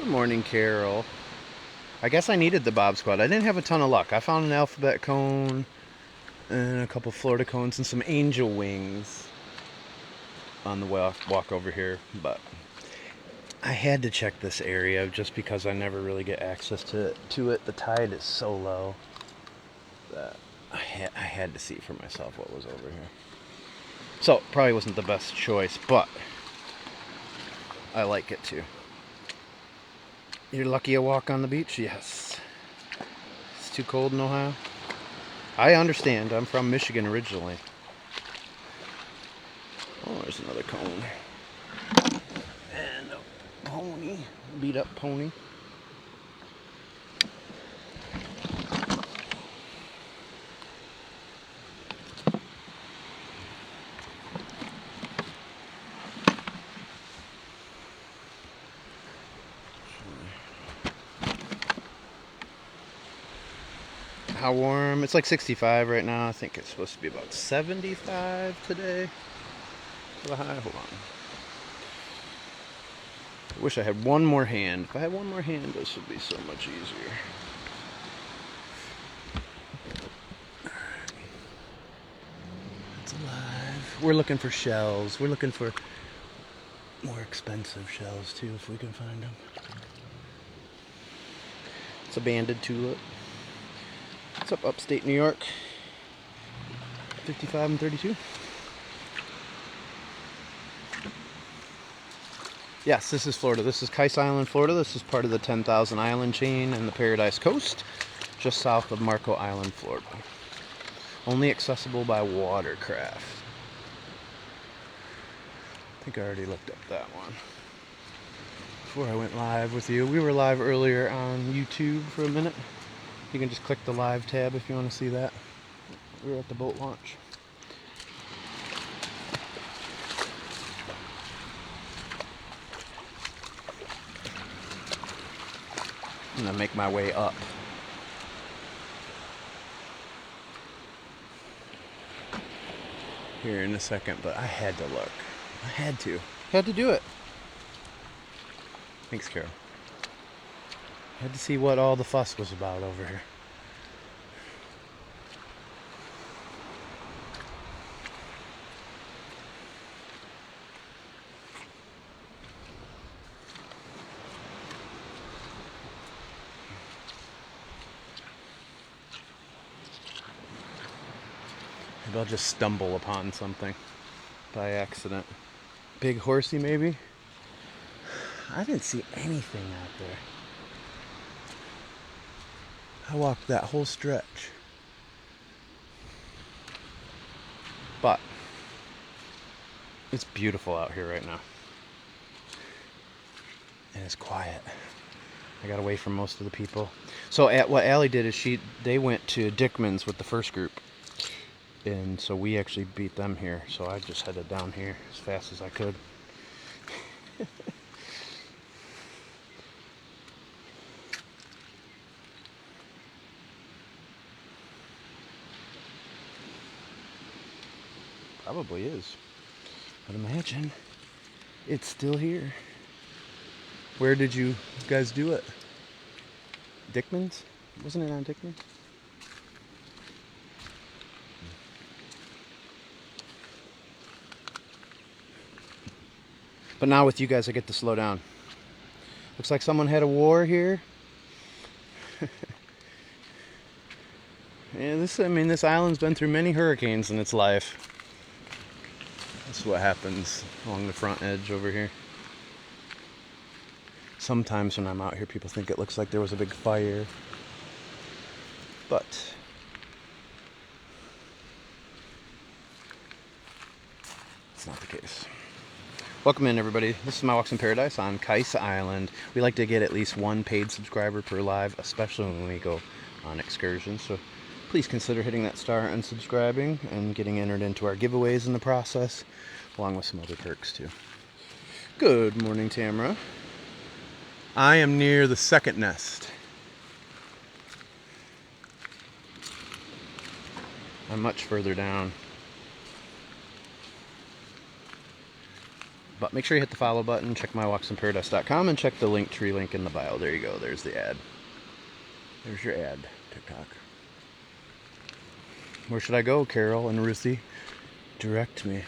Morning, Carol. I guess I needed the Bob Squad. I didn't have a ton of luck. I found an alphabet cone and a couple Florida cones and some angel wings on the walk over here, but I had to check this area just because I never really get access to it. The tide is so low that I had to see for myself what was over here. So probably wasn't the best choice, but I like it too. You're lucky a walk on the beach? Yes. It's too cold in Ohio? I understand. I'm from Michigan originally. Oh, there's another cone. And a pony. Beat up pony. How warm? It's like 65 right now. I think it's supposed to be about 75 today. For the high. Hold on. I wish I had one more hand. If I had one more hand, this would be so much easier. It's alive. We're looking for shells. We're looking for more expensive shells too, if we can find them. It's a banded tulip. It's up upstate New York. 55 and 32. Yes, this is Florida. This is Kice Island, Florida. This is part of the 10,000 island chain and the Paradise Coast, just south of Marco Island, Florida. Only accessible by watercraft. I think I already looked up that one before I went live with you. We were live earlier on YouTube for a minute. You can just click the live tab if you want to see that. We were at the boat launch. I'm gonna make my way up. Here in a second, but I had to look. I had to do it. Thanks, Carol. Had to see what all the fuss was about over here. Maybe I'll just stumble upon something by accident. Big horsey, maybe? I didn't see anything out there. I walked that whole stretch. But it's beautiful out here right now. And it's quiet. I got away from most of the people. So what Allie did is they went to Dickman's with the first group. And so we actually beat them here. So I just headed down here as fast as I could. Probably is. I'd imagine it's still here. Where did you guys do it? Dickman's? Wasn't it on Dickman's? But now with you guys, I get to slow down. Looks like someone had a war here. Yeah, this island's been through many hurricanes in its life. That's what happens along the front edge over here. Sometimes when I'm out here, people think it looks like there was a big fire. But it's not the case. Welcome in, everybody. This is My Walks in Paradise on Kice Island. We like to get at least one paid subscriber per live, especially when we go on excursions. So please consider hitting that star and subscribing and getting entered into our giveaways in the process, along with some other perks too. Good morning, Tamara. I am near the second nest. I'm much further down. But make sure you hit the follow button, check mywalksinparadise.com, and check the Linktree link in the bio. There you go. There's the ad. There's your ad, TikTok. Where should I go, Carol and Ruthie? Direct me.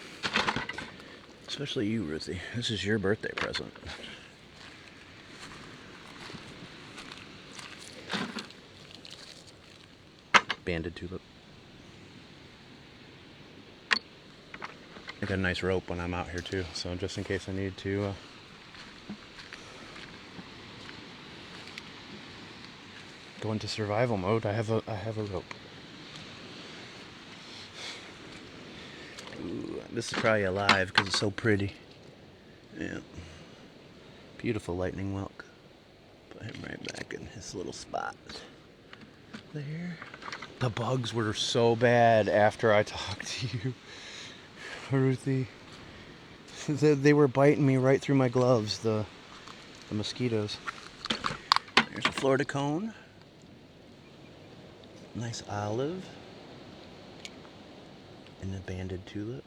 Especially you, Ruthie. This is your birthday present. Banded tulip. I got a nice rope when I'm out here too, so just in case I need to go into survival mode, I have a rope. Ooh, this is probably alive because it's so pretty. Yeah. Beautiful lightning whelk. Put him right back in his little spot. There. The bugs were so bad after I talked to you, Ruthie. They were biting me right through my gloves, the mosquitoes. There's a Florida cone. Nice olive. And a banded tulip.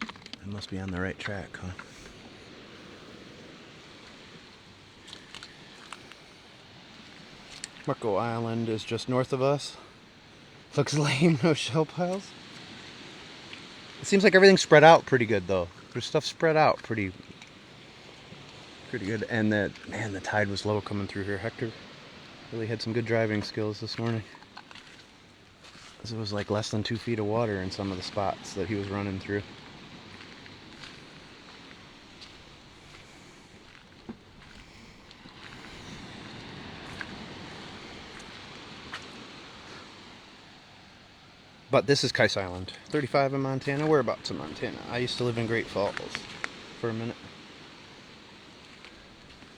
I must be on the right track, huh? Marco Island is just north of us. Looks lame, no shell piles. It seems like everything's spread out pretty good though. There's stuff spread out pretty good. And the tide was low coming through here. Hector really had some good driving skills this morning. It was like less than 2 feet of water in some of the spots that he was running through. But this is Kice Island, 35 in Montana. Whereabouts in Montana? I used to live in Great Falls for a minute.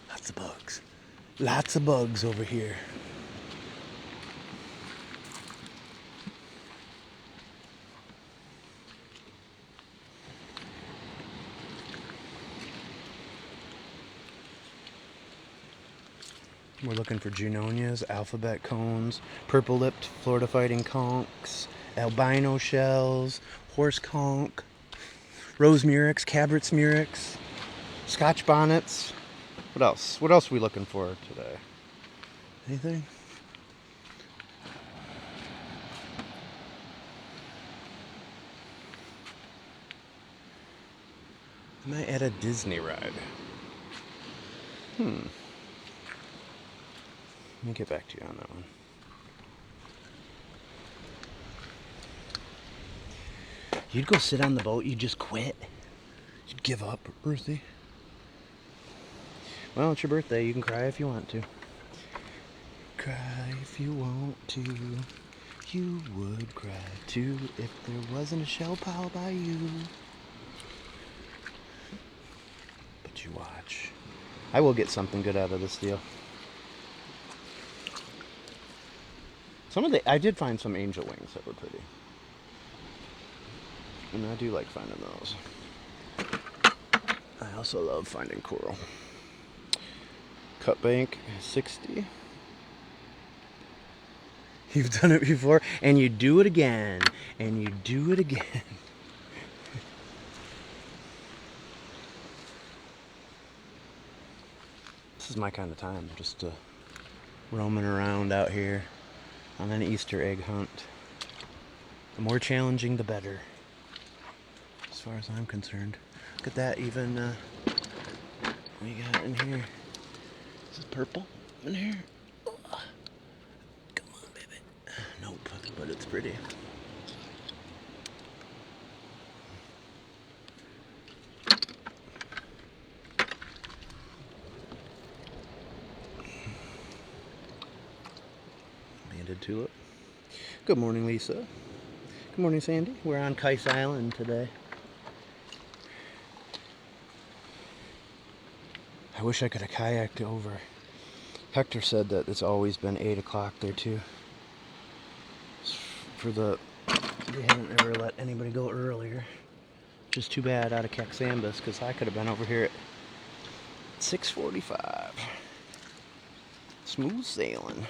Lots of bugs. Lots of bugs over here. We're looking for Junonias, alphabet cones, purple-lipped Florida fighting conchs, albino shells, horse conch, rose murex, cabrit's murex, scotch bonnets. What else? What else are we looking for today? Anything? Am I at a Disney ride? Let me get back to you on that one. You'd go sit on the boat, you'd just quit. You'd give up, Ruthie. Well, it's your birthday, you can cry if you want to. Cry if you want to. You would cry too if there wasn't a shell pile by you. But you watch. I will get something good out of this deal. I did find some angel wings that were pretty. And I do like finding those. I also love finding coral. Cut bank 60. You've done it before, and you do it again, and you do it again. This is my kind of time, just roaming around out here on an Easter egg hunt. The more challenging, the better, as far as I'm concerned. Look at that, even, what do you got in here? Is this purple in here? Oh, come on, baby. Nope, but it's pretty. Banded tulip. Good morning, Lisa. Good morning, Sandy. We're on Kice Island today. I wish I could have kayaked over. Hector said that it's always been 8 o'clock there too. They haven't ever let anybody go earlier. Which is too bad out of Caxambus, because I could have been over here at 6:45. Smooth sailing.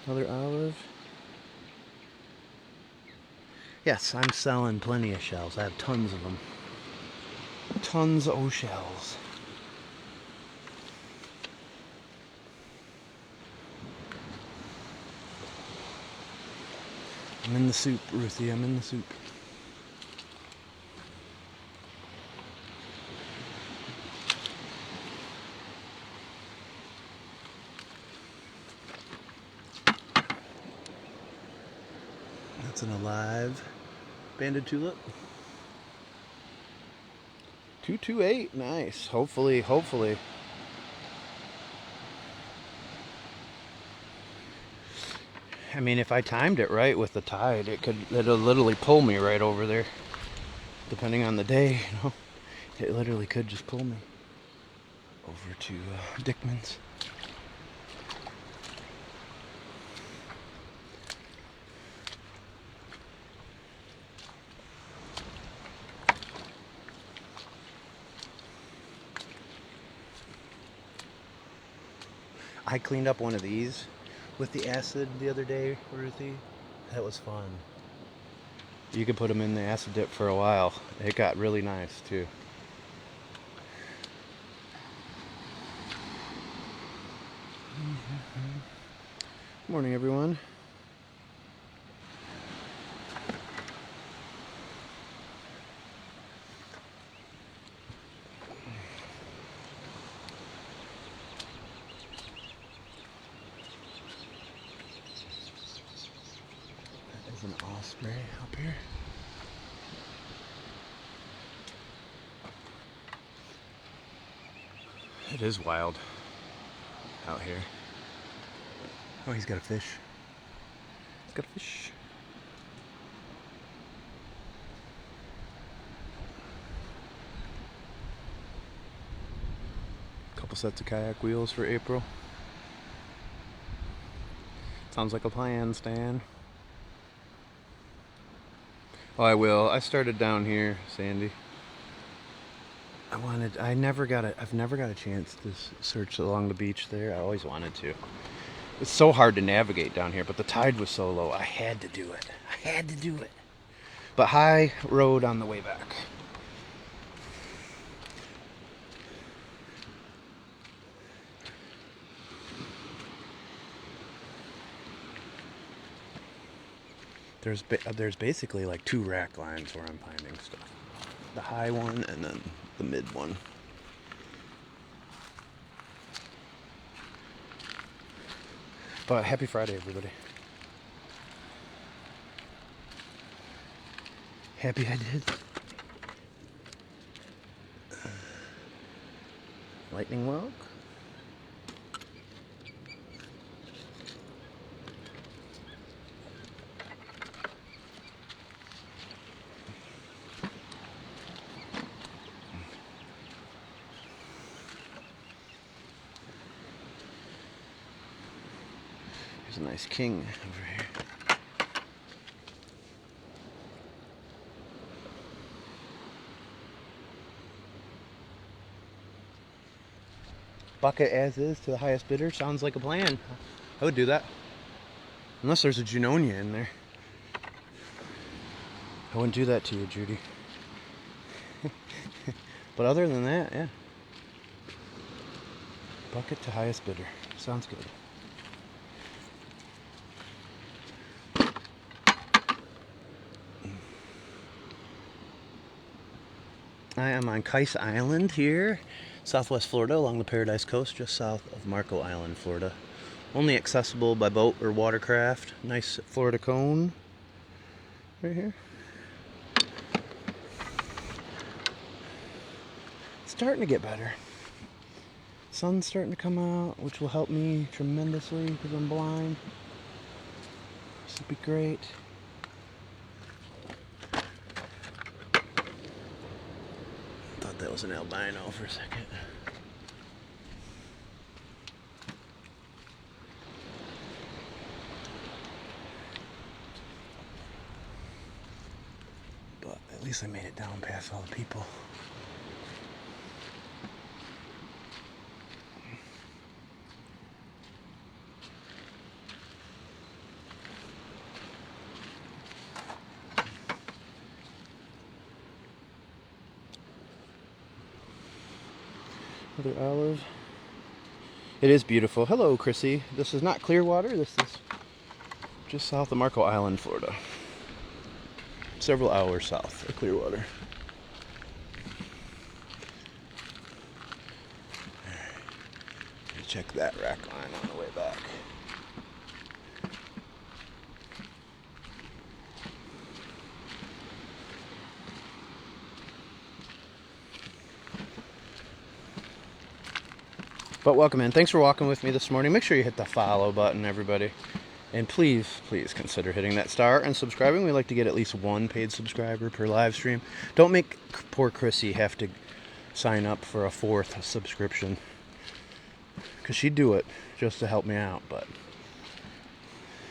Another olive. Yes, I'm selling plenty of shells. I have tons of them. Tons of shells. I'm in the soup, Ruthie. I'm in the soup. That's an alive banded tulip. 228, nice. Hopefully. I mean, if I timed it right with the tide, it'll literally pull me right over there. Depending on the day, you know, it literally could just pull me over to Dickman's. I cleaned up one of these with the acid the other day, Ruthie. That was fun. You could put them in the acid dip for a while. It got really nice too. Good morning, everyone. There's an osprey up here. It is wild out here. Oh, he's got a fish. He's got a fish. Couple sets of kayak wheels for April. Sounds like a plan, Stan. Oh, I will. I started down here, Sandy. I've never got a chance to search along the beach there. I always wanted to. It's so hard to navigate down here, but the tide was so low. I had to do it. But high road on the way back. There's basically like two rack lines where I'm finding stuff. The high one and then the mid one. But happy Friday, everybody. Happy I did. Lightning Welk. There's a nice king over here. Bucket as is to the highest bidder. Sounds like a plan. I would do that. Unless there's a Junonia in there. I wouldn't do that to you, Judy. But other than that, yeah. Bucket to highest bidder. Sounds good. I am on Kice Island here, Southwest Florida, along the Paradise Coast, just south of Marco Island, Florida. Only accessible by boat or watercraft. Nice Florida cone right here. It's starting to get better. Sun's starting to come out, which will help me tremendously because I'm blind. This will be great. Thought that was an albino for a second. But at least I made it down past all the people. Another olive. It is beautiful. Hello, Chrissy. This is not Clearwater. This is just south of Marco Island, Florida. Several hours south of Clearwater. Check that rack line on the way back. But welcome in. Thanks for walking with me this morning. Make sure you hit the follow button, everybody. And please, please consider hitting that star and subscribing. We like to get at least one paid subscriber per live stream. Don't make poor Chrissy have to sign up for a 4th subscription, because she'd do it just to help me out. But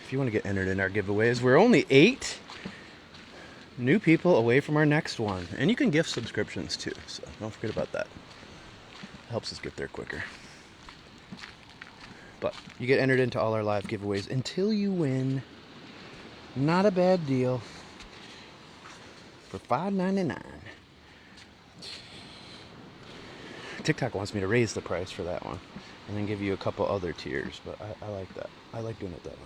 if you want to get entered in our giveaways, we're only 8 new people away from our next one. And you can gift subscriptions too, so don't forget about that. It helps us get there quicker. But you get entered into all our live giveaways until you win. Not a bad deal for $5.99. TikTok wants me to raise the price for that one and then give you a couple other tiers, but I like that. I like doing it that way.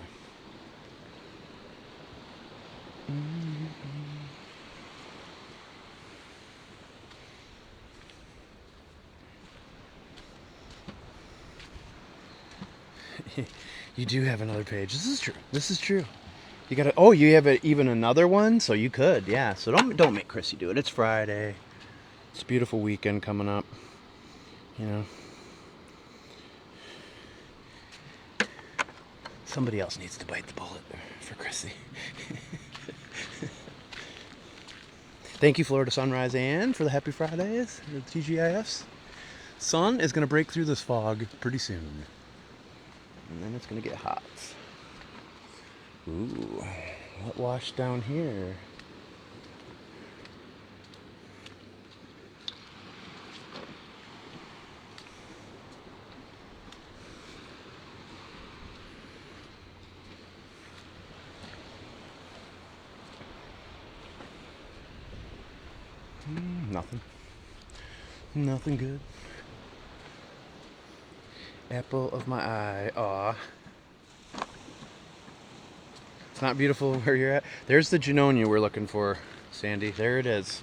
You do have another page. This is true. This is true. You gotta. Oh, you have even another one, so you could. Yeah. So don't make Chrissy do it. It's Friday. It's a beautiful weekend coming up. You know. Somebody else needs to bite the bullet for Chrissy. Thank you, Florida Sunrise, and for the Happy Fridays, the TGIFs. Sun is gonna break through this fog pretty soon. And then it's gonna get hot. Ooh, what washed down here? Nothing. Nothing good. Apple of my eye. Aw. It's not beautiful where you're at. There's the Junonia we're looking for, Sandy. There it is.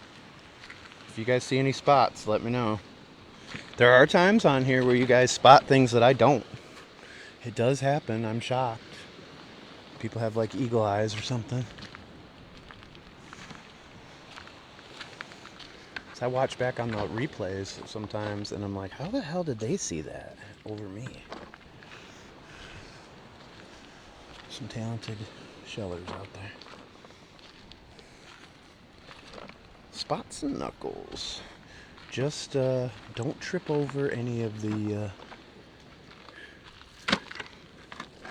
If you guys see any spots, let me know. There are times on here where you guys spot things that I don't. It does happen. I'm shocked. People have like eagle eyes or something. So I watch back on the replays sometimes and I'm like, how the hell did they see that over me? Some talented shellers out there. Spots and knuckles. Just don't trip over any of the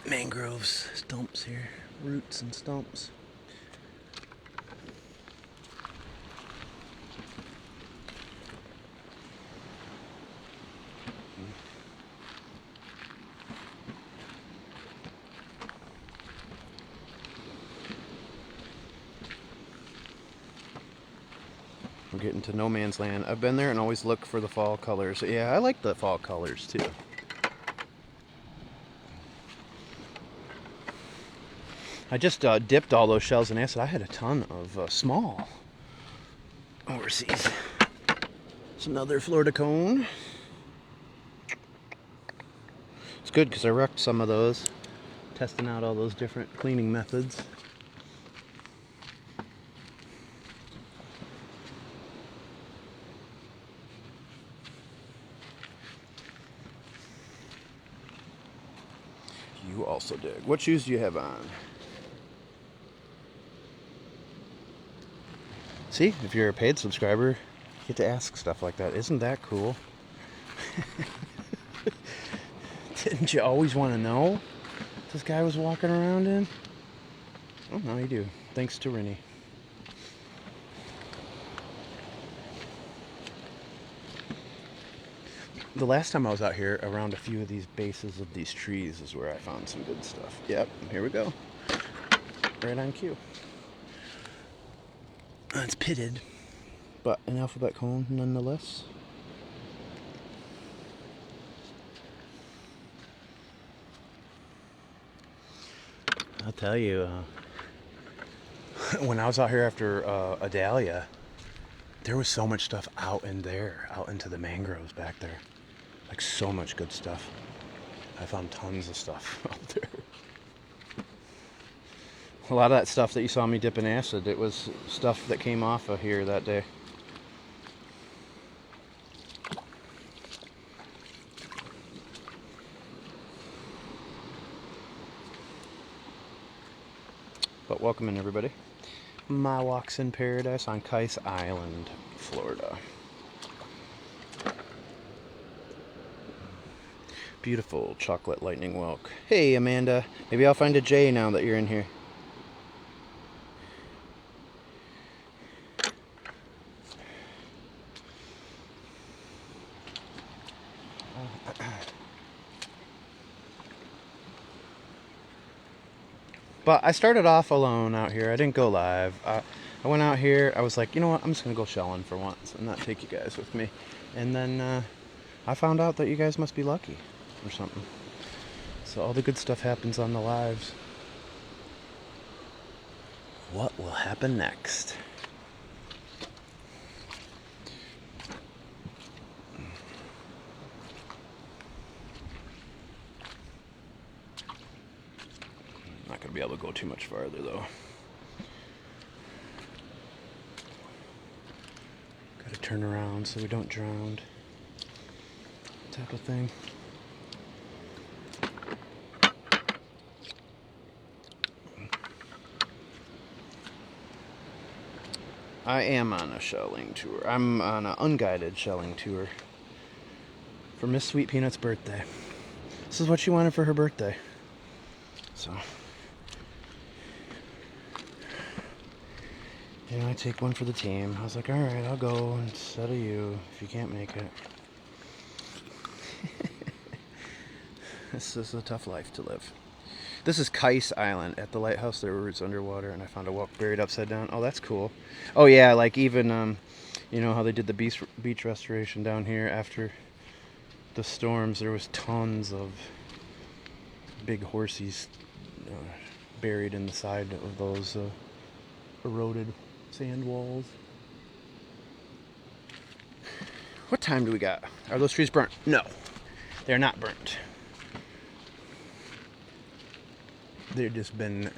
mangroves, stumps here, roots and stumps. We're getting to no man's land. I've been there and always look for the fall colors. Yeah, I like the fall colors too. I just dipped all those shells in acid. I had a ton of small overseas. It's another Florida cone. It's good because I wrecked some of those, testing out all those different cleaning methods. You also dig. What shoes do you have on? See, if you're a paid subscriber, you get to ask stuff like that. Isn't that cool? Didn't you always want to know what this guy was walking around in? Oh, now you do. Thanks to Rennie. The last time I was out here, around a few of these bases of these trees is where I found some good stuff. Yep, here we go. Right on cue. It's pitted, but an alphabet cone nonetheless. I'll tell you, when I was out here after Adalia, there was so much stuff out in there, out into the mangroves back there. Like so much good stuff. I found tons of stuff out there. A lot of that stuff that you saw me dip in acid, it was stuff that came off of here that day. But welcome in, everybody. My Walks in Paradise on Kice Island, Florida. Beautiful chocolate lightning whelk. Hey, Amanda. Maybe I'll find a J now that you're in here. But I started off alone out here. I didn't go live. I went out here. I was like, you know what? I'm just going to go shelling for once and not take you guys with me. And then I found out that you guys must be lucky or something. So all the good stuff happens on the lives. What will happen next? Not going to be able to go too much farther though. Got to turn around so we don't drown. Type of thing. I am on a shelling tour. I'm on an unguided shelling tour for Miss Sweet Peanut's birthday. This is what she wanted for her birthday. So, you know, I take one for the team. I was like, alright, I'll go instead of you if you can't make it. This is a tough life to live. This is Kice Island. At the lighthouse there were roots underwater, and I found a whelk buried upside down. Oh, that's cool. Oh yeah, like even you know how they did the beach restoration down here after the storms. There was tons of big horsies buried in the side of those eroded sand walls. What time do we got? Are those trees burnt? No, they're not burnt. They've just been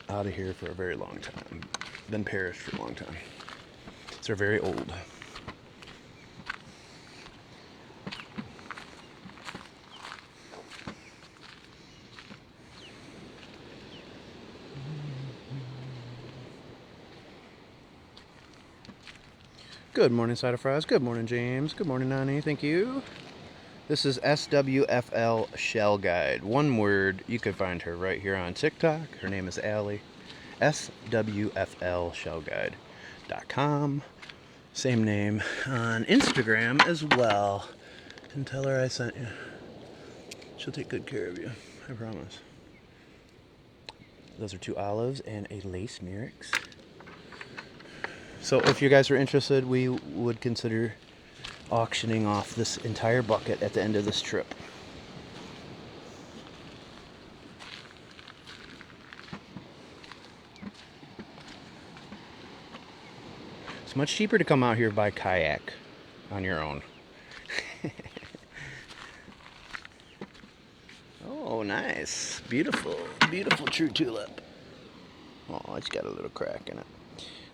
out of here for a very long time. Been perished for a long time. So they're very old. Good morning, Side of Fries. Good morning, James. Good morning, Nani. Thank you. This is swflshellguide. One word. You can find her right here on TikTok. Her name is Allie. swflshellguide.com. Same name on Instagram as well. And tell her I sent you. She'll take good care of you. I promise. Those are 2 olives and a lace murex. So if you guys are interested, we would consider auctioning off this entire bucket at the end of this trip. It's much cheaper to come out here by kayak on your own. Oh, nice. Beautiful, beautiful true tulip. Oh, it's got a little crack in it.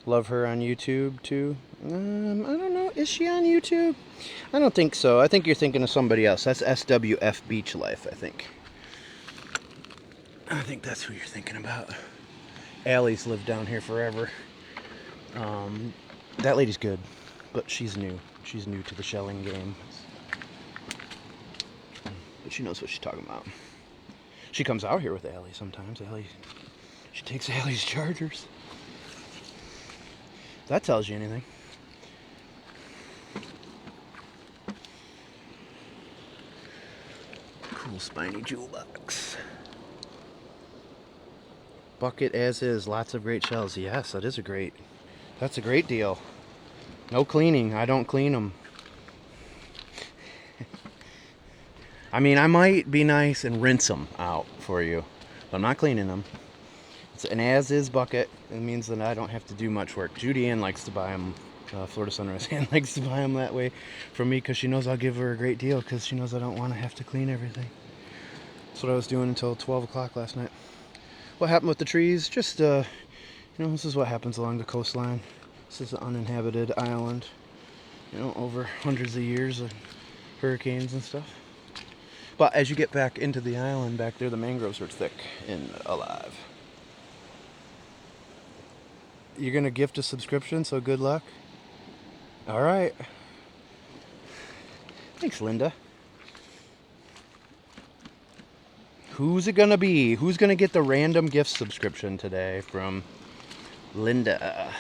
Love her on YouTube too. I don't know. Is she on YouTube? I don't think so. I think you're thinking of somebody else. That's SWF Beach Life, I think. I think that's who you're thinking about. Allie's lived down here forever. That lady's good, but she's new. She's new to the shelling game. But she knows what she's talking about. She comes out here with Allie sometimes. She takes Allie's chargers. If that tells you anything. Cool spiny jewel box. Bucket as is, lots of great shells. Yes, that's a great deal. No cleaning. I don't clean them. I mean, I might be nice and rinse them out for you, I'm not cleaning them. It's an as-is bucket. It means that I don't have to do much work. Judy Ann likes to buy them. Florida Sunrise Ann likes to buy them that way from me because she knows I'll give her a great deal because she knows I don't want to have to clean everything. That's what I was doing until 12 o'clock last night. What happened with the trees? Just, you know, this is what happens along the coastline. This is an uninhabited island, you know, over hundreds of years of hurricanes and stuff. But as you get back into the island, back there, the mangroves are thick and alive. You're going to gift a subscription, so good luck. All right. Thanks, Linda. Who's it going to be? Who's going to get the random gift subscription today from Linda?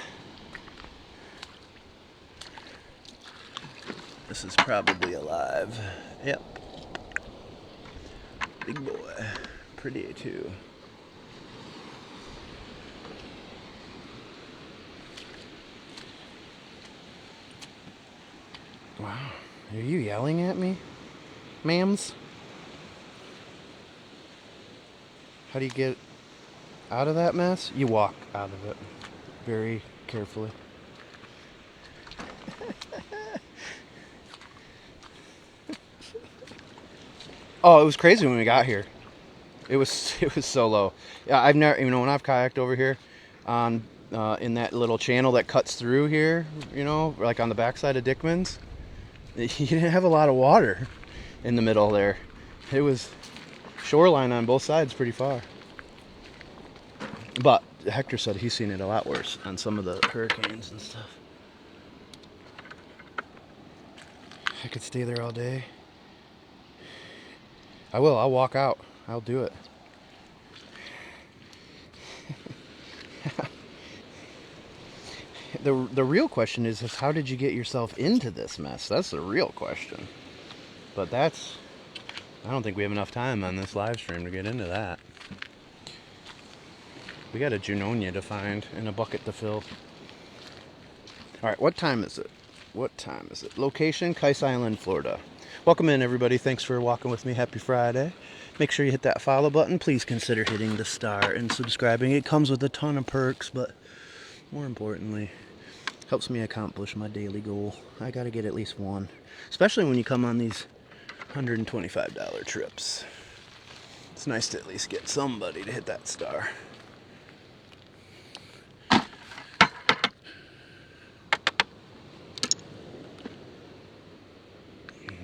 This is probably alive. Yep. Big boy. Pretty, too. Wow. Are you yelling at me, ma'ams? How do you get out of that mess? You walk out of it very carefully. Oh, it was crazy when we got here. It was so low. Yeah, I've never, you know, when I've kayaked over here on in that little channel that cuts through here, you know, like on the backside of Dickman's, you didn't have a lot of water in the middle there. It was shoreline on both sides pretty far. But Hector said he's seen it a lot worse on some of the hurricanes and stuff. I could stay there all day. I will. I'll walk out. I'll do it. The real question is how did you get yourself into this mess? That's the real question. But I don't think we have enough time on this live stream to get into that. We got a Junonia to find and a bucket to fill. All right, what time is it? What time is it? Location, Kice Island, Florida. Welcome in, everybody. Thanks for walking with me. Happy Friday. Make sure you hit that follow button. Please consider hitting the star and subscribing. It comes with a ton of perks, but more importantly, helps me accomplish my daily goal. I got to get at least one, especially when you come on these $125 trips. It's nice to at least get somebody to hit that star.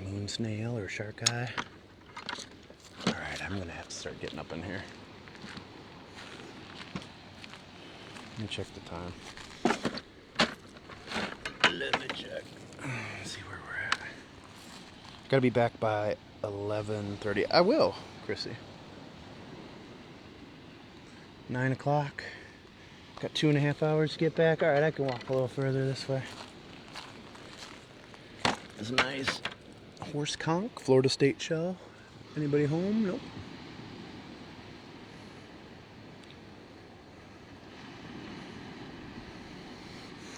Moon snail or shark eye. All right, I'm gonna have to start getting up in here. Let me check the time. Let me check. Let's see where we're at. Gotta be back by 11:30. I will, Chrissy. 9 o'clock. Got 2.5 hours to get back. All right, I can walk a little further this way. It's nice. Horse conch, Florida State shell. Anybody home? Nope.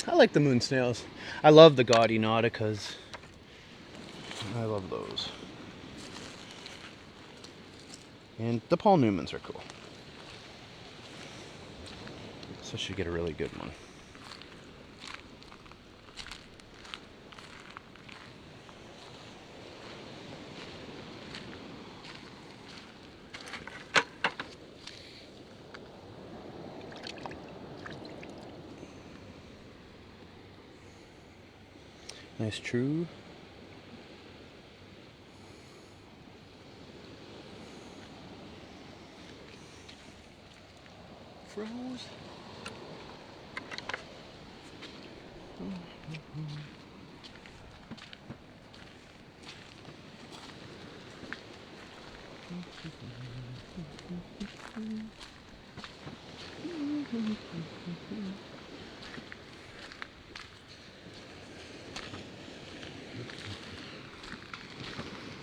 I like the moon snails. I love the gaudy nauticas. I love those. And the Paul Newmans are cool. So I should get a really good one. Nice true. Froze.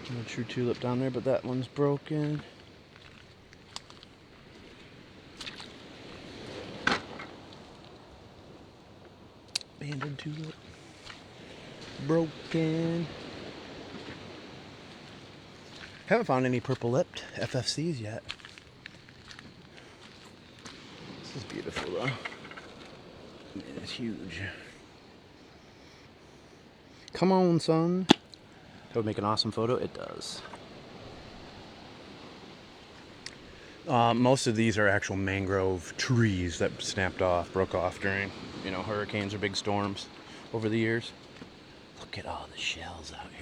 No true tulip down there, but that one's broken. Abandoned tulip. Broken. Haven't found any purple lipped FFCs yet. is beautiful though. It's huge. Come on, son. That would make an awesome photo. It does. Most of these are actual mangrove trees that broke off during, hurricanes or big storms over the years. Look at all the shells out here.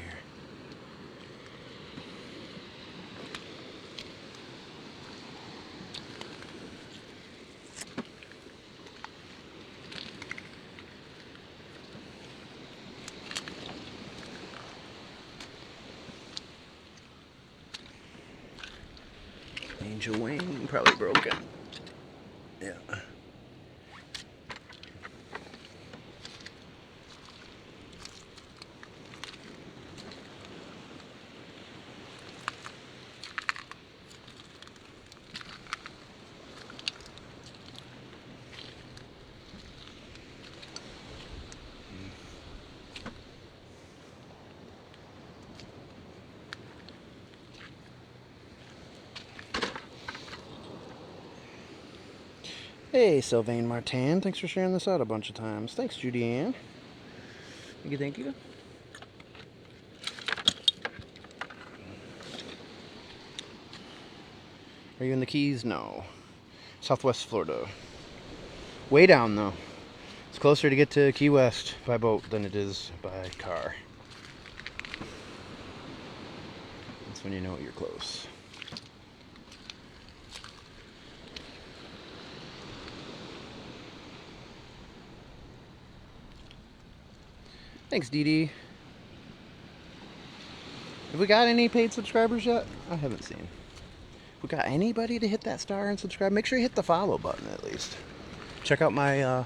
Angel wing, probably broken. Yeah. Hey, Sylvain Martin, thanks for sharing this out a bunch of times. Thanks, Judy Ann. Thank you. Are you in the Keys? No. Southwest Florida. Way down, though. It's closer to get to Key West by boat than it is by car. That's when you know you're close. Thanks, Dee Dee. Have we got any paid subscribers yet? I haven't seen. We got anybody to hit that star and subscribe? Make sure you hit the follow button at least. Check out my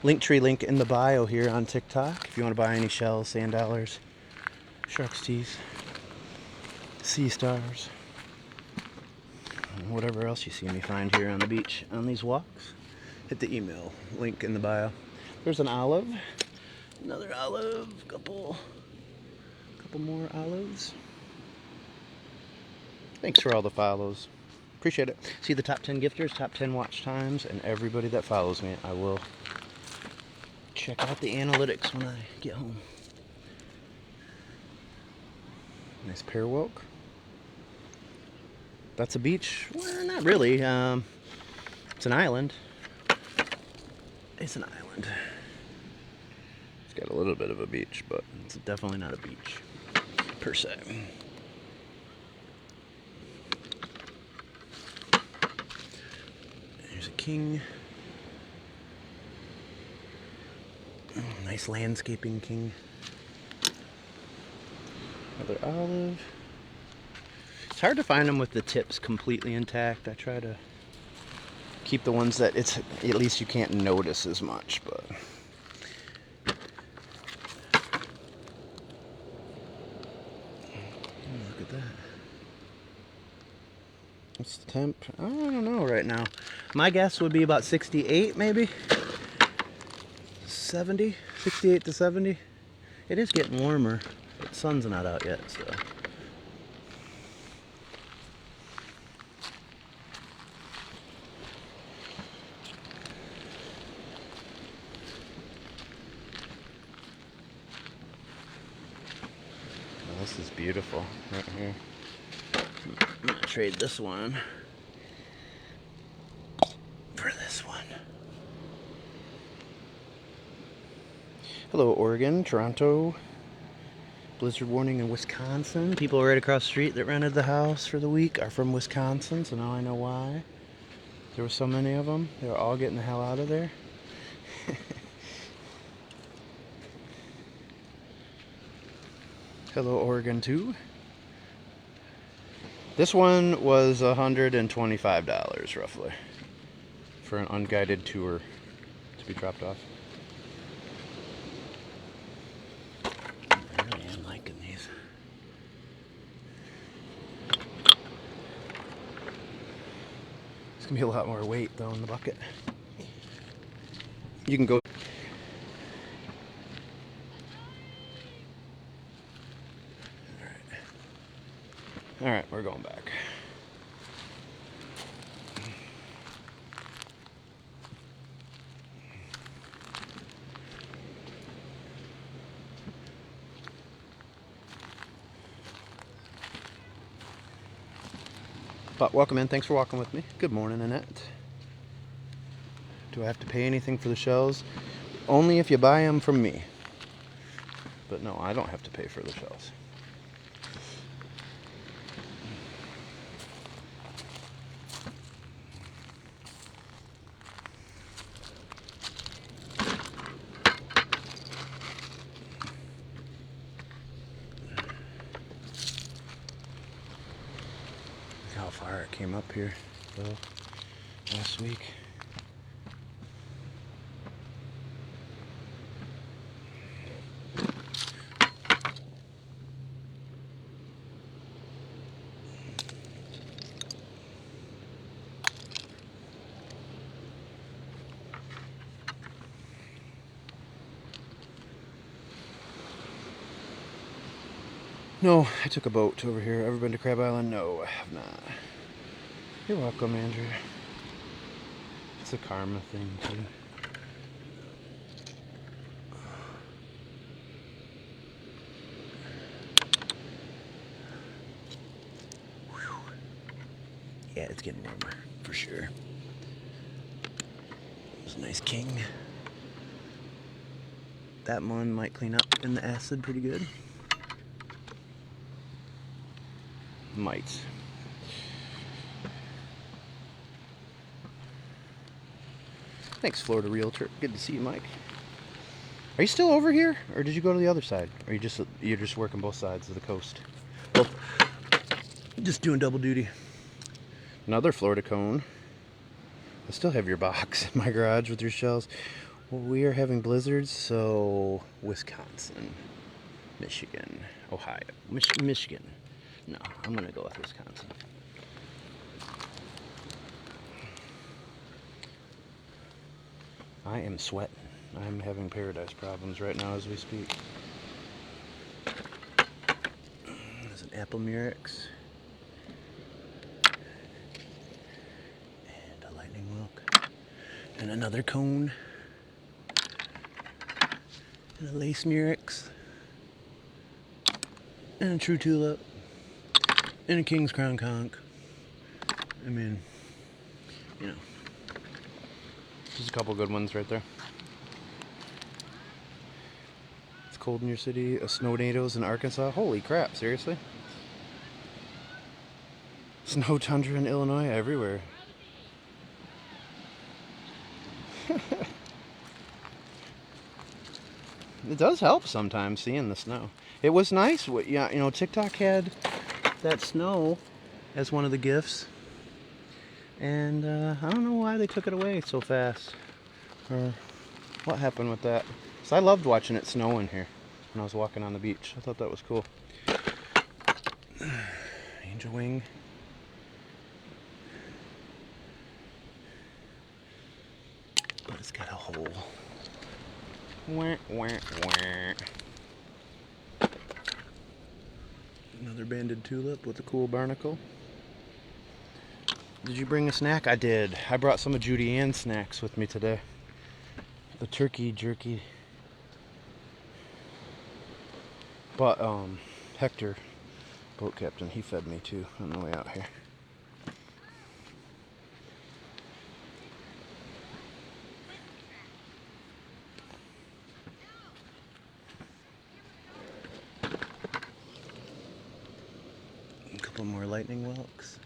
Linktree link in the bio here on TikTok if you want to buy any shells, sand dollars, shark's teeth, sea stars, and whatever else you see me find here on the beach on these walks. Hit the email link in the bio. There's an olive. Another olive, couple more olives. Thanks for all the follows. Appreciate it. See the top 10 gifters, top 10 watch times, and everybody that follows me. I will check out the analytics when I get home. Nice pear woke. That's a beach? Well, not really. It's an island. It's an island. It's got a little bit of a beach, but it's definitely not a beach, per se. There's a king. Oh, nice landscaping king. Another olive. It's hard to find them with the tips completely intact. I try to keep the ones that at least you can't notice as much, but... Look at that. What's the temp? I don't know right now. My guess would be about 68 maybe. 70, 68 to 70. It is getting warmer, but the sun's not out yet, so. Oh, this is beautiful right here. I'm gonna trade this one for this one. Hello, Oregon, Toronto. Blizzard warning in Wisconsin. People right across the street that rented the house for the week are from Wisconsin, so now I know why. There were so many of them. They were all getting the hell out of there. Hello, Oregon, too. This one was $125 roughly for an unguided tour to be dropped off. I really am liking these. It's gonna be a lot more weight though in the bucket. You can go. All right, we're going back. But welcome in. Thanks for walking with me. Good morning, Annette. Do I have to pay anything for the shells? Only if you buy them from me. But no, I don't have to pay for the shells. Look how far it came up here, though, last week. No, I took a boat over here. Ever been to Crab Island? No, I have not. You're welcome, Andrew. It's a karma thing, too. Yeah, it's getting warmer, for sure. It's a nice king. That one might clean up in the acid pretty good. Might. Thanks, Florida Realtor. Good to see you, Mike. Are you still over here, or did you go to the other side? Or you're just working both sides of the coast? Well, just doing double duty. Another Florida cone. I still have your box in my garage with your shells. Well, we are having blizzards, so Wisconsin, Michigan, Ohio, Michigan. No, I'm gonna go with Wisconsin. I am sweating. I'm having paradise problems right now as we speak. There's an apple murex. And a lightning wilk. And another cone. And a lace murex. And a true tulip. And a king's crown conch. I mean, you know, just a couple good ones right there. It's cold in your city. Snow tornadoes in Arkansas. Holy crap, seriously? Snow tundra in Illinois, everywhere. It does help sometimes seeing the snow. It was nice. Yeah, you know, TikTok had that snow as one of the gifts, and I don't know why they took it away so fast, or what happened with that. So I loved watching it snow in here when I was walking on the beach. I thought that was cool. Angel wing. But it's got a hole. Wah, wah, wah. Another banded tulip with a cool barnacle. Did you bring a snack? I did. I brought some of Judy Ann's snacks with me today. The turkey jerky. But Hector, boat captain, he fed me too on the way out here. A couple more lightning whelks.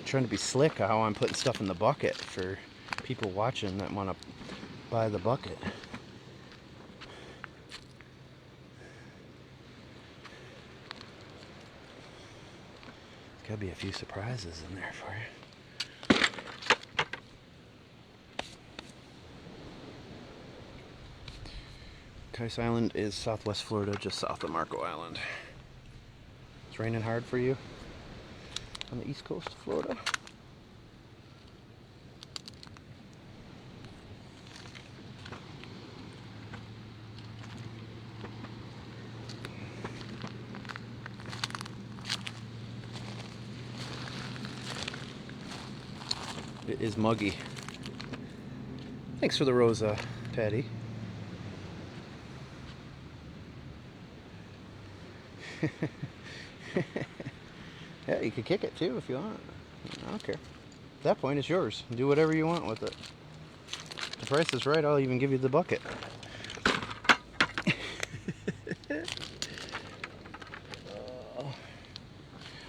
Trying to be slick how I'm putting stuff in the bucket for people watching that want to buy the bucket. Gotta be a few surprises in there for you. Kice Island is southwest Florida, just south of Marco Island. It's raining hard for you on the east coast of Florida. It is muggy. Thanks for the Rosa, Patty. Yeah, you could kick it too if you want. I don't care. At that point, it's yours. Do whatever you want with it. If the price is right, I'll even give you the bucket.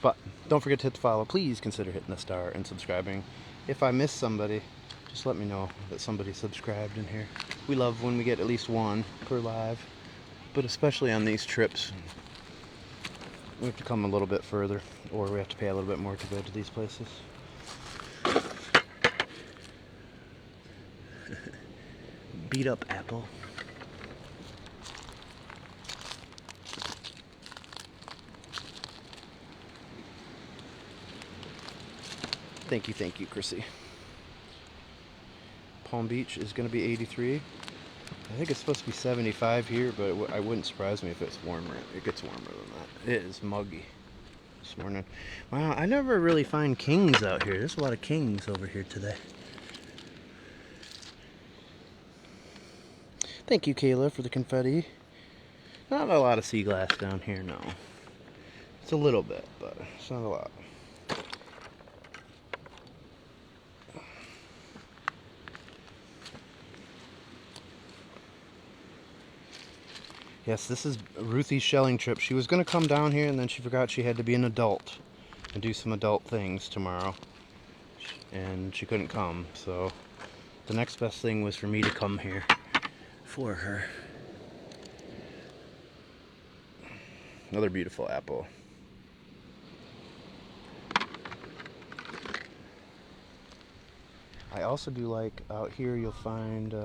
But don't forget to hit the follow. Please consider hitting the star and subscribing. If I miss somebody, just let me know that somebody subscribed in here. We love when we get at least one per live, but especially on these trips, we have to come a little bit further, or we have to pay a little bit more to go to these places. Beat up apple. Thank you, Chrissy. Palm Beach is going to be 83. I think it's supposed to be 75 here, but I wouldn't surprise me if it's warmer. It gets warmer than that. It is muggy this morning. Wow, I never really find kings out here. There's a lot of kings over here today. Thank you, Kayla, for the confetti. Not a lot of sea glass down here, no. It's a little bit, but it's not a lot. Yes, this is Ruthie's shelling trip. She was going to come down here, and then she forgot she had to be an adult and do some adult things tomorrow. And she couldn't come, so the next best thing was for me to come here for her. Another beautiful apple. I also do like out here you'll find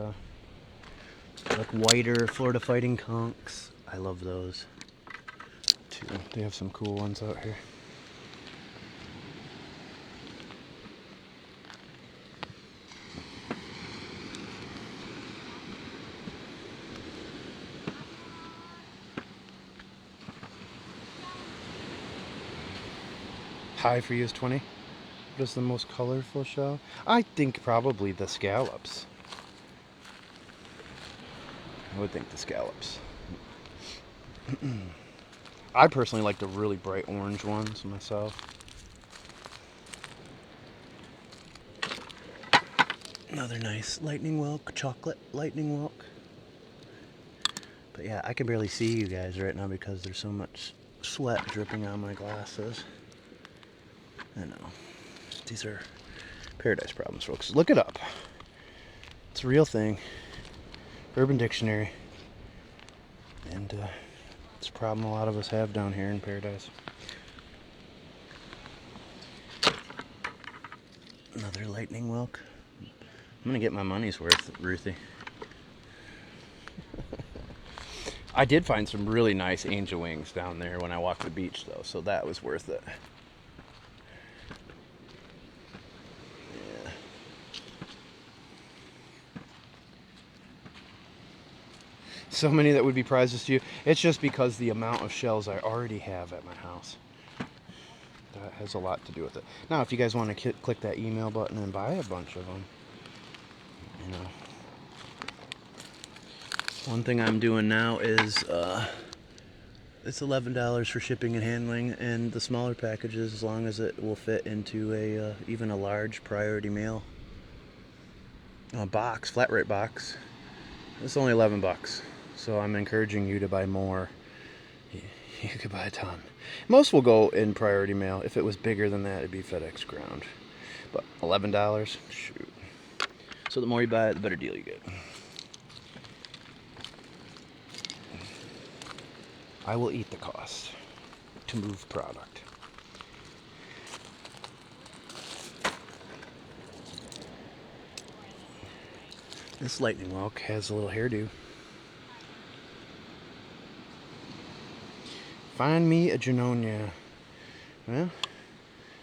like whiter Florida Fighting conchs. I love those too. They have some cool ones out here. High for you is 20. What is the most colorful shell? I think probably the scallops. I would think the scallops. I personally like the really bright orange ones myself. Another nice lightning whelk, chocolate lightning whelk. But yeah, I can barely see you guys right now because there's so much sweat dripping on my glasses. I know. These are paradise problems, folks. Look it up. It's a real thing. Urban Dictionary. And it's a problem a lot of us have down here in paradise. Another lightning whelk. I'm gonna get my money's worth, Ruthie. I did find some really nice angel wings down there when I walked the beach, though, so that was worth it. Yeah. So many that would be prizes to you. It's just because the amount of shells I already have at my house. That has a lot to do with it. Now, if you guys want to click that email button and buy a bunch of them, you know. One thing I'm doing now is it's $11 for shipping and handling, and the smaller packages, as long as it will fit into a even a large priority mail box, flat rate box. It's only $11, so I'm encouraging you to buy more. You could buy a ton. Most will go in priority mail. If it was bigger than that, it'd be FedEx ground. But $11, shoot. So the more you buy it, the better deal you get. I will eat the cost to move product. This lightning whelk has a little hairdo. Find me a Junonia. Well,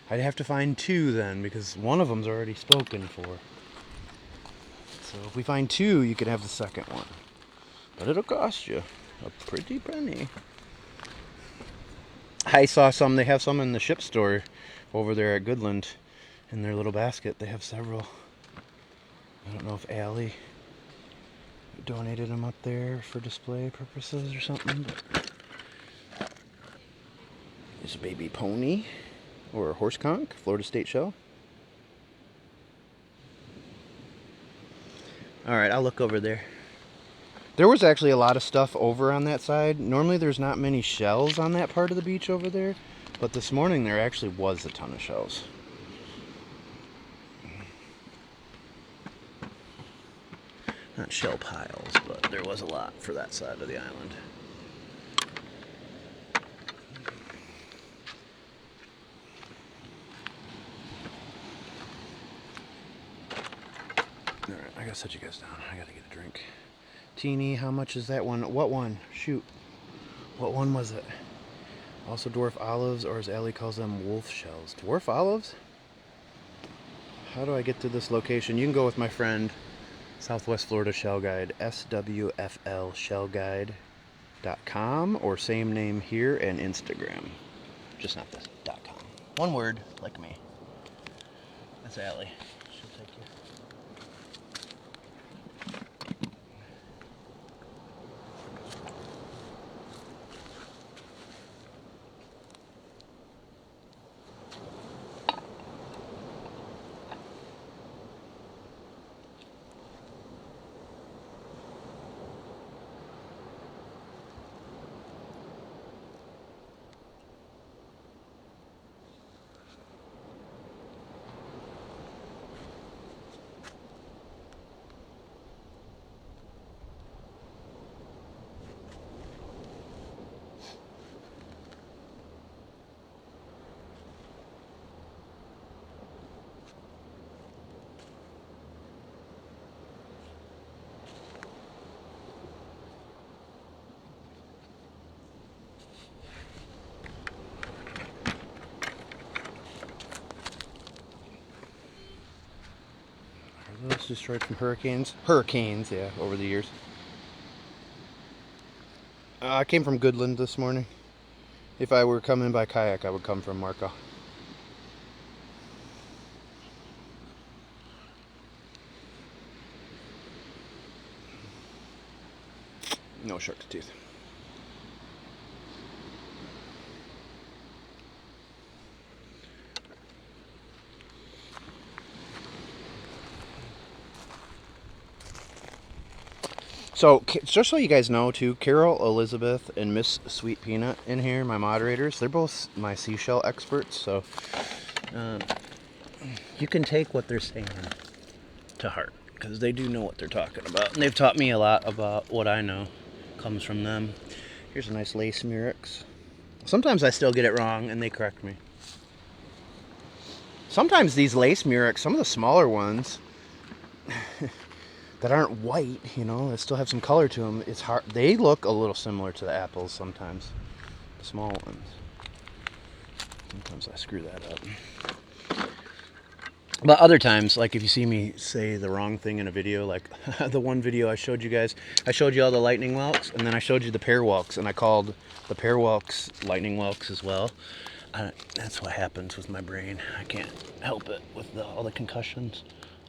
I'd have to find two then, because one of them's already spoken for. So if we find two, you could have the second one. But it'll cost you a pretty penny. I saw some, they have some in the ship store over there at Goodland in their little basket. They have several. I don't know if Allie donated them up there for display purposes or something. But There's a baby pony or a horse conch, Florida State shell. Alright, I'll look over there. There was actually a lot of stuff over on that side. Normally there's not many shells on that part of the beach over there, but this morning there actually was a ton of shells. Not shell piles, but there was a lot for that side of the island. Alright, I gotta set you guys down. I gotta get a drink. Teeny, how much is that one? What one? Shoot. What one was it? Also dwarf olives, or as Allie calls them, wolf shells. Dwarf olives? How do I get to this location? You can go with my friend, Southwest Florida Shell Guide, swflshellguide.com, or same name here, and Instagram. Just not this, .com. One word, like me. That's Allie. She'll take you. Those destroyed from hurricanes. Hurricanes, yeah, over the years. I came from Goodland this morning. If I were coming by kayak, I would come from Marco. No shark's teeth. So, just so you guys know, too, Carol, Elizabeth, and Miss Sweet Peanut in here, my moderators, they're both my seashell experts, so you can take what they're saying to heart, because they do know what they're talking about, and they've taught me a lot about what I know comes from them. Here's a nice lace murex. Sometimes I still get it wrong, and they correct me. Sometimes these lace murex, some of the smaller ones, that aren't white, you know, that still have some color to them, it's hard. They look a little similar to the apples sometimes, the small ones. Sometimes I screw that up. But other times, like if you see me say the wrong thing in a video, like the one video I showed you guys, I showed you all the lightning whelks, and then I showed you the pear whelks, and I called the pear whelks lightning whelks as well. That's what happens with my brain. I can't help it with all the concussions.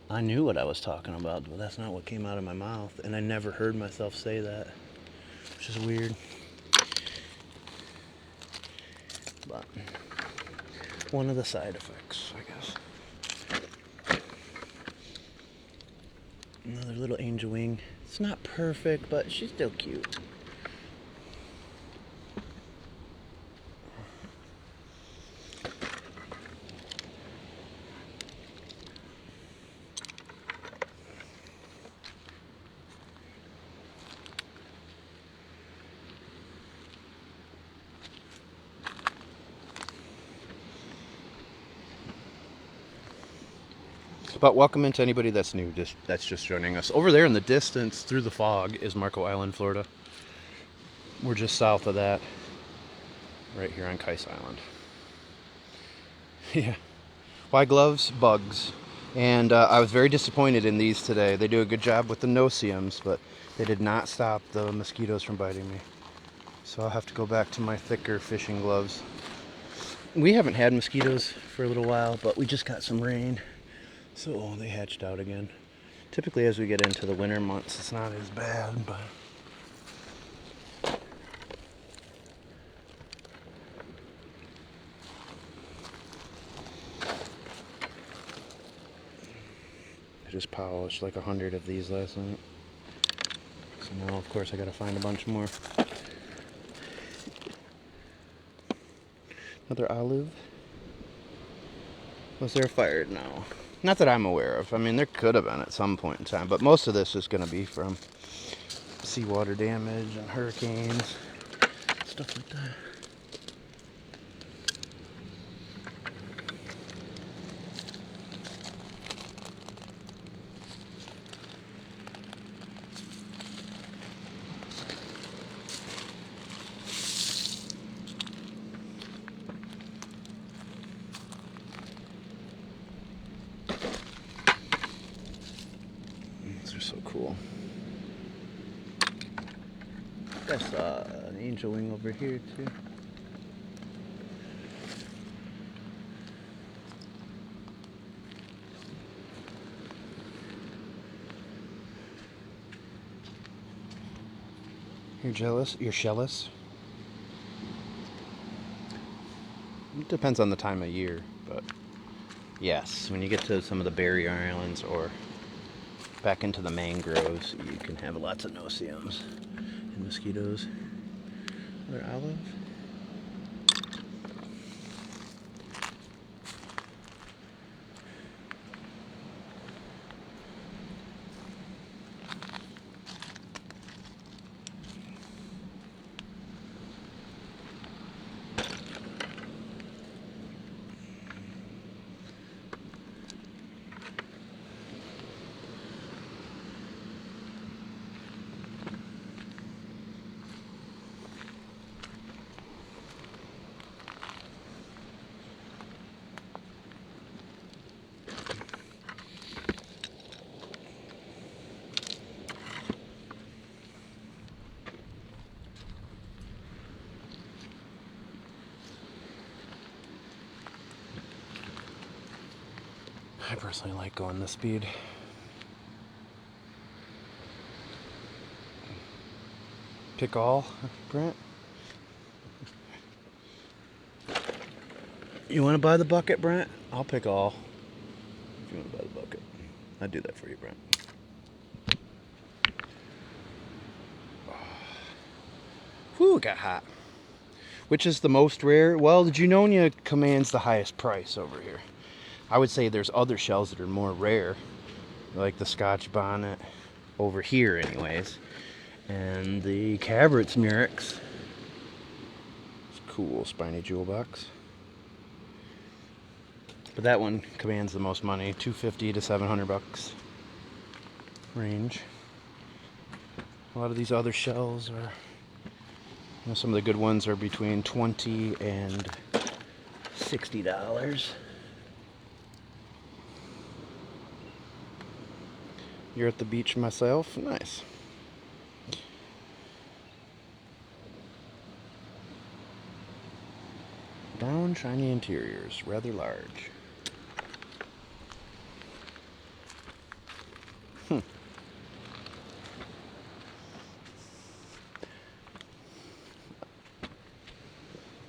I knew what I was talking about, but that's not what came out of my mouth, and I never heard myself say that, which is weird. But one of the side effects, I guess. Another little angel wing. It's not perfect, but she's still cute. But welcome into anybody that's new, that's just joining us. Over there in the distance, through the fog, is Marco Island, Florida. We're just south of that, right here on Kice Island. Yeah. Why gloves? Bugs. And I was very disappointed in these today. They do a good job with the no-see-ums, but they did not stop the mosquitoes from biting me. So I'll have to go back to my thicker fishing gloves. We haven't had mosquitoes for a little while, but we just got some rain. So they hatched out again. Typically as we get into the winter months, it's not as bad, but... just polished like 100 of these last night. So now, of course, I gotta find a bunch more. Another olive. Was there a fire? No. Not that I'm aware of. I mean, there could have been at some point in time, but most of this is gonna be from seawater damage and hurricanes, stuff like that. These are so cool. I saw an angel wing over here too. You're jealous? You're jealous? It depends on the time of year, but yes, when you get to some of the barrier islands or back into the mangroves, you can have lots of no-see-ums and mosquitoes. Another olive. I personally like going this speed. Pick all, Brent? You want to buy the bucket, Brent? I'll pick all. If you want to buy the bucket, I'd do that for you, Brent. Whew, it got hot. Which is the most rare? Well, the Junonia commands the highest price over here. I would say there's other shells that are more rare, like the Scotch bonnet over here anyways, and the Cabrit's Murex. It's a cool spiny jewel box. But that one commands the most money, $250 to $700 range. A lot of these other shells are, you know, some of the good ones are between $20 and $60. You're at the beach myself? Nice. Brown, shiny interiors, rather large. Hmm.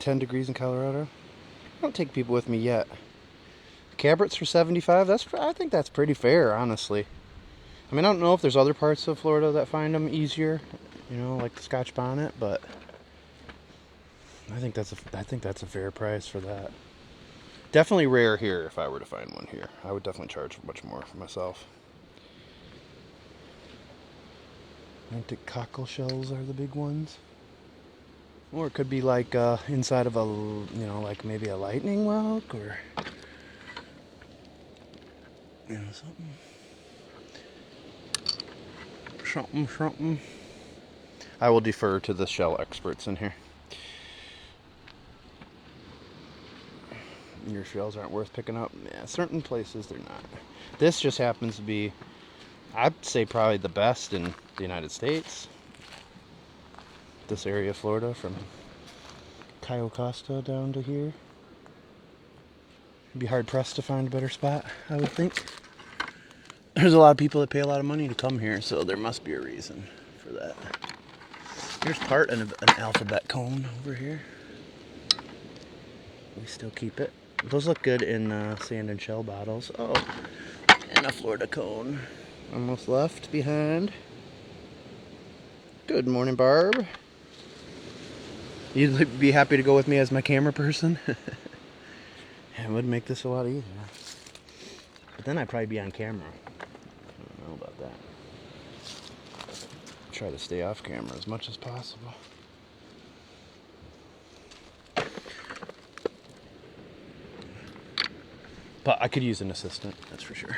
$10 degrees in Colorado. I don't take people with me yet. Cabrits for $75. I think that's pretty fair, honestly. I mean, I don't know if there's other parts of Florida that find them easier, you know, like the Scotch bonnet, but I think that's a fair price for that. Definitely rare here if I were to find one here. I would definitely charge much more for myself. Atlantic cockle shells are the big ones. Or it could be like inside of a, you know, like maybe a lightning whelk or, you know, something. I will defer to the shell experts in here. Your shells aren't worth picking up. Yeah, certain places they're not. This just happens to be, I'd say, probably the best in the United States. This area of Florida, from Cayo Costa down to here. You'd be hard pressed to find a better spot, I would think. There's a lot of people that pay a lot of money to come here, so there must be a reason for that. Here's part of an alphabet cone over here. We still keep it. Those look good in sand and shell bottles. Oh, And a Florida cone. Almost left behind. Good morning, Barb. You'd be happy to go with me as my camera person? It would make this a lot easier. But then I'd probably be on camera. I don't know about that. Try to stay off camera as much as possible. But I could use an assistant, that's for sure.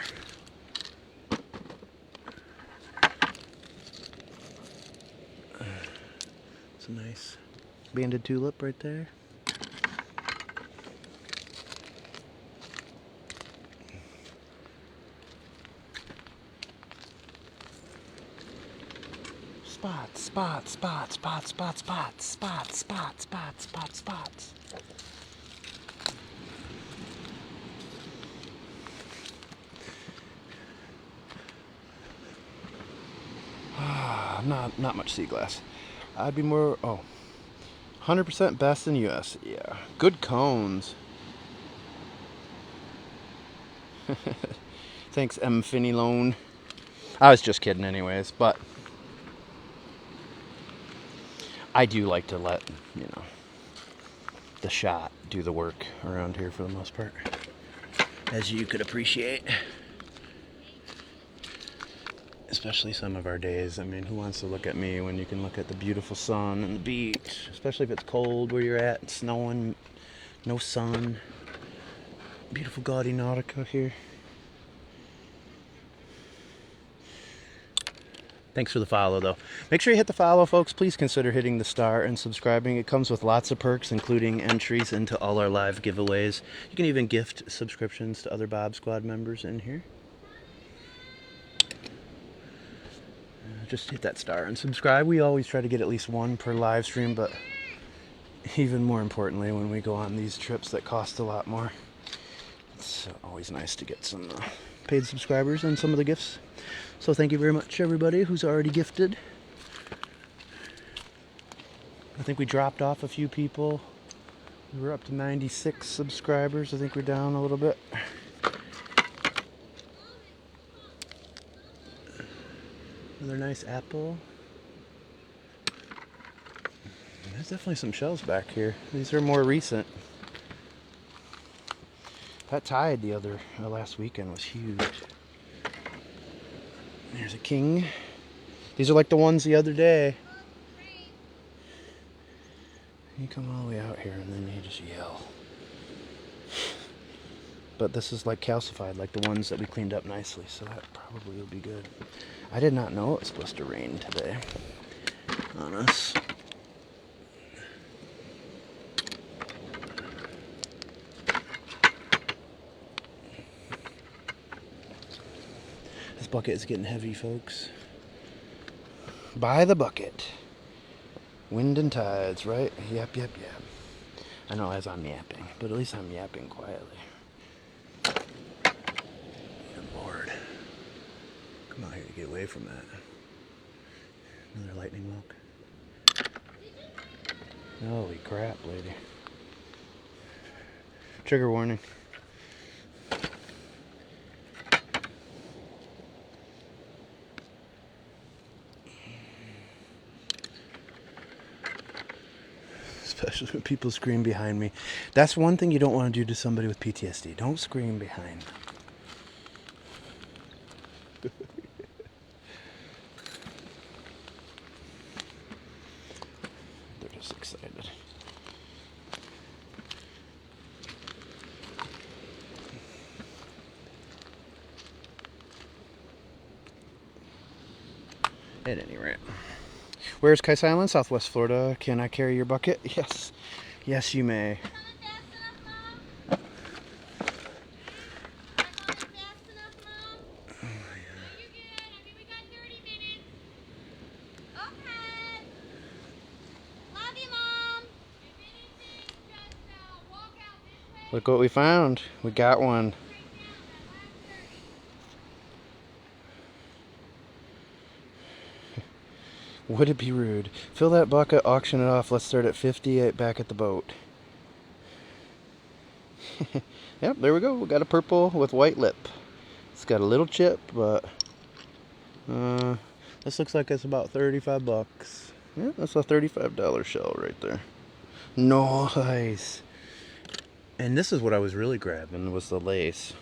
It's a nice banded tulip right there. Spots, spots, spots, spots, spots, spots, spots, spots, spots, spots, spots. Not much sea glass. I'd be more, 100% best in US. Yeah, good cones. Thanks, M. Finney Loan. I was just kidding anyways, but I do like to let, the shot do the work around here for the most part, as you could appreciate. Especially some of our days. I mean, who wants to look at me when you can look at the beautiful sun and the beach? Especially if it's cold where you're at, it's snowing, no sun. Beautiful gaudy Nautica here. Thanks for the follow, though. Make sure you hit the follow, folks. Please consider hitting the star and subscribing. It comes with lots of perks, including entries into all our live giveaways. You can even gift subscriptions to other Bob Squad members in here. Just hit that star and subscribe. We always try to get at least one per live stream, but even more importantly, when we go on these trips that cost a lot more, it's always nice to get some paid subscribers and some of the gifts. So thank you very much, everybody who's already gifted. I think we dropped off a few people. We were up to 96 subscribers. I think we're down a little bit. Another nice apple. There's definitely some shells back here. These are more recent. That tide last weekend was huge. There's a king. These are like the ones the other day. You come all the way out here and then you just yell. But this is like calcified, like the ones that we cleaned up nicely, so that probably will be good. I did not know it was supposed to rain today on us. This bucket is getting heavy, folks. By the bucket. Wind and tides, right? Yep, yep, yep. I know as I'm yapping, but at least I'm yapping quietly. Good Lord. Come out here to get away from that. Another lightning milk. Holy crap, lady. Trigger warning. Especially when people scream behind me. That's one thing you don't want to do to somebody with PTSD. Don't scream behind. They're just excited. At any rate. Where's Kice Island? Southwest Florida. Can I carry your bucket? Yes. Yes, you may. Look what we found. We got one. Would it be rude? Fill that bucket, auction it off. Let's start at 50 back at the boat. Yep, there we go. We got a purple with white lip. got a little chip, but this looks like it's about 35 bucks. Yeah, that's a $35 shell right there. Nice. And this is what I was really grabbing, was the lace.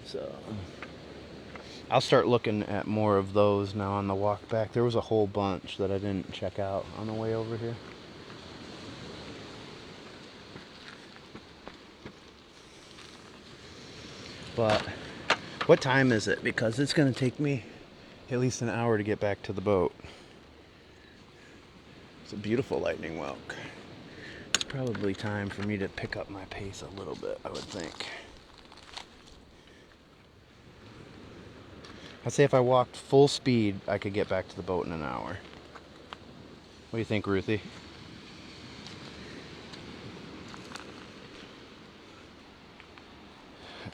So I'll start looking at more of those now on the walk back. There was a whole bunch that I didn't check out on the way over here. But what time is it? Because it's going to take me at least an hour to get back to the boat. It's a beautiful lightning walk. It's probably time for me to pick up my pace a little bit, I would think. I'd say if I walked full speed, I could get back to the boat in an hour. What do you think, Ruthie?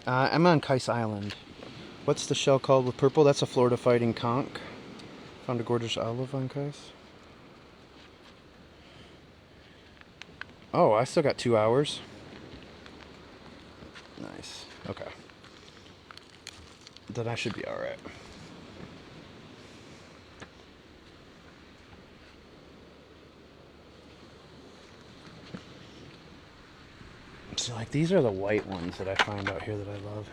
I'm on Kice Island. What's the shell called with purple? That's a Florida fighting conch. Found a gorgeous olive on Kice. Oh, I still got 2 hours. Nice. Okay. Then I should be alright. So, like, these are the white ones that I find out here that I love.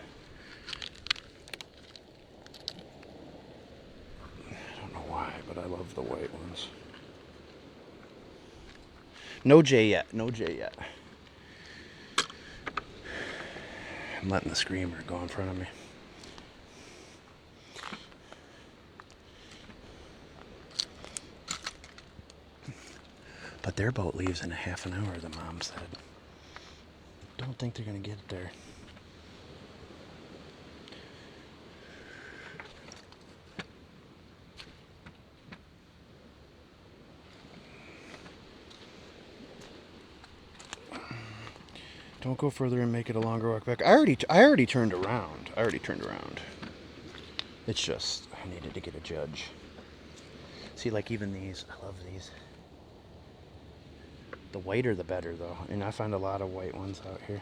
I don't know why, but I love the white ones. No J yet. No J yet. I'm letting the screamer go in front of me. But their boat leaves in a half an hour, the mom said. Don't think they're going to get there. Don't go further and make it a longer walk back. I already turned around. It's just, I needed to get a judge. See, like even these, I love these. The whiter the better though, and I find a lot of white ones out here.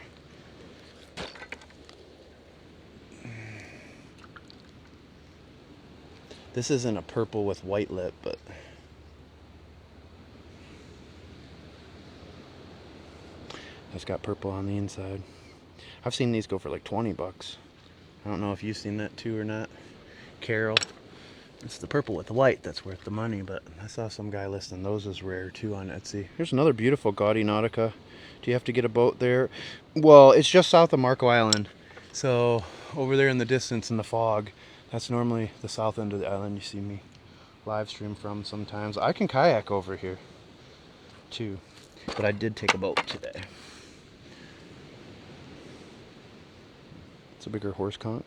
This isn't a purple with white lip, but it's got purple on the inside. I've seen these go for like 20 bucks. I don't know if you've seen that too or not. Carol. It's the purple with the white that's worth the money, but I saw some guy listing those as rare too on Etsy. Here's another beautiful gaudy Nautica. Do you have to get a boat there? Well, it's just south of Marco Island. So over there in the distance in the fog, that's normally the south end of the island you see me live stream from sometimes. I can kayak over here too, but I did take a boat today. It's a bigger horse conch.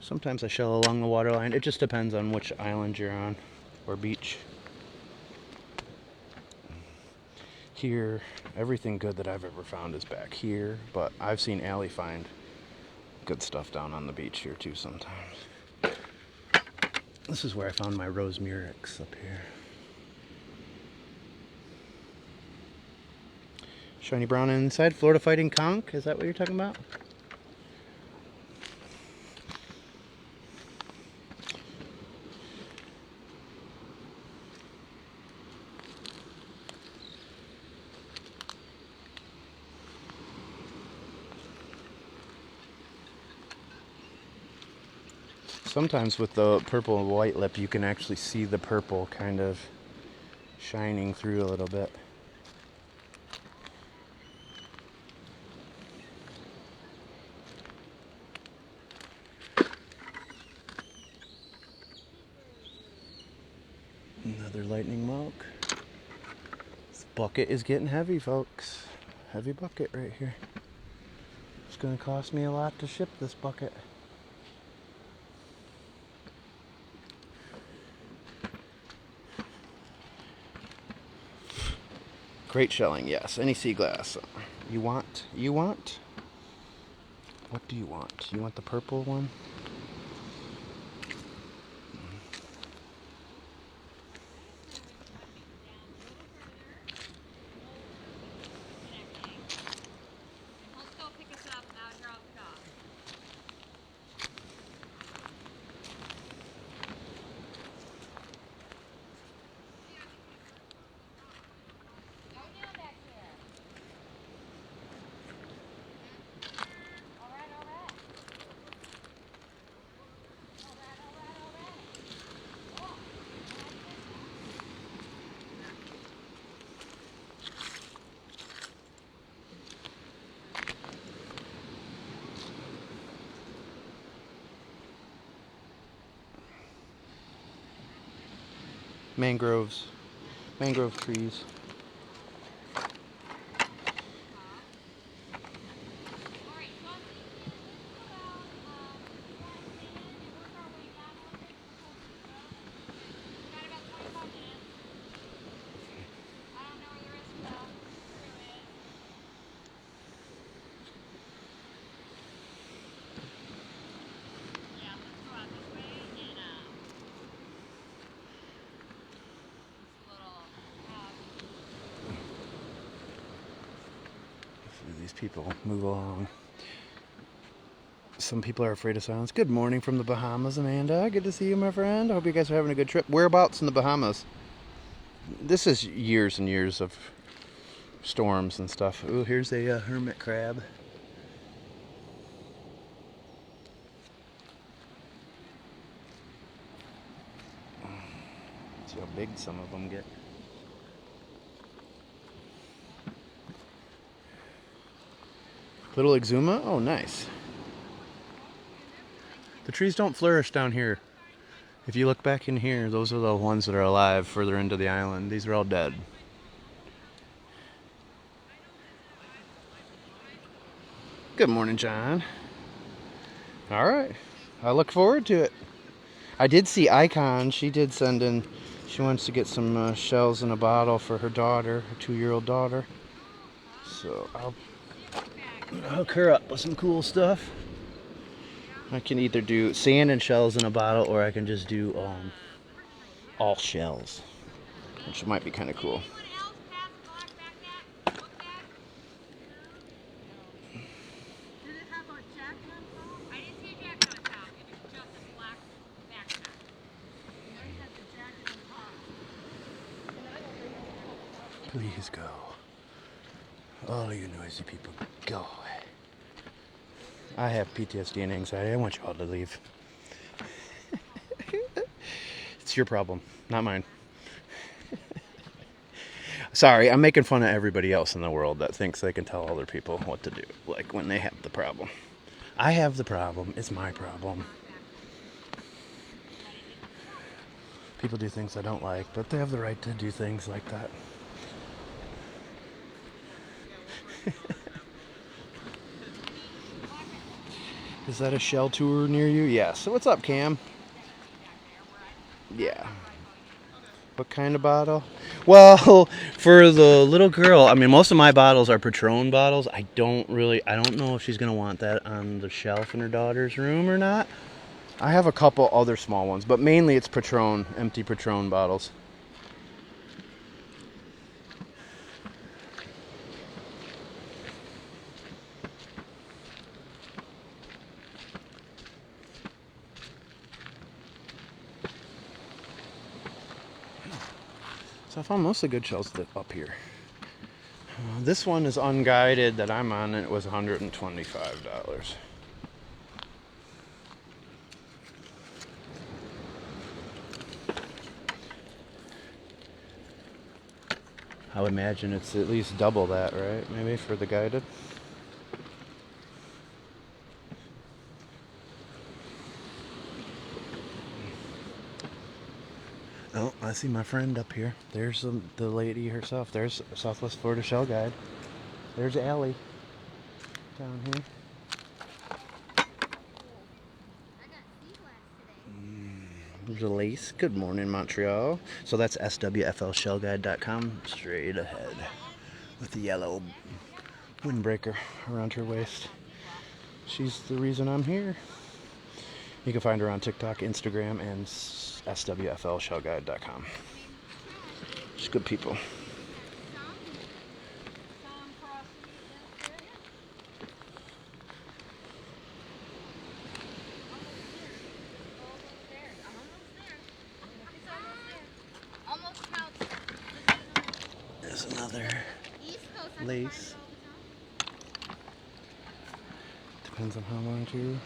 Sometimes I shell along the waterline. It just depends on which island you're on or beach. Here, everything good that I've ever found is back here, but I've seen Allie find good stuff down on the beach here too sometimes. This is where I found my rose murex up here. Shiny brown inside, Florida fighting conch, is that what you're talking about? Sometimes with the purple and white lip, you can actually see the purple kind of shining through a little bit. Another lightning milk. This bucket is getting heavy, folks. Heavy bucket right here. It's going to cost me a lot to ship this bucket. Great shelling, yes. Any sea glass. You want? What do you want? You want the purple one? mangroves, mangrove trees. These people move along. Some people are afraid of silence. Good morning from the Bahamas, Amanda. Good to see you, my friend. I hope you guys are having a good trip. Whereabouts in the Bahamas? This is years and years of storms and stuff. Oh, here's a hermit crab. See how big some of them get. Little exuma? Oh, nice. The trees don't flourish down here. If you look back in here, those are the ones that are alive further into the island. These are all dead. Good morning, John. All right. I look forward to it. I did see Icon. She did send in, she wants to get some shells in a bottle for her daughter, her 2-year-old daughter. So I'll hook her up with some cool stuff. I can either do sand and shells in a bottle, or I can just do all shells, which might be kind of cool. Please go. All you noisy people, go away. I have PTSD and anxiety. I want you all to leave. It's your problem, not mine. Sorry, I'm making fun of everybody else in the world that thinks they can tell other people what to do, like when they have the problem. I have the problem. It's my problem. People do things I don't like, but they have the right to do things like that. Is that a shell tour near you? Yes. So what's up, Cam? Yeah. What kind of bottle? Well, for the little girl, I mean, most of my bottles are Patron bottles. I don't know if she's going to want that on the shelf in her daughter's room or not. I have a couple other small ones, but mainly it's Patron, empty Patron bottles. So I found mostly good shells up here. This one is unguided that I'm on, and it was $125. I would imagine it's at least double that, right? Maybe for the guided. Oh, I see my friend up here. There's the lady herself. There's Southwest Florida Shell Guide. There's Allie down here. There's a lace. Good morning, Montreal. So that's swflshellguide.com. Straight ahead with the yellow windbreaker around her waist. She's the reason I'm here. You can find her on TikTok, Instagram, and swflshellguide.com. She's good people. There's another lace. Depends on how long you.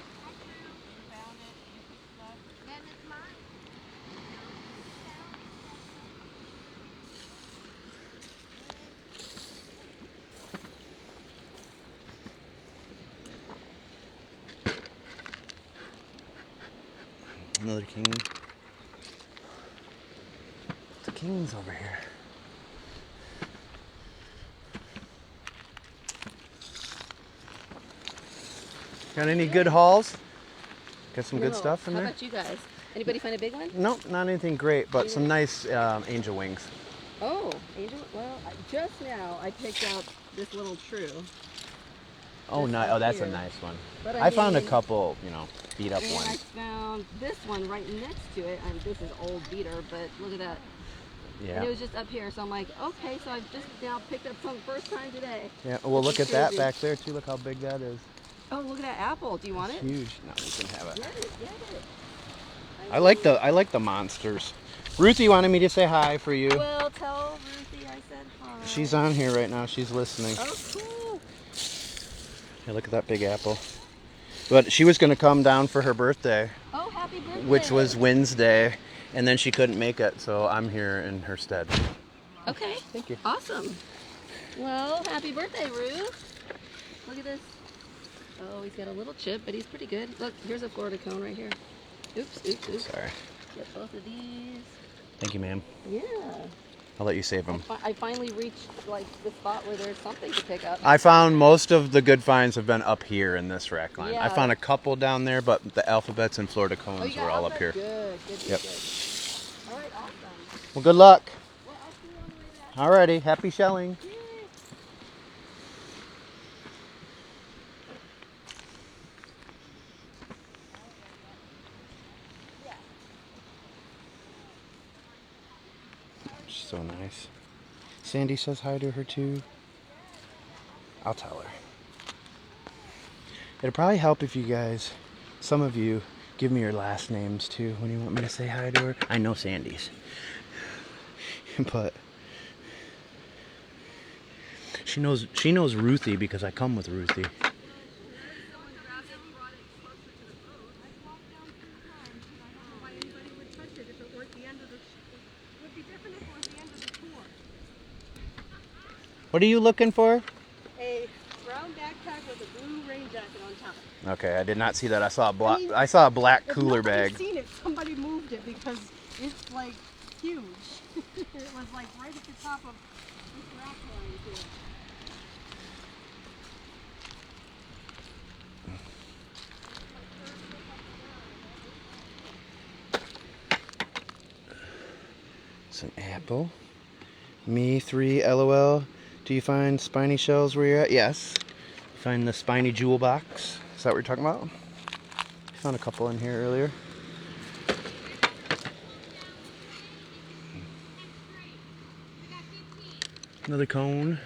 Another king. kings over here. Got any good hauls? Got some good stuff in there? How about you guys? Anybody find a big one? Nope, not anything great, but some nice angel wings. Oh, angel. Well, just now I picked up this little true. Oh, nice. Oh, that's a nice one. But I found a couple, beat up and ones. I found this one right next to it. And this is old beater, but look at that. Yeah. And it was just up here, so I'm like, okay, so I've just now picked up some first time today. Yeah. Well, look at that back there too. Look how big that is. Oh, look at that apple. Do you want it? Huge. No, you can have it. Get it. I like the monsters. Ruthie wanted me to say hi for you. Well, tell Ruthie I said hi. She's on here right now. She's listening. Oh, cool. Hey, look at that big apple. But she was going to come down for her birthday. Oh, happy birthday. Which was Wednesday, and then she couldn't make it, so I'm here in her stead. Okay. Thank you. Awesome. Well, happy birthday, Ruth. Look at this. Oh, he's got a little chip, but he's pretty good. Look, here's a Florida cone right here. Oops. Sorry. Get both of these. Thank you, ma'am. Yeah. I'll let you save them. I finally reached the spot where there's something to pick up. I found most of the good finds have been up here in this rack line. Yeah. I found a couple down there, but the alphabets and Florida cones were all up here. Good. Yep. All right, awesome. Well, good luck. Well, I'll see you on the way back. Alrighty, happy shelling. Yay. She's so nice. Sandy says hi to her too. I'll tell her. It'll probably help if you guys, some of you, give me your last names too when you want me to say hi to her. I know Sandy's. But she knows Ruthie because I come with Ruthie. What are you looking for? A brown backpack with a blue rain jacket on top. Okay, I did not see that. I saw a black cooler bag. I've seen it. Somebody moved it because it's like huge. It was like right at the top of this rack line here. It's an apple. Me 3 LOL. Do you find spiny shells where you're at? Yes. You find the spiny jewel box. Is that what you're talking about? I found a couple in here earlier. Another cone.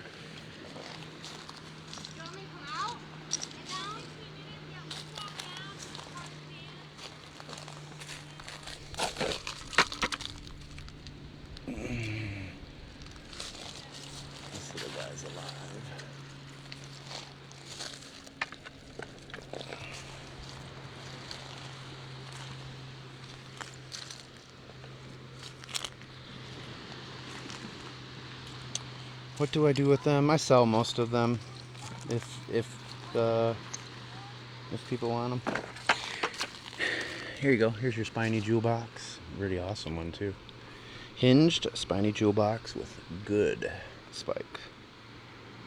This little guy's alive. What do I do with them? I sell most of them if people want them. Here you go. Here's your spiny jewel box. Really awesome one too. Hinged spiny jewel box with good spike.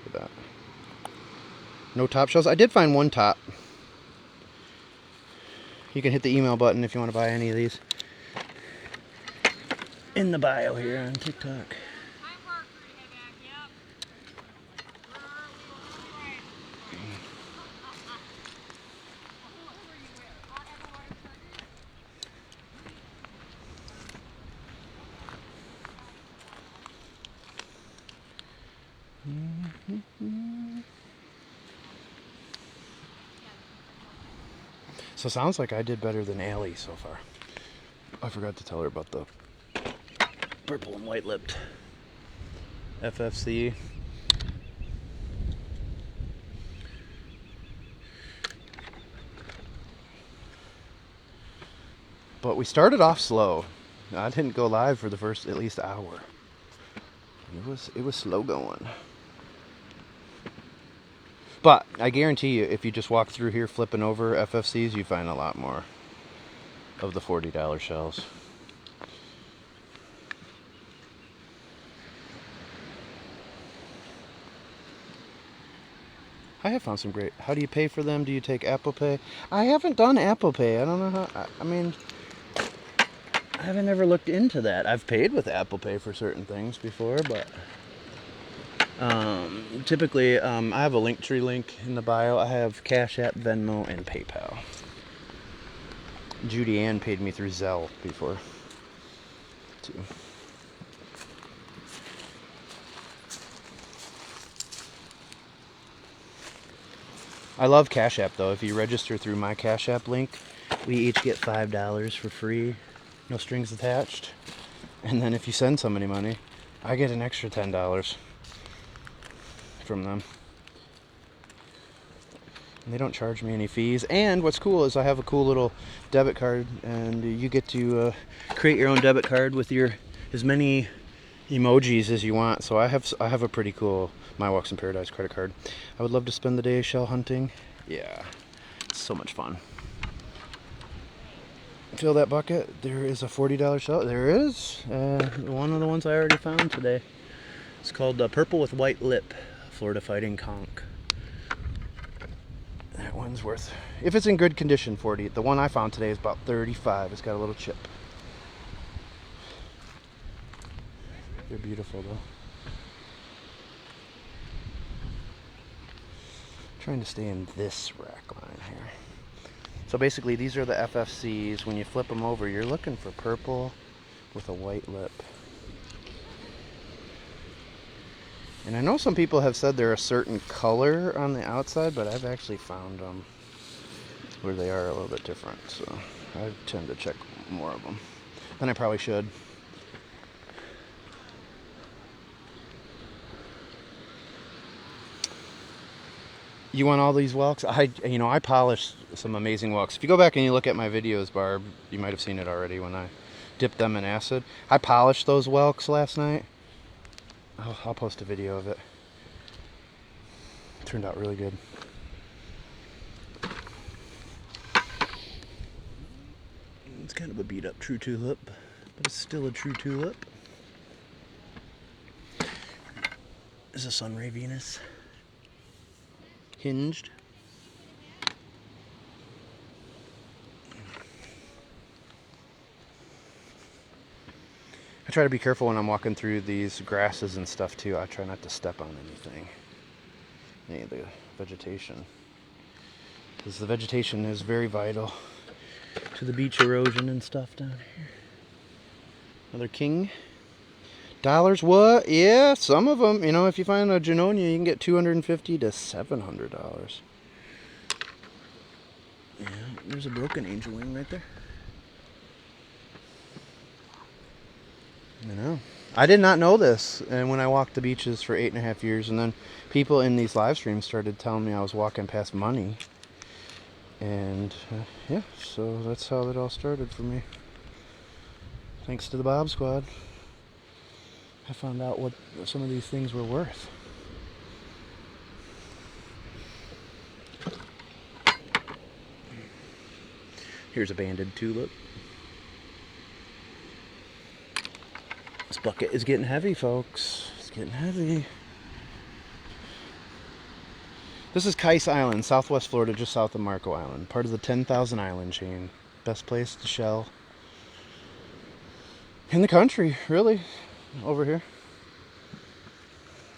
Look at that. No top shells. I did find one top. You can hit the email button if you want to buy any of these. In the bio here on TikTok. So it sounds like I did better than Allie so far. I forgot to tell her about the purple and white lipped FFC. But we started off slow. I didn't go live for the first at least hour. It was slow going. But I guarantee you, if you just walk through here flipping over FFCs, you find a lot more of the $40 shells. I have found some great. How do you pay for them? Do you take Apple Pay? I haven't done Apple Pay. I don't know how. I mean, I haven't ever looked into that. I've paid with Apple Pay for certain things before, but typically I have a Linktree link in the bio. I have Cash App, Venmo, and PayPal. Judy Ann paid me through Zelle before, too. I love Cash App, though. If you register through my Cash App link, we each get $5 for free, no strings attached. And then if you send somebody money, I get an extra $10 from them. And they don't charge me any fees. And what's cool is I have a cool little debit card, and you get to create your own debit card with your as many emojis as you want. So I have a pretty cool My Walks in Paradise credit card. I would love to spend the day shell hunting. Yeah, it's so much fun. Fill that bucket. There is a $40 shell. There is one of the ones I already found today. It's called Purple with White Lip, Florida Fighting Conch. That one's worth, if it's in good condition, 40. The one I found today is about 35. It's got a little chip. They're beautiful though. Trying to stay in this rack line here. So basically these are the FFCs. When you flip them over, you're looking for purple with a white lip. And I know some people have said they're a certain color on the outside, but I've actually found them where they are a little bit different. So I tend to check more of them than I probably should. You want all these whelks? I polished some amazing whelks. If you go back and you look at my videos, Barb, you might have seen it already when I dipped them in acid. I polished those whelks last night. I'll post a video of it. Turned out really good. It's kind of a beat up true tulip, but it's still a true tulip. This is a Sunray Venus. Hinged. I try to be careful when I'm walking through these grasses and stuff too. I try not to step on anything, any of the vegetation, because the vegetation is very vital to the beach erosion and stuff down here. Another king. Dollars? What? Yeah, some of them. You know, if you find a Junonia, you can get $250 to $700. Yeah, there's a broken angel wing right there. I know. I did not know this, and when I walked the beaches for 8.5 years, and then people in these live streams started telling me I was walking past money, and yeah, so that's how it all started for me. Thanks to the Bob Squad, I found out what some of these things were worth. Here's a banded tulip. This bucket is getting heavy, folks. It's getting heavy. This is Kice Island, Southwest Florida, just south of Marco Island. Part of the 10,000 island chain. Best place to shell in the country, really, over here.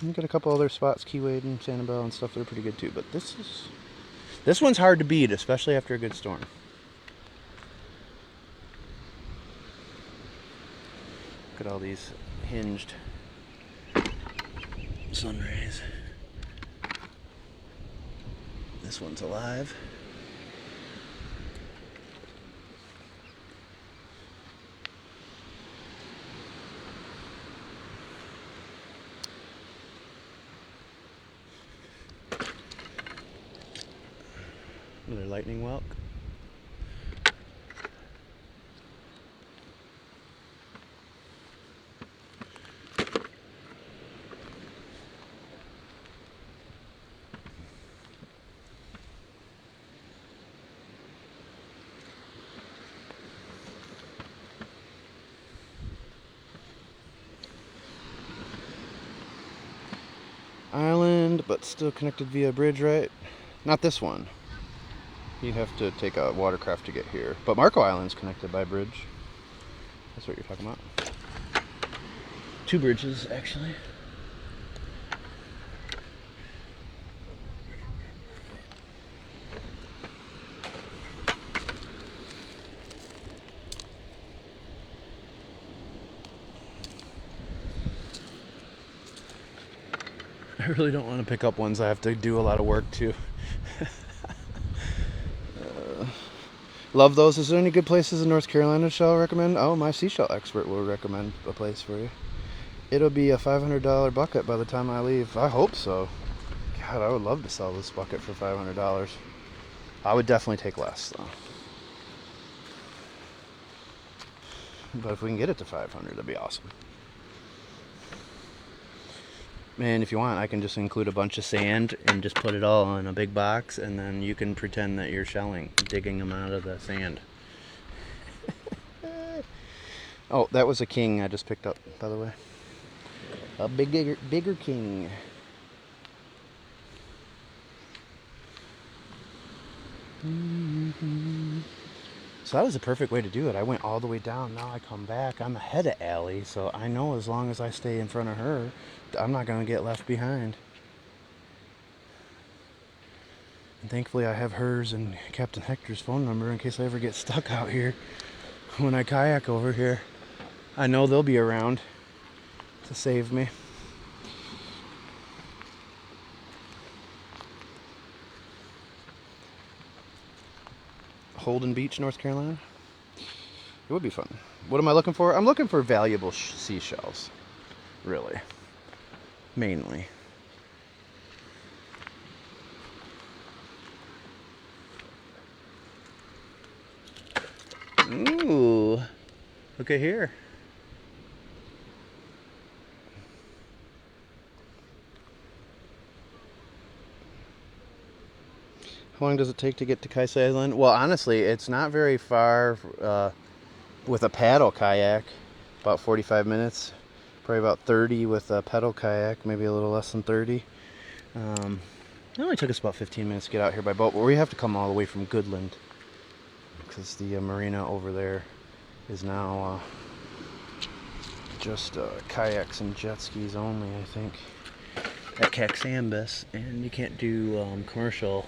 We've got a couple other spots, Key Wade and Sanibel and stuff that are pretty good too, but this one's hard to beat, especially after a good storm. Look at all these hinged sun rays. This one's alive. Another lightning whelk. Island Island, but still connected via bridge, right? Not this one. You'd have to take a watercraft to get here. But Marco Island's connected by bridge. That's what you're talking about. 2 bridges, actually. I really don't want to pick up ones I have to do a lot of work to. Love those. Is there any good places in North Carolina shall I recommend? Oh, my seashell expert will recommend a place for you. It'll be a $500 bucket by the time I leave. I hope so. God, I would love to sell this bucket for $500. I would definitely take less, though. But if we can get it to 500, that'd be awesome. And if you want, I can just include a bunch of sand and just put it all in a big box, and then you can pretend that you're shelling, digging them out of the sand. Oh, that was a king I just picked up, by the way. A bigger king. So that was the perfect way to do it. I went all the way down. Now I come back. I'm ahead of Allie, so I know as long as I stay in front of her, I'm not going to get left behind. And thankfully I have hers and Captain Hector's phone number in case I ever get stuck out here. When I kayak over here, I know they'll be around to save me. Holden Beach, North Carolina. It would be fun. What am I looking for? I'm looking for valuable seashells, really, mainly. Ooh, look at here. How long does it take to get to Kice Island? Well, honestly, it's not very far with a paddle kayak. About 45 minutes. Probably about 30 with a pedal kayak. Maybe a little less than 30. It only took us about 15 minutes to get out here by boat. But we have to come all the way from Goodland, because the marina over there is now just kayaks and jet skis only, I think, at Caxambus. And you can't do commercial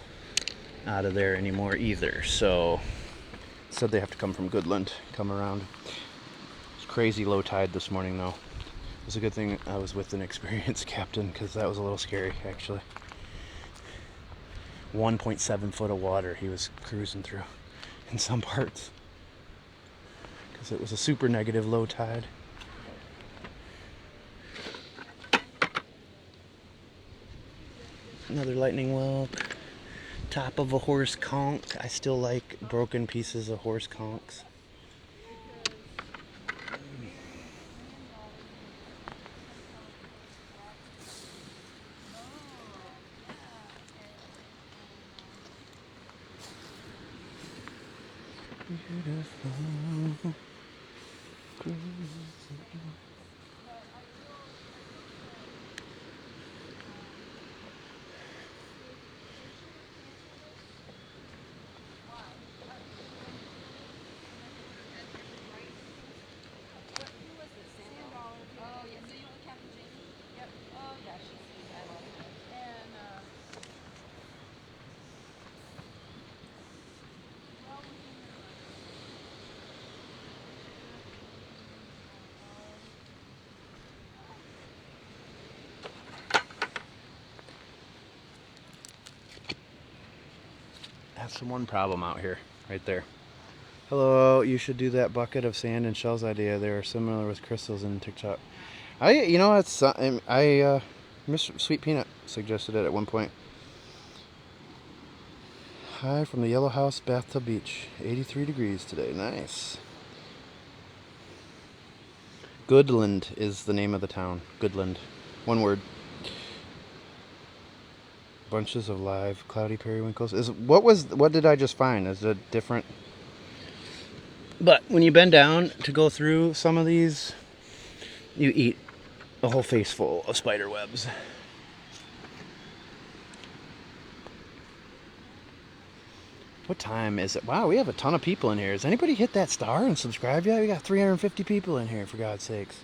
out of there anymore either, so said they have to come from Goodland, come around. It's crazy low tide this morning though. It's a good thing I was with an experienced captain, because that was a little scary actually. 1.7 foot of water he was cruising through in some parts, because it was a super negative low tide. Another lightning whelk. Top of a horse conch. I still like broken pieces of horse conchs. Beautiful. That's the one problem out here, right there. Hello, you should do that bucket of sand and shells idea. They are similar with crystals in TikTok. Miss Sweet Peanut suggested it at one point. Hi from the Yellow House, Bathtub Beach. 83 degrees today. Nice. Goodland is the name of the town. Goodland. One word. Bunches of live cloudy periwinkles. What did I just find? Is it different? But when you bend down to go through some of these, you eat a whole face full of spider webs. What time is it? Wow, we have a ton of people in here. Has anybody hit that star and subscribe yet? We got 350 people in here, for God's sakes.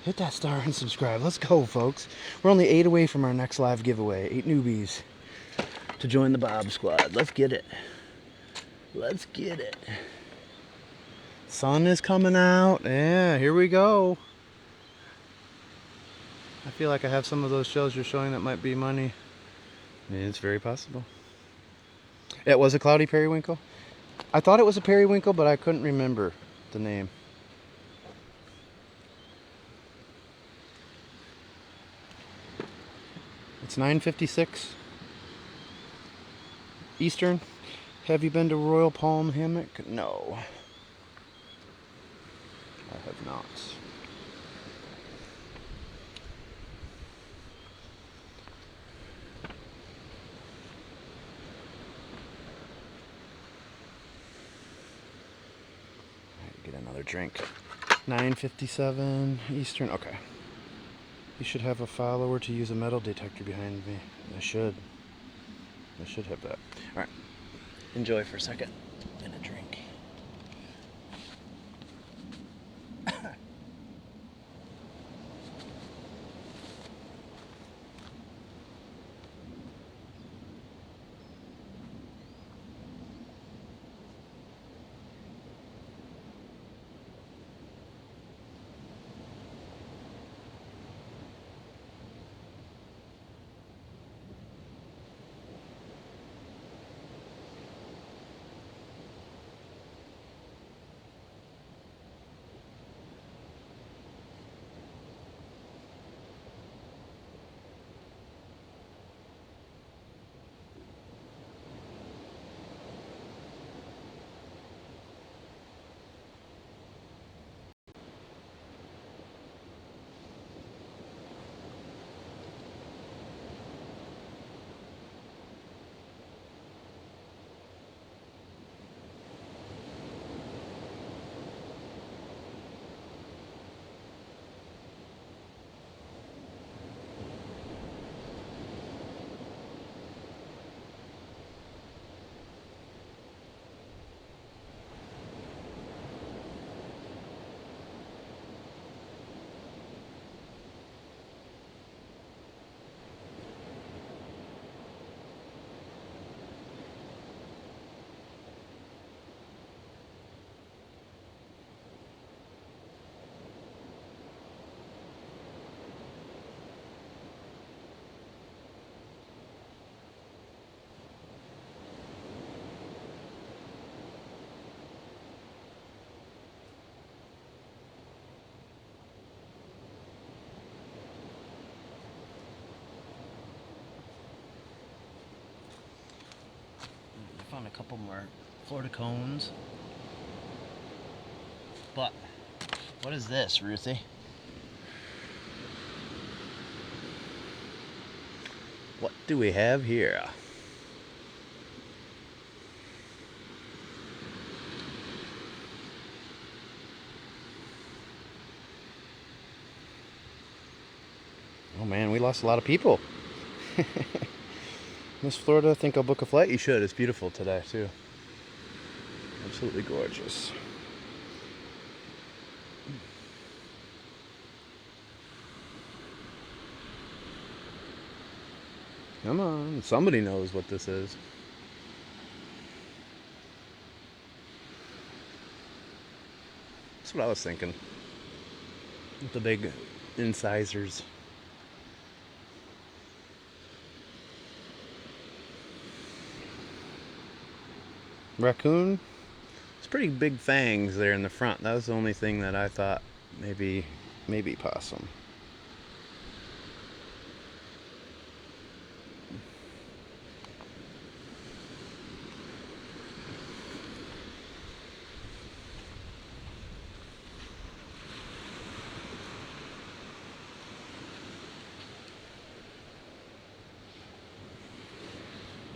Hit that star and subscribe. Let's go, folks. We're only 8 away from our next live giveaway. 8 newbies to join the Bob Squad. Let's get it. Let's get it. Sun is coming out. Yeah, here we go. I feel like I have some of those shells you're showing that might be money. It's very possible. It was a cloudy periwinkle. I thought it was a periwinkle, but I couldn't remember the name. It's 9:56 Eastern. Have you been to Royal Palm Hammock? No, I have not. Get another drink. 9:57 Eastern. Okay. You should have a follower to use a metal detector behind me. I should have that. Alright. Enjoy for a second. And a drink. Found a couple more Florida cones. But what is this, Ruthie? What do we have here? Oh man, we lost a lot of people. Miss Florida, think I'll book a flight? You should. It's beautiful today, too. Absolutely gorgeous. Come on. Somebody knows what this is. That's what I was thinking. With the big incisors. Raccoon. It's pretty big fangs there in the front. That was the only thing that I thought maybe possum.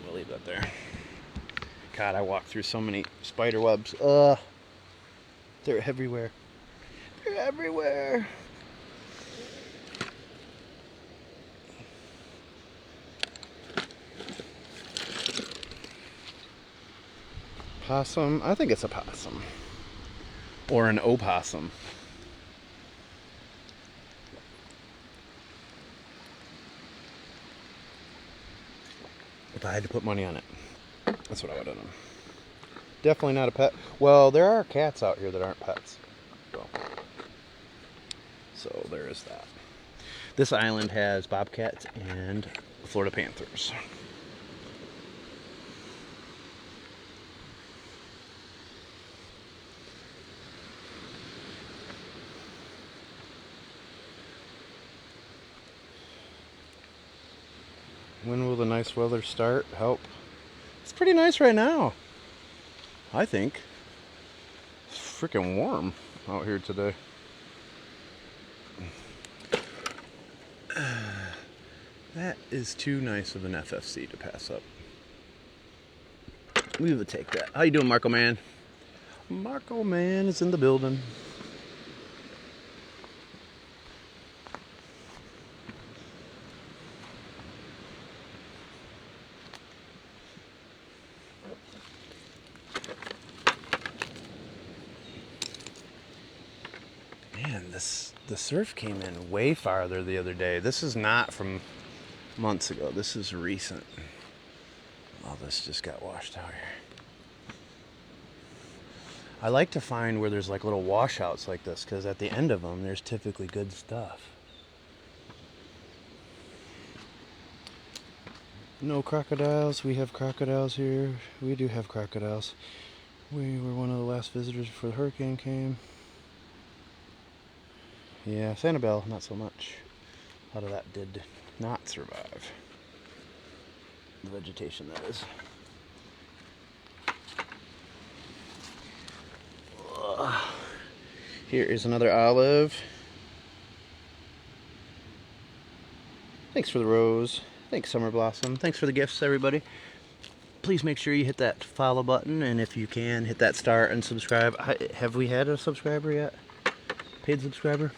We'll leave that there. God, I walked through so many spider webs. They're everywhere. They're everywhere. possum? I think it's a possum. Or an opossum. If I had to put money on it, that's what I would have done. Definitely not a pet. Well, there are cats out here that aren't pets. So there is that. This island has bobcats and Florida panthers. When will the nice weather start? Help. It's pretty nice right now, I think. It's freaking warm out here today. That is too nice of an FFC to pass up. We will take that. How you doing, Marco Man? Marco Man is in the building. Man, the surf came in way farther the other day. This is not from months ago. This is recent. All this just got washed out here. I like to find where there's like little washouts like this, because at the end of them there's typically good stuff. No crocodiles. We have crocodiles here. We do have crocodiles. We were one of the last visitors before the hurricane came. Yeah, Sanibel, not so much. A lot of that did not survive. The vegetation, that is. Here is another olive. Thanks for the rose. Thanks, Summer Blossom. Thanks for the gifts, everybody. Please make sure you hit that follow button, and if you can, hit that star and subscribe. Have we had a subscriber yet? Paid subscriber?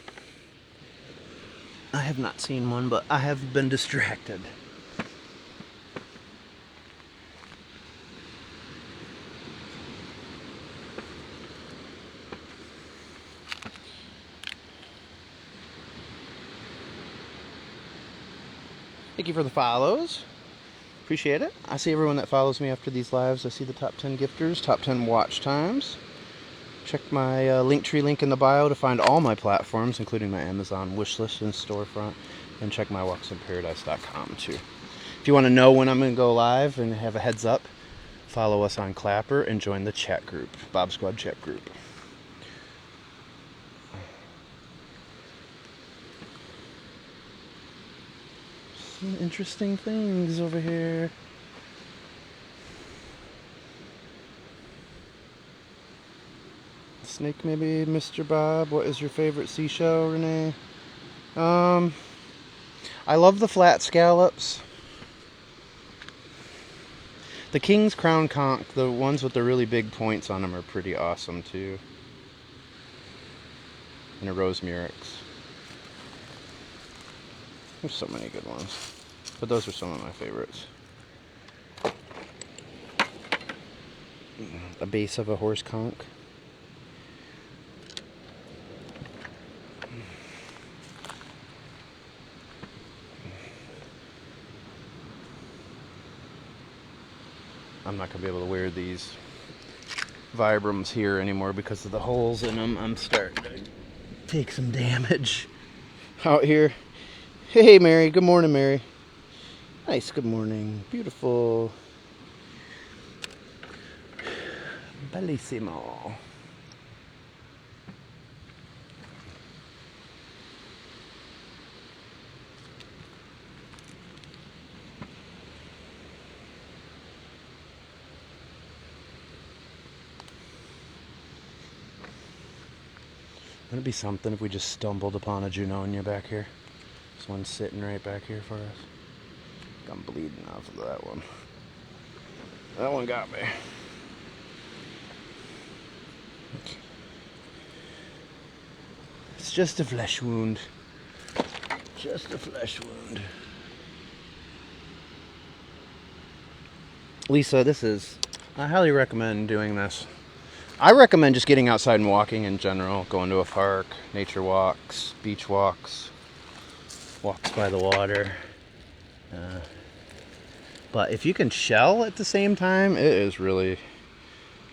I have not seen one, but I have been distracted. Thank you for the follows. Appreciate it. I see everyone that follows me after these lives. I see the top 10 gifters, top 10 watch times. Check my Linktree link in the bio to find all my platforms, including my Amazon wishlist and storefront. And check mywalksinparadise.com too. If you want to know when I'm going to go live and have a heads up, follow us on Clapper and join the chat group, Bob Squad chat group. Some interesting things over here. Snake, maybe, Mr. Bob. What is your favorite seashell, Renee? I love the flat scallops. The King's Crown Conch, the ones with the really big points on them, are pretty awesome too. And a Rose Murex. There's so many good ones. But those are some of my favorites. A base of a horse conch. I'm not going to be able to wear these Vibrams here anymore because of the holes in them. I'm starting to take some damage out here. Hey, Mary. Good morning, Mary. Nice. Good morning. Beautiful. Bellissimo. Wouldn't it be something if we just stumbled upon a Junonia back here? This one's sitting right back here for us. I'm bleeding off of that one. That one got me. It's just a flesh wound. Just a flesh wound. Lisa, this is... I highly recommend doing this. I recommend just getting outside and walking in general, going to a park, nature walks, beach walks, walks by the water. But if you can shell at the same time, it is really,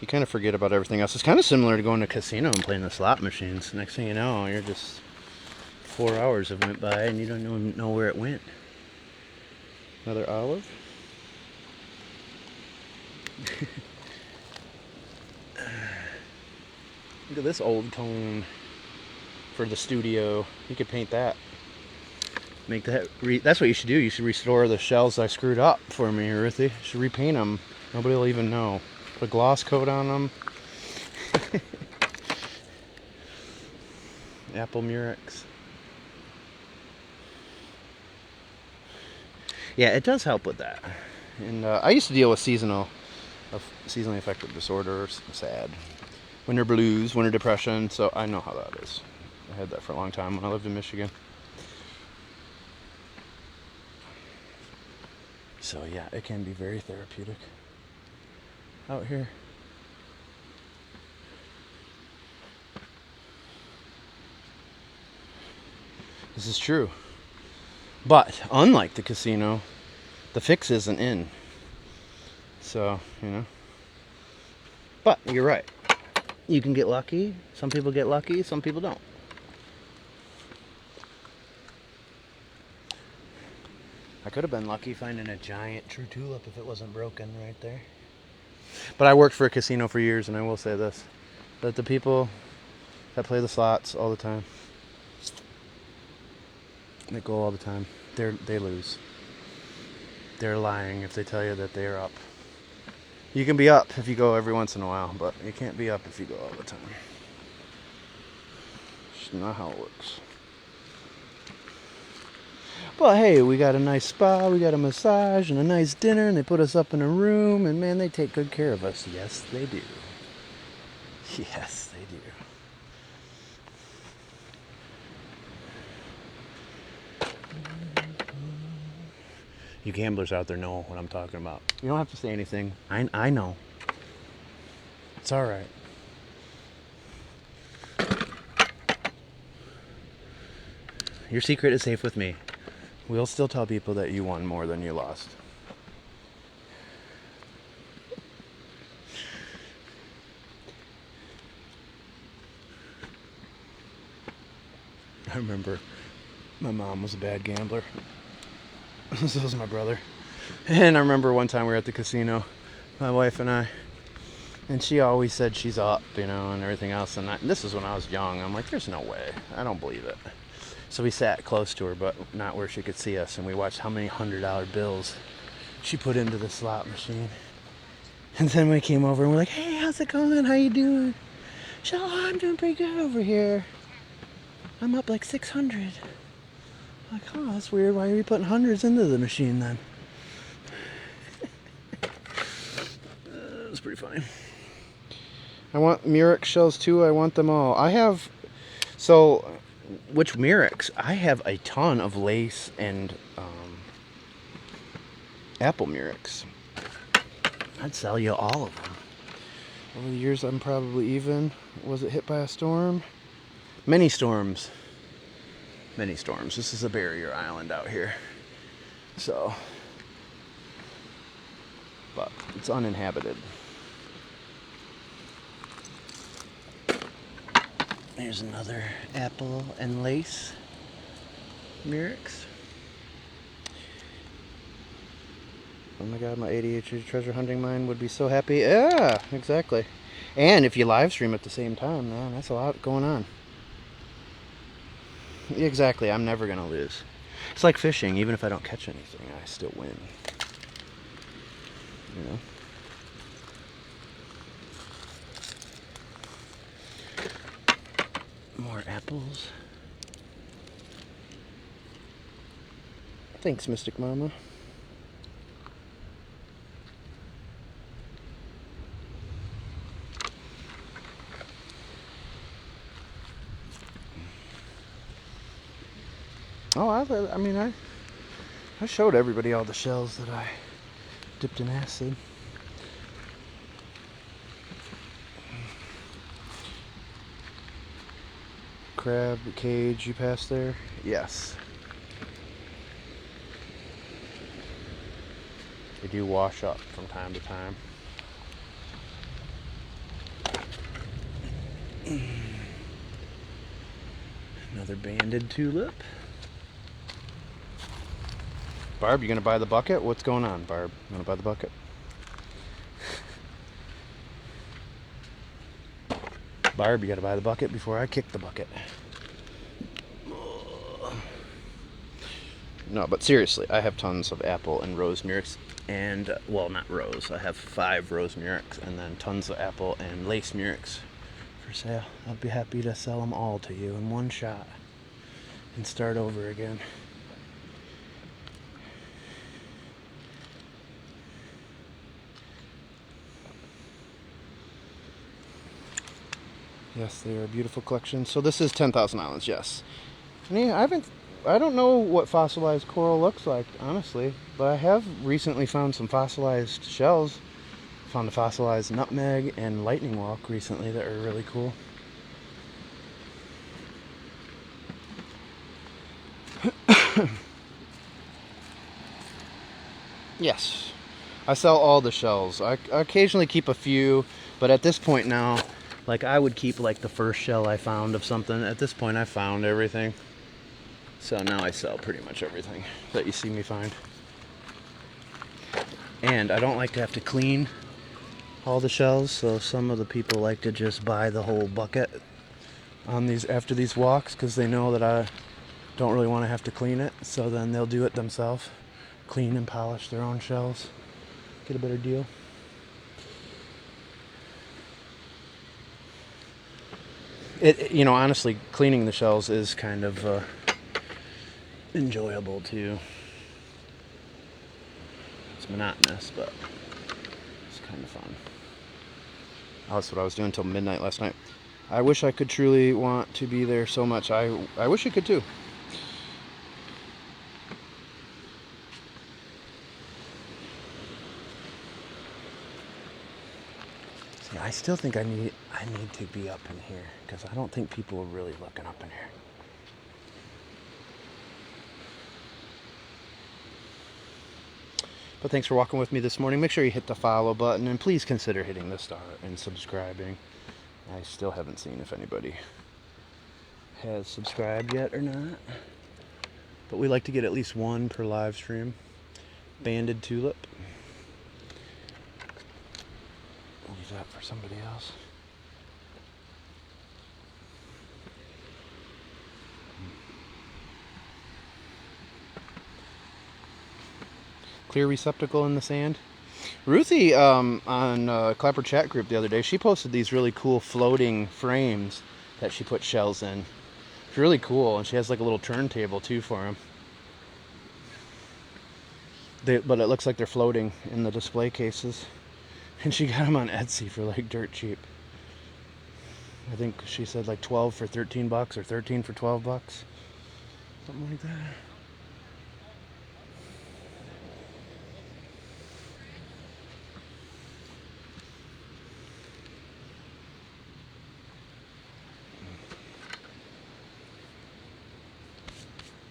you kind of forget about everything else. It's kind of similar to going to a casino and playing the slot machines. Next thing you know, you're just 4 hours have went by and you don't know where it went. Another olive. Look at this old cone for the studio. You could paint that. Make that. That's what you should do. You should restore the shells I screwed up for me, Ruthie. You should repaint them. Nobody will even know. Put a gloss coat on them. Apple Murex. Yeah, it does help with that. And I used to deal with seasonally affective disorders. SAD. Winter blues, winter depression. So I know how that is. I had that for a long time when I lived in Michigan. So yeah, it can be very therapeutic out here. This is true. But unlike the casino, the fix isn't in. So, you know. But you're right. You can get lucky. Some people get lucky, some people don't. I could have been lucky finding a giant true tulip if it wasn't broken right there. But I worked for a casino for years, and I will say this, that the people that play the slots all the time, that go all the time, they lose. They're lying if they tell you that they're up. You can be up if you go every once in a while, but you can't be up if you go all the time. It's not how it works. But hey, we got a nice spa, we got a massage, and a nice dinner, and they put us up in a room, and man, they take good care of us. Yes, they do. Yes, they do. You gamblers out there know what I'm talking about. You don't have to say anything. I know. It's all right. Your secret is safe with me. We'll still tell people that you won more than you lost. I remember my mom was a bad gambler. So was my brother. And I remember one time we were at the casino, my wife and I, and she always said she's up, you know, and everything else. And this was when I was young. I'm like, there's no way. I don't believe it. So we sat close to her, but not where she could see us, and we watched how many $100 bills she put into the slot machine. And then we came over and we're like, hey, how's it going? How you doing? She's like, oh, I'm doing pretty good over here. I'm up like 600. I'm like, oh, that's weird. Why are you putting hundreds into the machine then? It was pretty funny. I want Murex shells too. I want them all. I have, so, which Murex? I have a ton of lace and apple Murex. I'd sell you all of them. Over the years, I'm probably even. Was it hit by a storm? Many storms. Many storms. This is a barrier island out here. So, but it's uninhabited. There's another apple and lace Murex. Oh my god, my ADHD treasure hunting mind would be so happy. Yeah, exactly. And if you live stream at the same time, man, that's a lot going on. Exactly, I'm never gonna lose. It's like fishing. Even if I don't catch anything, I still win. You know? More apples. Thanks, Mystic Mama. Oh, I showed everybody all the shells that I dipped in acid. crab cage you passed there? Yes. They do wash up from time to time. Another banded tulip. Barb, you gonna buy the bucket? What's going on, Barb? You wanna buy the bucket? Barb, you gotta buy the bucket before I kick the bucket. No, but seriously, I have tons of apple and rose murex, and, well, not rose. I have 5 rose murex, and then tons of apple and lace murex for sale. I'd be happy to sell them all to you in one shot and start over again. Yes, they are a beautiful collection. So this is 10,000 Islands, yes. And yeah, I don't know what fossilized coral looks like, honestly, but I have recently found some fossilized shells. Found a fossilized nutmeg and lightning walk recently that are really cool. Yes, I sell all the shells. I occasionally keep a few, but at this point now, like I would keep like the first shell I found of something. At this point I found everything. So now I sell pretty much everything that you see me find. And I don't like to have to clean all the shells, so some of the people like to just buy the whole bucket on these after these walks because they know that I don't really want to have to clean it. So then they'll do it themselves, clean and polish their own shells, get a better deal. You know, honestly, cleaning the shells is kind of enjoyable too. It's monotonous, but it's kind of fun. That's what I was doing till midnight last night. I wish I could truly want to be there so much. I wish I could too. See, I still think I need to be up in here because I don't think people are really looking up in here. But thanks for walking with me this morning. Make sure you hit the follow button and please consider hitting the star and subscribing. I still haven't seen if anybody has subscribed yet or not. But we like to get at least one per live stream. Banded tulip. I'll use that for somebody else. Clear receptacle in the sand. Ruthie on Clapper chat group the other day, she posted these really cool floating frames that she put shells in. It's really cool, and she has like a little turntable too for them. But it looks like they're floating in the display cases. And she got them on Etsy for like dirt cheap. I think she said like 12 for 13 bucks or 13 for 12 bucks. Something like that.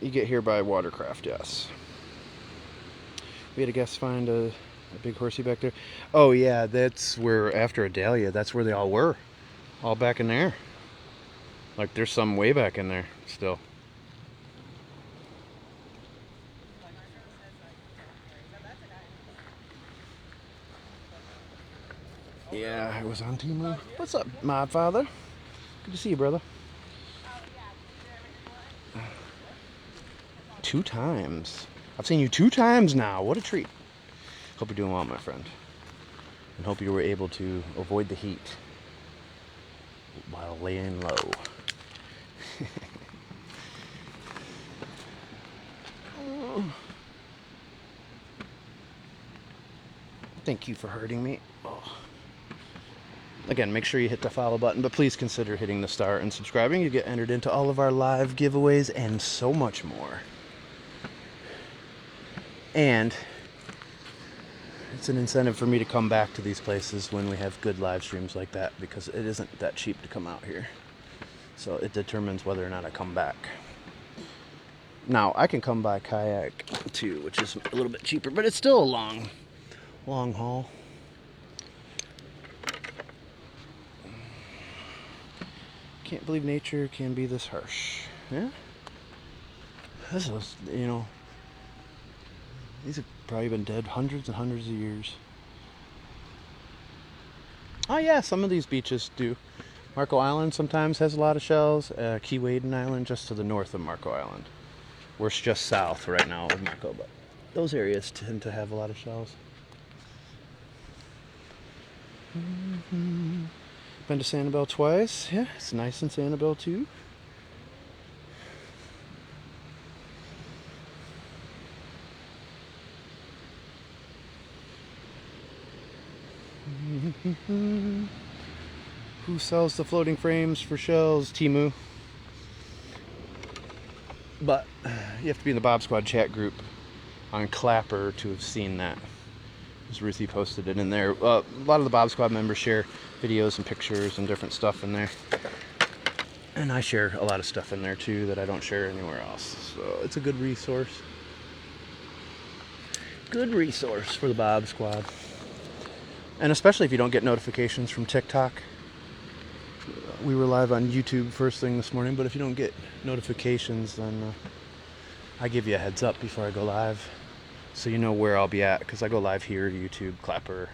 You get here by watercraft, yes. We had a guest find a big horsey back there. Oh yeah, that's where after Adalia, that's where they all were. All back in there. Like there's some way back in there still. Yeah, it was on Timu. What's up, my father? Good to see you, brother. 2 times. I've seen you 2 times now. What a treat. Hope you're doing well, my friend. And hope you were able to avoid the heat while laying low. Thank you for hurting me. Oh. Again, make sure you hit the follow button, but please consider hitting the star and subscribing. You get entered into all of our live giveaways and so much more. And it's an incentive for me to come back to these places when we have good live streams like that, because it isn't that cheap to come out here. So it determines whether or not I come back. Now, I can come by kayak too, which is a little bit cheaper, but it's still a long haul. Can't believe nature can be this harsh. Yeah? This is, you know, these have probably been dead hundreds and hundreds of years. Oh yeah, some of these beaches do. Marco Island sometimes has a lot of shells. Kice Island just to the north of Marco Island. We're just south right now of Marco, but those areas tend to have a lot of shells. Been to Sanibel twice. Yeah, it's nice in Sanibel too. Who sells the floating frames for shells? Temu. But you have to be in the Bob Squad chat group on Clapper to have seen that. Because Ruthie posted it in there. A lot of the Bob Squad members share videos and pictures and different stuff in there. And I share a lot of stuff in there too that I don't share anywhere else. So it's a good resource. Good resource for the Bob Squad. And especially if you don't get notifications from TikTok. We were live on YouTube first thing this morning, but if you don't get notifications, then I give you a heads up before I go live, so you know where I'll be at, because I go live here, YouTube, Clapper.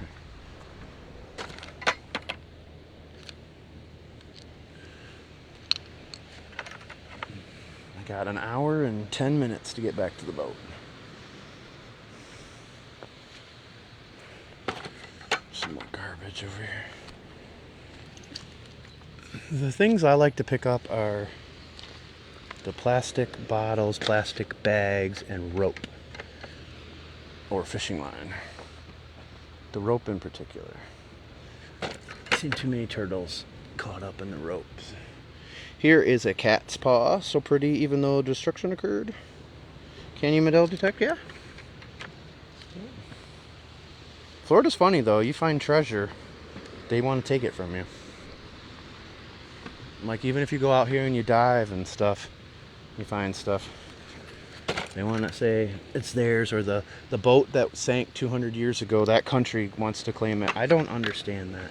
I got an hour and 10 minutes to get back to the boat. Some more garbage over here. The things I like to pick up are the plastic bottles, plastic bags, and rope. Or fishing line. The rope in particular. I've seen too many turtles caught up in the ropes. Here is a cat's paw. So pretty even though destruction occurred. Can you metal detect? Yeah. Florida's funny though. You find treasure, they want to take it from you. Like even if you go out here and you dive and stuff, you find stuff, they want to say it's theirs, or the boat that sank 200 years ago, that country wants to claim it. I don't understand that.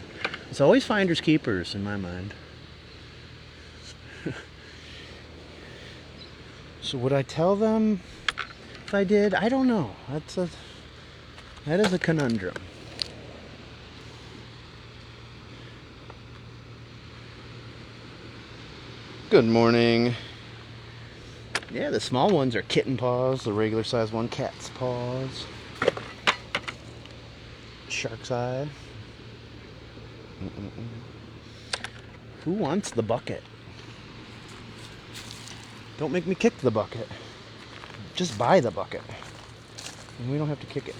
It's always finders keepers in my mind. So would I tell them if I did? I don't know. That is a conundrum. Good morning. Yeah, the small ones are kitten paws. The regular size one, cat's paws. Shark's eye. Who wants the bucket? Don't make me kick the bucket. Just buy the bucket. And we don't have to kick it.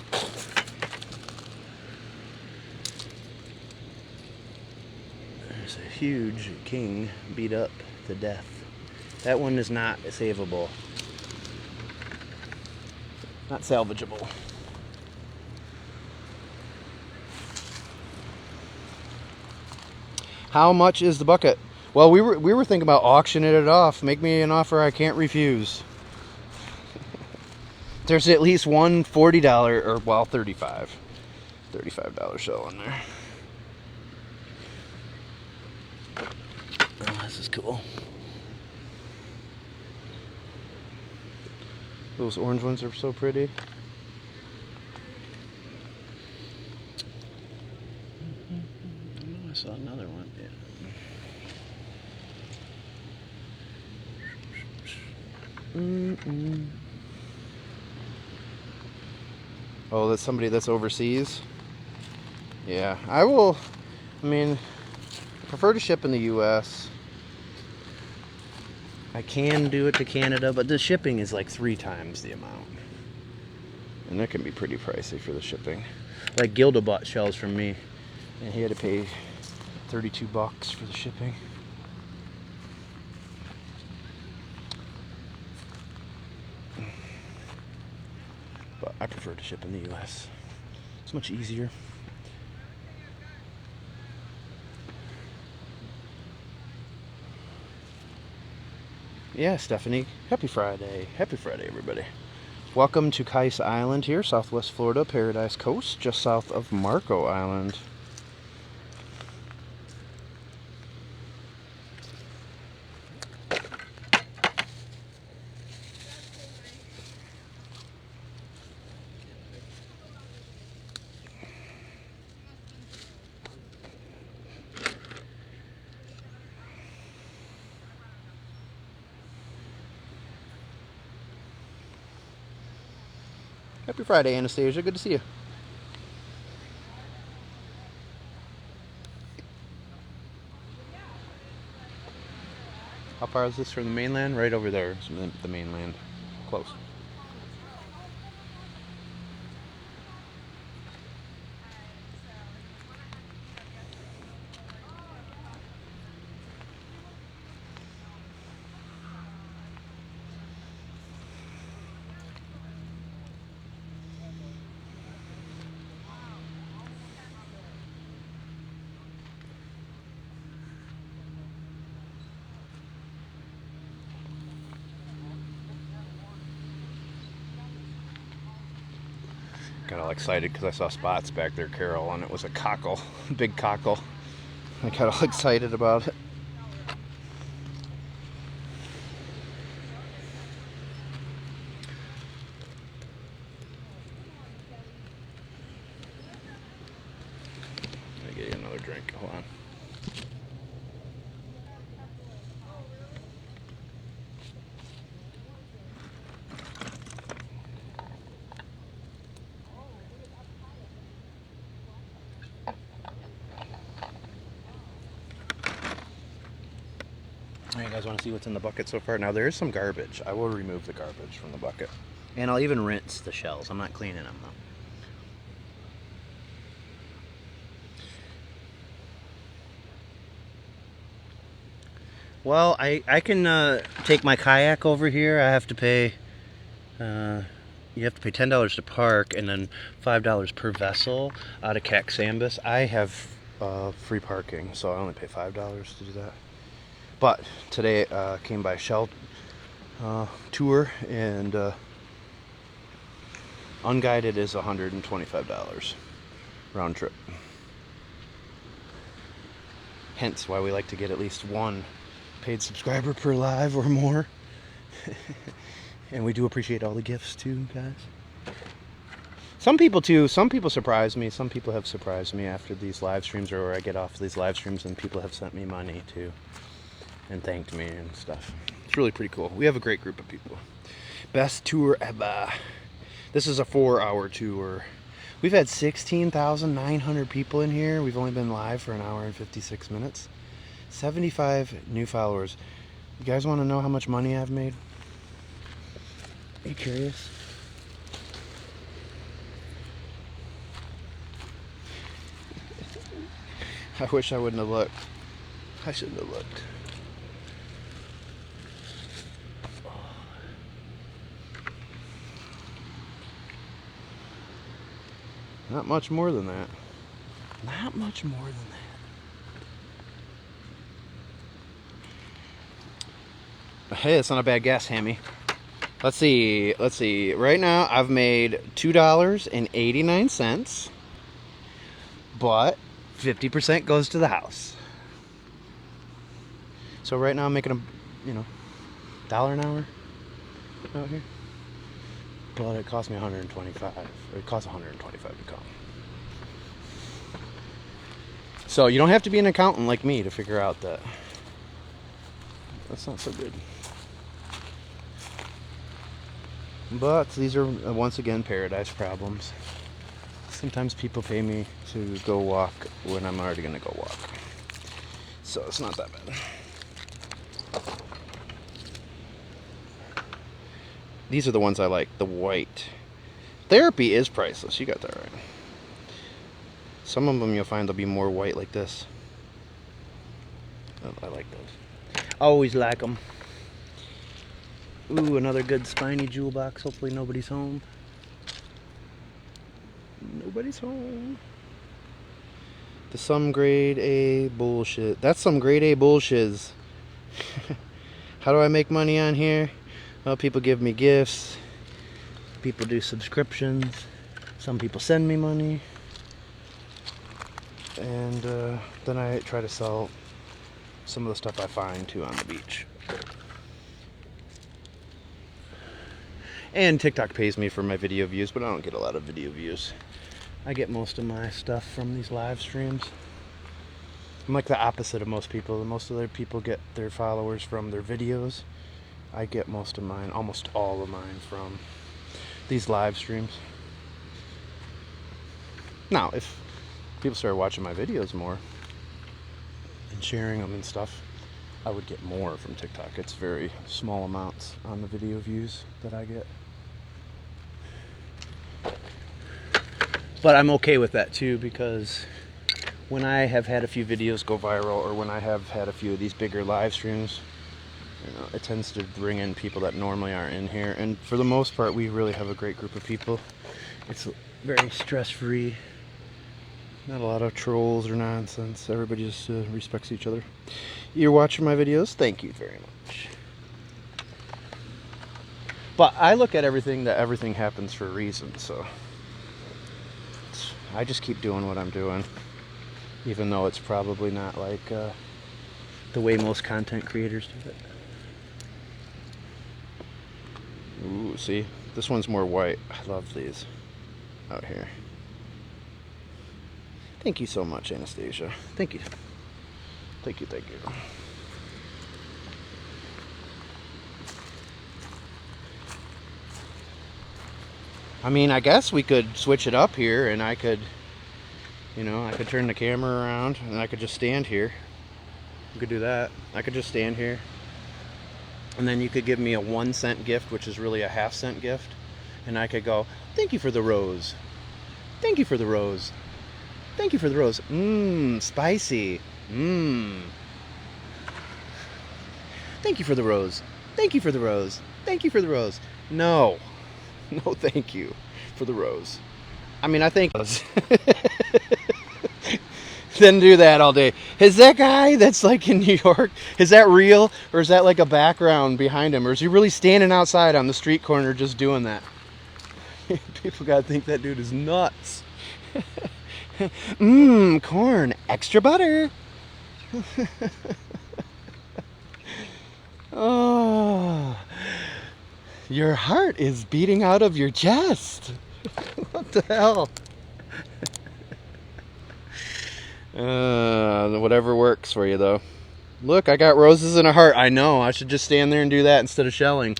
There's a huge king beat up to death. That one is not savable. Not salvageable. How much is the bucket? Well, we were thinking about auctioning it off. Make me an offer I can't refuse. There's at least one $40 or well $35 shell in there. Oh, this is cool. Those orange ones are so pretty. I saw another one. Yeah. Oh, that's somebody that's overseas? Yeah, I mean, I prefer to ship in the US. I can do it to Canada, but the shipping is like 3 times the amount. And that can be pretty pricey for the shipping. Like Gilda bought shells from me, and he had to pay $32 for the shipping. But I prefer to ship in the US. It's much easier. Yeah, Stephanie. Happy Friday. Happy Friday, everybody. Welcome to Kice Island here, Southwest Florida, Paradise Coast, just south of Marco Island. Happy Friday, Anastasia. Good to see you. How far is this from the mainland? Right over there is the mainland. Close. Got all excited because I saw spots back there, Carol, and it was a cockle, big cockle. I got all excited about it. Let me get you another drink. Hold on. You guys want to see what's in the bucket so far? Now there is some garbage. I will remove the garbage from the bucket. And I'll even rinse the shells. I'm not cleaning them though. Well, I can take my kayak over here. I have to pay, you have to pay $10 to park and then $5 per vessel out of Caxambus. I have free parking, so I only pay $5 to do that. But today came by Shell Tour, and unguided is $125 round trip. Hence why we like to get at least one paid subscriber per live or more. And we do appreciate all the gifts too, guys. Some people surprise me. Some people have surprised me after these live streams, or I get off these live streams and people have sent me money too and thanked me and stuff. It's really pretty cool. We have a great group of people. Best tour ever. This is a 4-hour tour. We've had 16,900 people in here. We've only been live for an hour and 56 minutes. 75 new followers. You guys want to know how much money I've made? Are you curious? I wish I wouldn't have looked. I shouldn't have looked. Not much more than that. Not much more than that. Hey, that's not a bad guess, Hammy. Let's see. Right now, I've made $2.89, but 50% goes to the house. So right now, I'm making $1 an hour out here. But it cost me $125. It costs $125 to come. So you don't have to be an accountant like me to figure out that. That's not so good. But these are once again paradise problems. Sometimes people pay me to go walk when I'm already gonna go walk. So it's not that bad. These are the ones I like, the white. Therapy is priceless, you got that right. Some of them you'll find they'll be more white like this. Oh, I like those. Always like them. Ooh, another good spiny jewel box. Hopefully nobody's home. Nobody's home. Some grade A bullshit. That's some grade A bullshiz. How do I make money on here? Well, people give me gifts. People do subscriptions. Some people send me money. And then I try to sell some of the stuff I find too on the beach. And TikTok pays me for my video views, but I don't get a lot of video views. I get most of my stuff from these live streams. I'm like the opposite of most people. Most other people get their followers from their videos. I get most of mine, almost all of mine, from these live streams. Now, if people started watching my videos more and sharing them and stuff, I would get more from TikTok. It's very small amounts on the video views that I get. But I'm okay with that too, because when I have had a few videos go viral, or when I have had a few of these bigger live streams, you know, it tends to bring in people that normally aren't in here. And for the most part, we really have a great group of people. It's very stress-free. Not a lot of trolls or nonsense. Everybody just respects each other. You're watching my videos? Thank you very much. But I look at everything that everything happens for a reason, so I just keep doing what I'm doing, even though it's probably not like the way most content creators do it. Ooh, see? This one's more white. I love these out here. Thank you so much, Anastasia. Thank you. Thank you, thank you. I mean, I guess we could switch it up here, and I could, you know, I could turn the camera around and I could just stand here. We could do that. I could just stand here. And then you could give me a 1 cent gift, which is really a half-cent gift. And I could go, thank you for the rose. Thank you for the rose. Thank you for the rose. Mmm, spicy. Mmm. Thank you for the rose. Thank you for the rose. Thank you for the rose. No. No, thank you for the rose. I mean, I think then do that all day. Is that guy that's like in New York, is that real, or is that like a background behind him, or is he really standing outside on the street corner just doing that? People gotta think that dude is nuts. Mmm, corn, extra butter. Oh, your heart is beating out of your chest. What the hell? Whatever works for you, though. Look, I got roses and a heart. I know, I should just stand there and do that instead of shelling.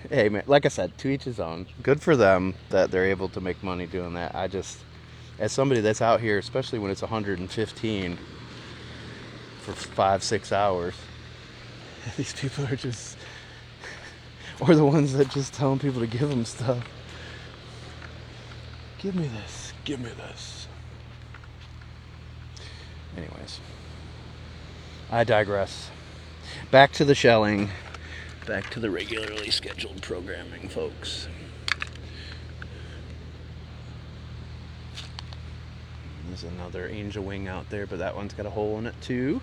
Hey, man, like I said, to each his own. Good for them that they're able to make money doing that. I just, as somebody that's out here, especially when it's 115 for 5-6 hours, these people are just, or the ones that just telling people to give them stuff. Give me this, give me this. Anyways, I digress. Back to the shelling. Back to the regularly scheduled programming, folks. There's another angel wing out there, but that one's got a hole in it too.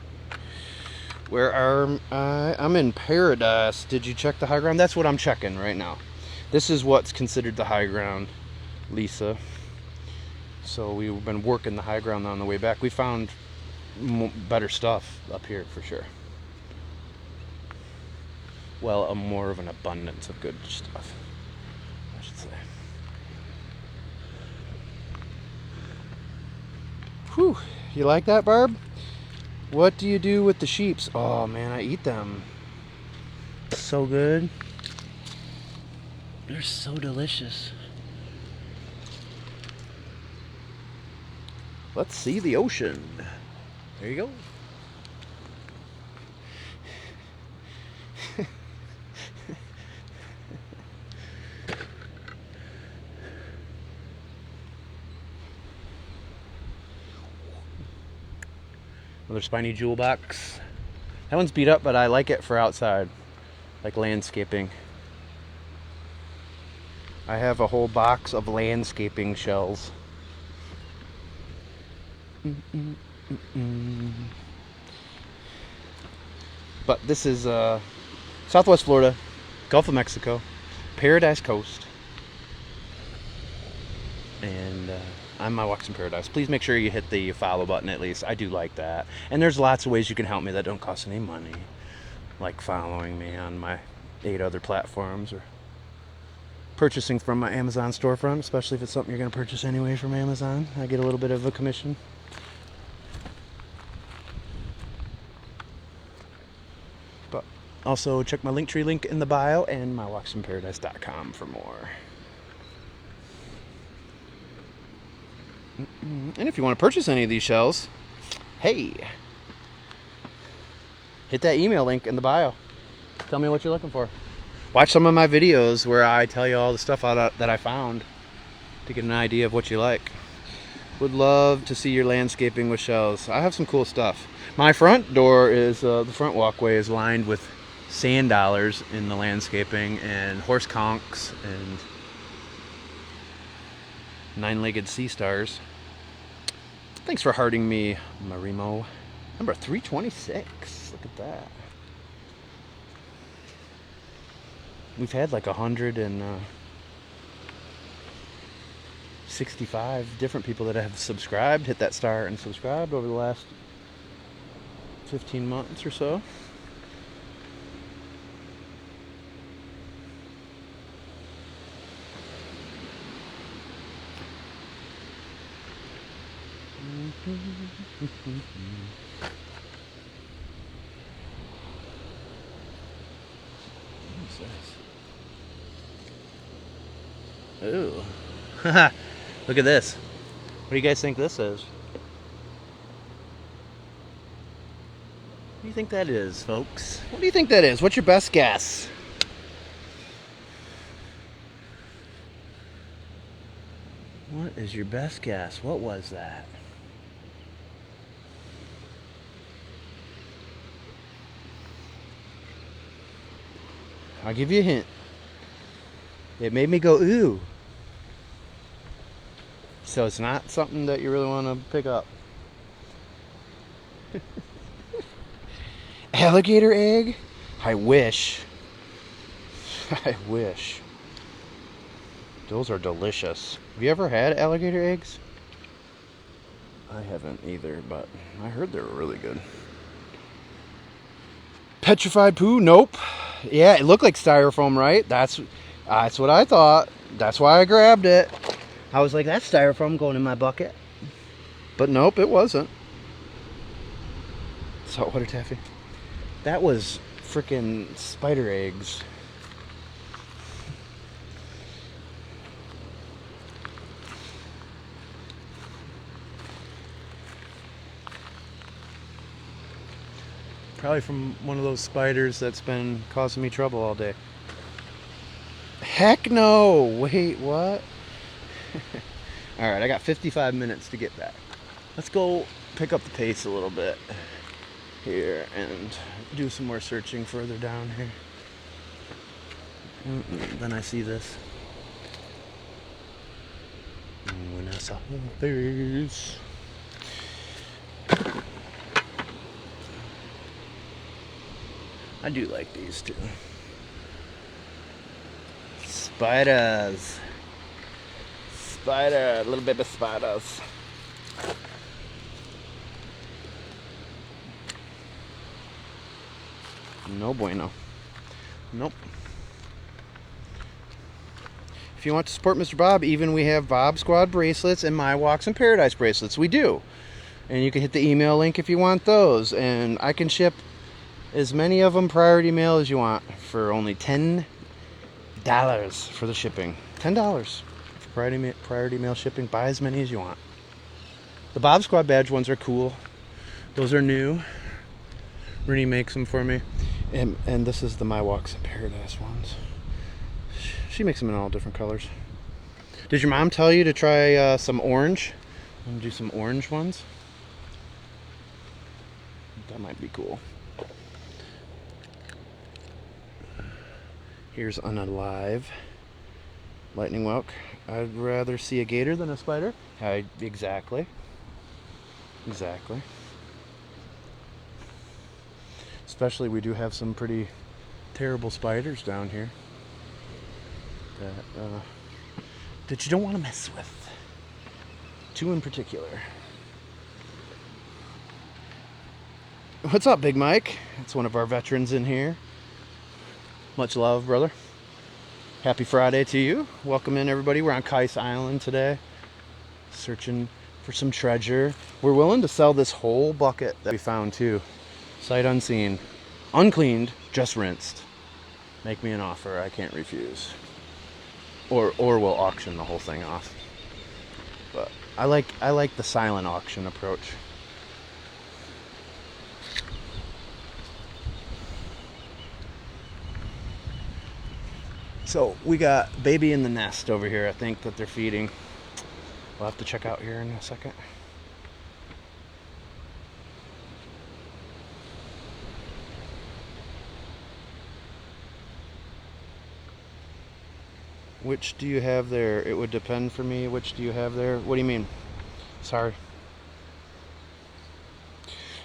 Where are I'm in Paradise. Did you check the high ground? That's what I'm checking right now. This is what's considered the high ground, Lisa. So we've been working the high ground on the way back. We found better stuff up here for sure. Well, more of an abundance of good stuff, I should say. Whew, you like that, Barb? What do you do with the sheeps? Oh man, I eat them. So good. They're so delicious. Let's see the ocean. There you go. Another spiny jewel box. That one's beat up, but I like it for outside, like landscaping. I have a whole box of landscaping shells. But this is Southwest Florida, Gulf of Mexico, Paradise Coast. And I'm My Walks in Paradise. Please make sure you hit the follow button at least. I do like that. And there's lots of ways you can help me that don't cost any money. Like following me on my 8 other platforms, or purchasing from my Amazon storefront, especially if it's something you're going to purchase anyway from Amazon. I get a little bit of a commission. But also check my Linktree link in the bio and mywalksinparadise.com for more. And if you want to purchase any of these shells, hey, hit that email link in the bio. Tell me what you're looking for. Watch some of my videos where I tell you all the stuff that I found to get an idea of what you like. Would love to see your landscaping with shells. I have some cool stuff. My front door is, the front walkway is lined with sand dollars in the landscaping, and horse conchs, and 9-legged sea stars. Thanks for hearting me, Marimo. Number 326. Look at that. We've had like 165 different people that have subscribed, hit that star and subscribed over the last 15 months or so. What's this? Ooh. Look at this. What do you guys think this is? What do you think that is, folks? What do you think that is? What's your best guess? What is your best guess? What was that? I'll give you a hint. It made me go, ooh. So it's not something that you really want to pick up. Alligator egg? I wish. I wish. Those are delicious. Have you ever had alligator eggs? I haven't either, but I heard they were really good. Petrified poo? Nope. Yeah, it looked like styrofoam, right? That's what I thought. That's why I grabbed it. I was like, that's styrofoam going in my bucket. But nope, it wasn't. Saltwater taffy. That was freaking spider eggs. Probably from one of those spiders that's been causing me trouble all day. Heck no! Wait, what? Alright, I got 55 minutes to get back. Let's go pick up the pace a little bit here and do some more searching further down here. Then I see this. When I saw this. I do like these too. Spiders. Spider, little baby spiders. No bueno. Nope. If you want to support Mr. Bob, even we have Bob Squad bracelets and My Walks in Paradise bracelets. We do. And you can hit the email link if you want those. And I can ship as many of them priority mail as you want for only $10 for the shipping. $10 for priority mail shipping. Buy as many as you want. The Bob Squad badge ones are cool. Those are new. Renee makes them for me. And this is the My Walks in Paradise ones. She makes them in all different colors. Did your mom tell you to try some orange? I'm gonna do some orange ones. That might be cool. Here's an alive lightning whelk. I'd rather see a gator than a spider. Exactly. Especially we do have some pretty terrible spiders down here that you don't want to mess with. Two in particular. What's up, Big Mike? It's one of our veterans in here. Much love, brother. Happy Friday to you. Welcome in, everybody. We're on Kice Island today, searching for some treasure. We're willing to sell this whole bucket that we found too. Sight unseen. Uncleaned, just rinsed. Make me an offer I can't refuse. Or we'll auction the whole thing off. But I like the silent auction approach. So we got baby in the nest over here, I think, that they're feeding. We'll have to check out here in a second. Which do you have there? It would depend for me. Which do you have there? What do you mean? Sorry.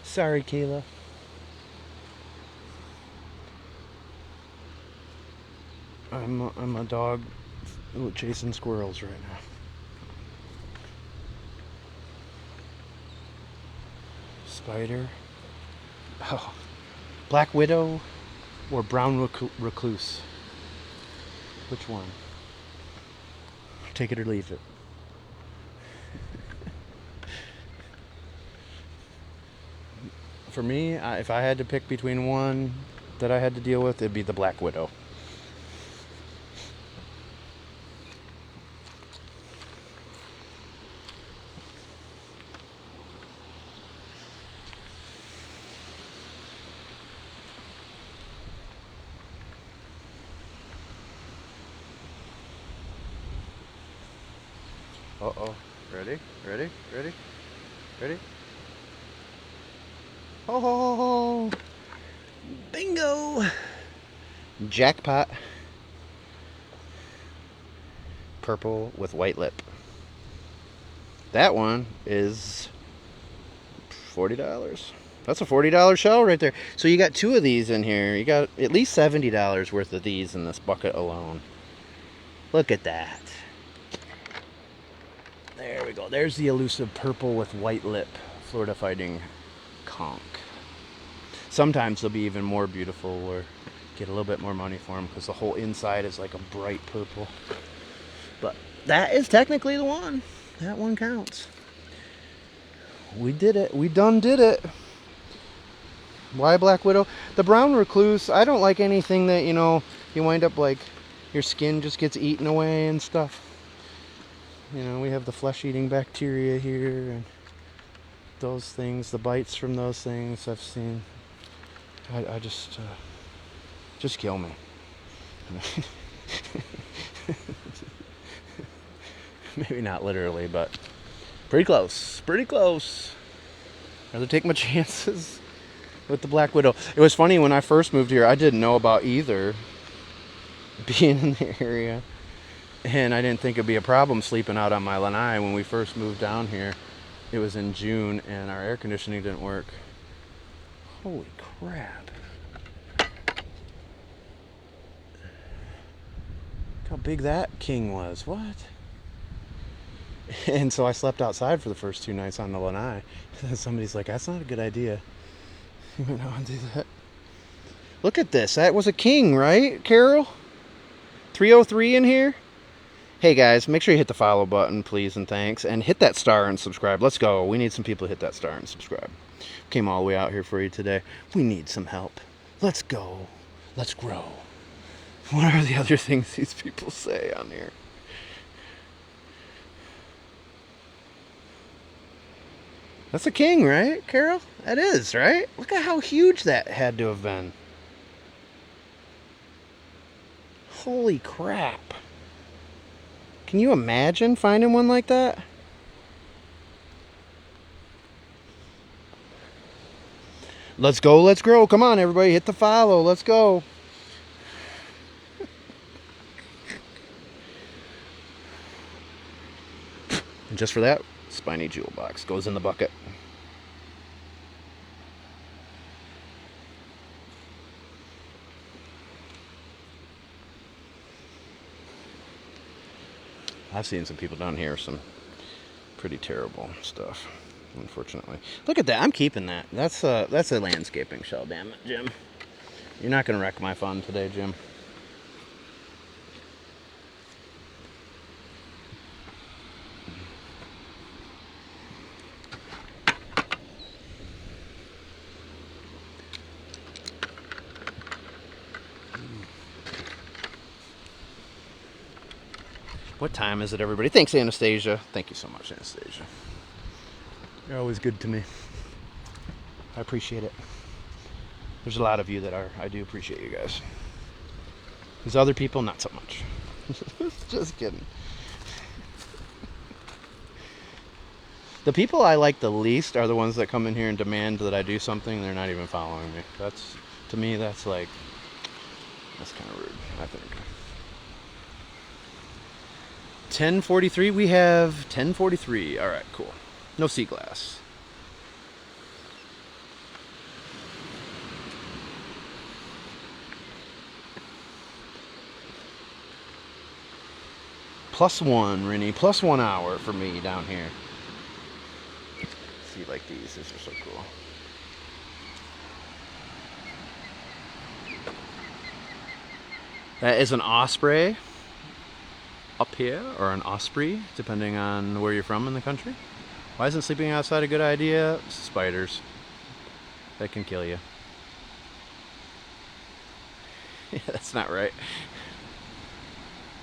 Sorry, Kayla. I'm a dog chasing squirrels right now. Spider. Oh. Black widow or brown recluse? Which one? Take it or leave it. For me, if I had to pick between one that I had to deal with, it'd be the black widow. Uh-oh. Ready? Ready? Ready? Ready? Ho ho ho ho! Bingo! Jackpot. Purple with white lip. That one is $40. That's a $40 shell right there. So you got two of these in here. You got at least $70 worth of these in this bucket alone. Look at that. There we go. There's the elusive purple with white lip Florida fighting conch. Sometimes they'll be even more beautiful or get a little bit more money for them because the whole inside is like a bright purple. But that is technically the one. That one counts. We did it. We done did it. Why black widow? The brown recluse, I don't like anything that, you know, you wind up like your skin just gets eaten away and stuff. You know, we have the flesh-eating bacteria here and those things, the bites from those things I've seen. I just kill me. Maybe not literally, but pretty close. Pretty close. Rather take my chances with the black widow. It was funny when I first moved here, I didn't know about either being in the area. And I didn't think it'd be a problem sleeping out on my lanai when we first moved down here. It was in June and our air conditioning didn't work. Holy crap. Look how big that king was. What? And so I slept outside for the first 2 nights on the lanai. Somebody's like, that's not a good idea. You went out and do that. Look at this. That was a king, right, Carol? 303 in here. Hey guys, make sure you hit the follow button, please, and thanks. And hit that star and subscribe. Let's go. We need some people to hit that star and subscribe. Came all the way out here for you today. We need some help. Let's go. Let's grow. What are the other things these people say on here? That's a king, right, Carol? That is, right? Look at how huge that had to have been. Holy crap. Can you imagine finding one like that? Let's go, let's grow. Come on, everybody, hit the follow. Let's go. And just for that, spiny jewel box goes in the bucket. I've seen some people down here, some pretty terrible stuff, unfortunately. Look at that. I'm keeping that. That's a landscaping shell, damn it, Jim. You're not going to wreck my fun today, Jim. What time is it, everybody? Thanks, Anastasia. Thank you so much, Anastasia. You're always good to me. I appreciate it. There's a lot of you that are. I do appreciate you guys. There's other people, not so much. Just kidding. The people I like the least are the ones that come in here and demand that I do something. They're not even following me. That's, to me, that's kind of rude, I think. 10:43. We have 10:43. All right, cool. No sea glass. +1, Rennie. +1 hour for me down here. See, like these. These are so cool. That is an osprey up here, or an osprey, depending on where you're from in the country. Why isn't sleeping outside a good idea? Spiders. They can kill you. Yeah, that's not right.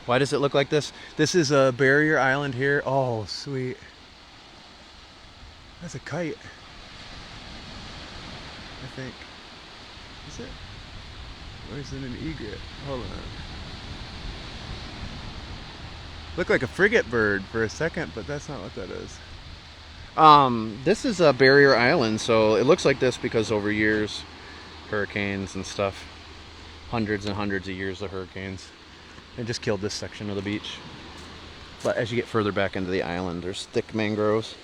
Why does it look like this? This is a barrier island here. Oh, sweet. That's a kite, I think. Is it? Or is it an egret? Hold on. Looked like a frigate bird for a second, but that's not what that is. This is a barrier island, so it looks like this because over years, hurricanes and stuff, hundreds and hundreds of years of hurricanes, they just killed this section of the beach. But as you get further back into the island, there's thick mangroves.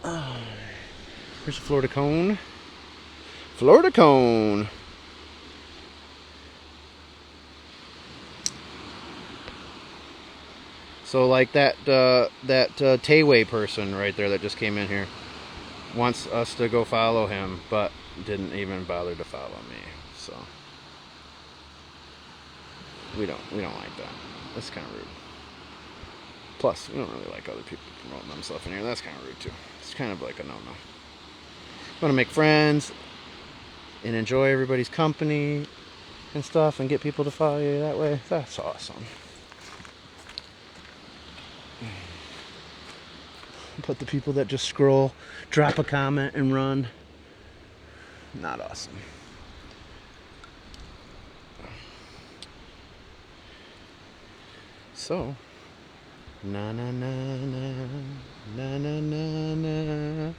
Here's a Florida cone. Florida cone. So like that Tayway person right there that just came in here wants us to go follow him, but didn't even bother to follow me. So we don't like that. That's kind of rude. Plus, we don't really like other people promoting themselves in here. That's kind of rude too. It's kind of like a no-no. You want to make friends and enjoy everybody's company and stuff, and get people to follow you that way. That's awesome. But the people that just scroll, drop a comment, and run, not awesome. So, na na na na na na na na,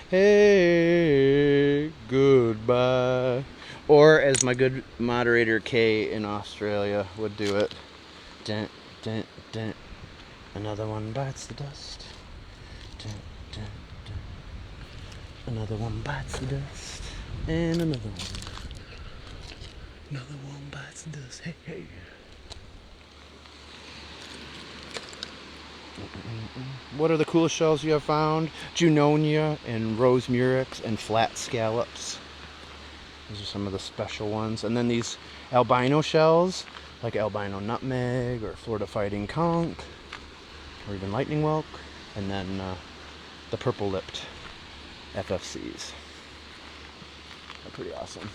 hey, goodbye. Or as my good moderator Kay in Australia would do it, dun, dun, dun. Another one bites the dust. Dun, dun, dun. Another one bites the dust. And another one. Another one bites the dust. Hey, hey. What are the coolest shells you have found? Junonia and rose murex and flat scallops. These are some of the special ones. And then these albino shells, like albino nutmeg or Florida fighting conch, or even lightning whelk, and then the purple-lipped FFCs. They're pretty awesome.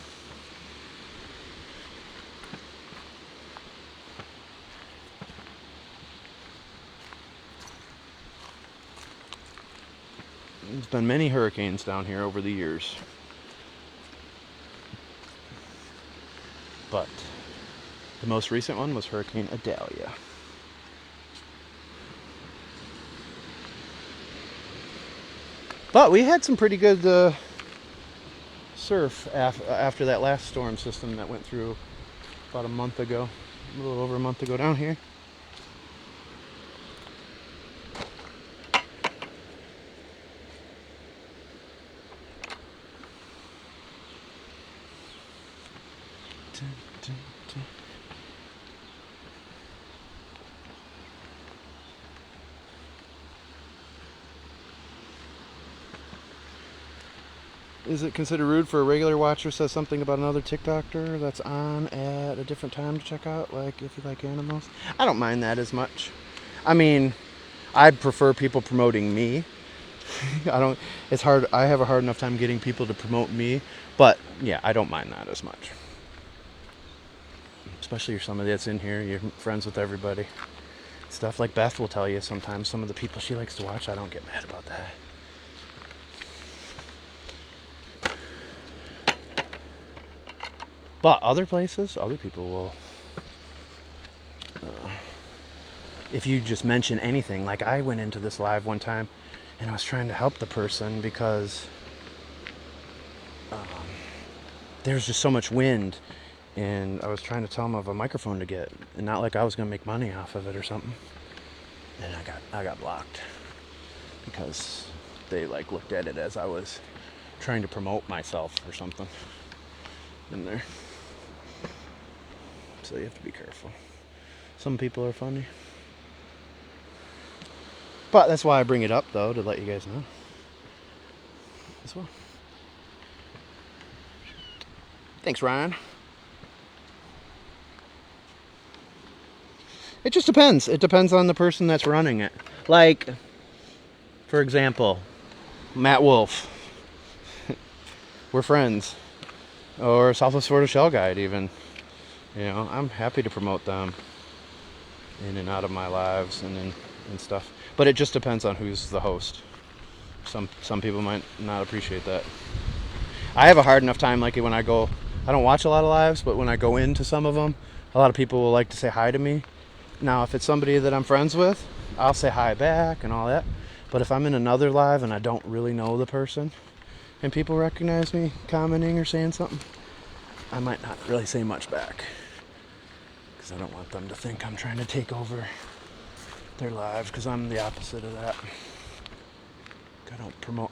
There's been many hurricanes down here over the years. But the most recent one was Hurricane Idalia. But we had some pretty good surf after that last storm system that went through about a month ago, a little over a month ago down here. Is it considered rude for a regular watcher says something about another TikToker that's on at a different time to check out? Like, if you like animals? I don't mind that as much. I mean, I'd prefer people promoting me. It's hard. I have a hard enough time getting people to promote me. But, yeah, I don't mind that as much. Especially you're somebody that's in here, you're friends with everybody. Stuff like Beth will tell you sometimes, some of the people she likes to watch, I don't get mad about that. But other places, other people will. If you just mention anything, like I went into this live one time and I was trying to help the person because there's just so much wind, and I was trying to tell them of a microphone to get, and not like I was going to make money off of it or something. And I got blocked because they like looked at it as I was trying to promote myself or something in there. So you have to be careful. Some people are funny. But that's why I bring it up, though, to let you guys know as well. Thanks, Ryan. It just depends. It depends on the person that's running it. Like, for example, Matt Wolf. We're friends. Or Southwest Florida Shell Guide, even. You know, I'm happy to promote them in and out of my lives and stuff. But it just depends on who's the host. Some people might not appreciate that. I have a hard enough time, like when I go, I don't watch a lot of lives, but when I go into some of them, a lot of people will like to say hi to me. Now, if it's somebody that I'm friends with, I'll say hi back and all that. But if I'm in another live and I don't really know the person, and people recognize me commenting or saying something, I might not really say much back. Because I don't want them to think I'm trying to take over their lives, because I'm the opposite of that.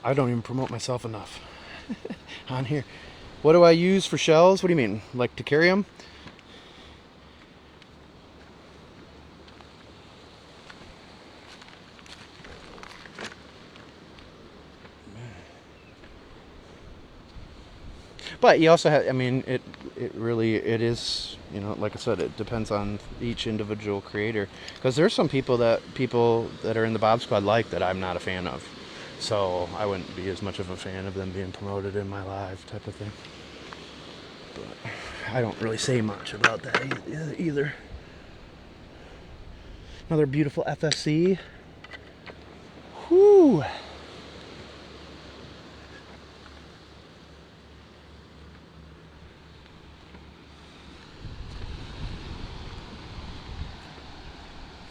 I don't even promote myself enough on here. What do I use for shells? What do you mean? Like to carry them? But you also have, I mean, it is, you know, like I said, it depends on each individual creator. Because there's some people that are in the Bob Squad like that I'm not a fan of. So I wouldn't be as much of a fan of them being promoted in my live type of thing. But I don't really say much about that either. Another beautiful FFC. Whoo!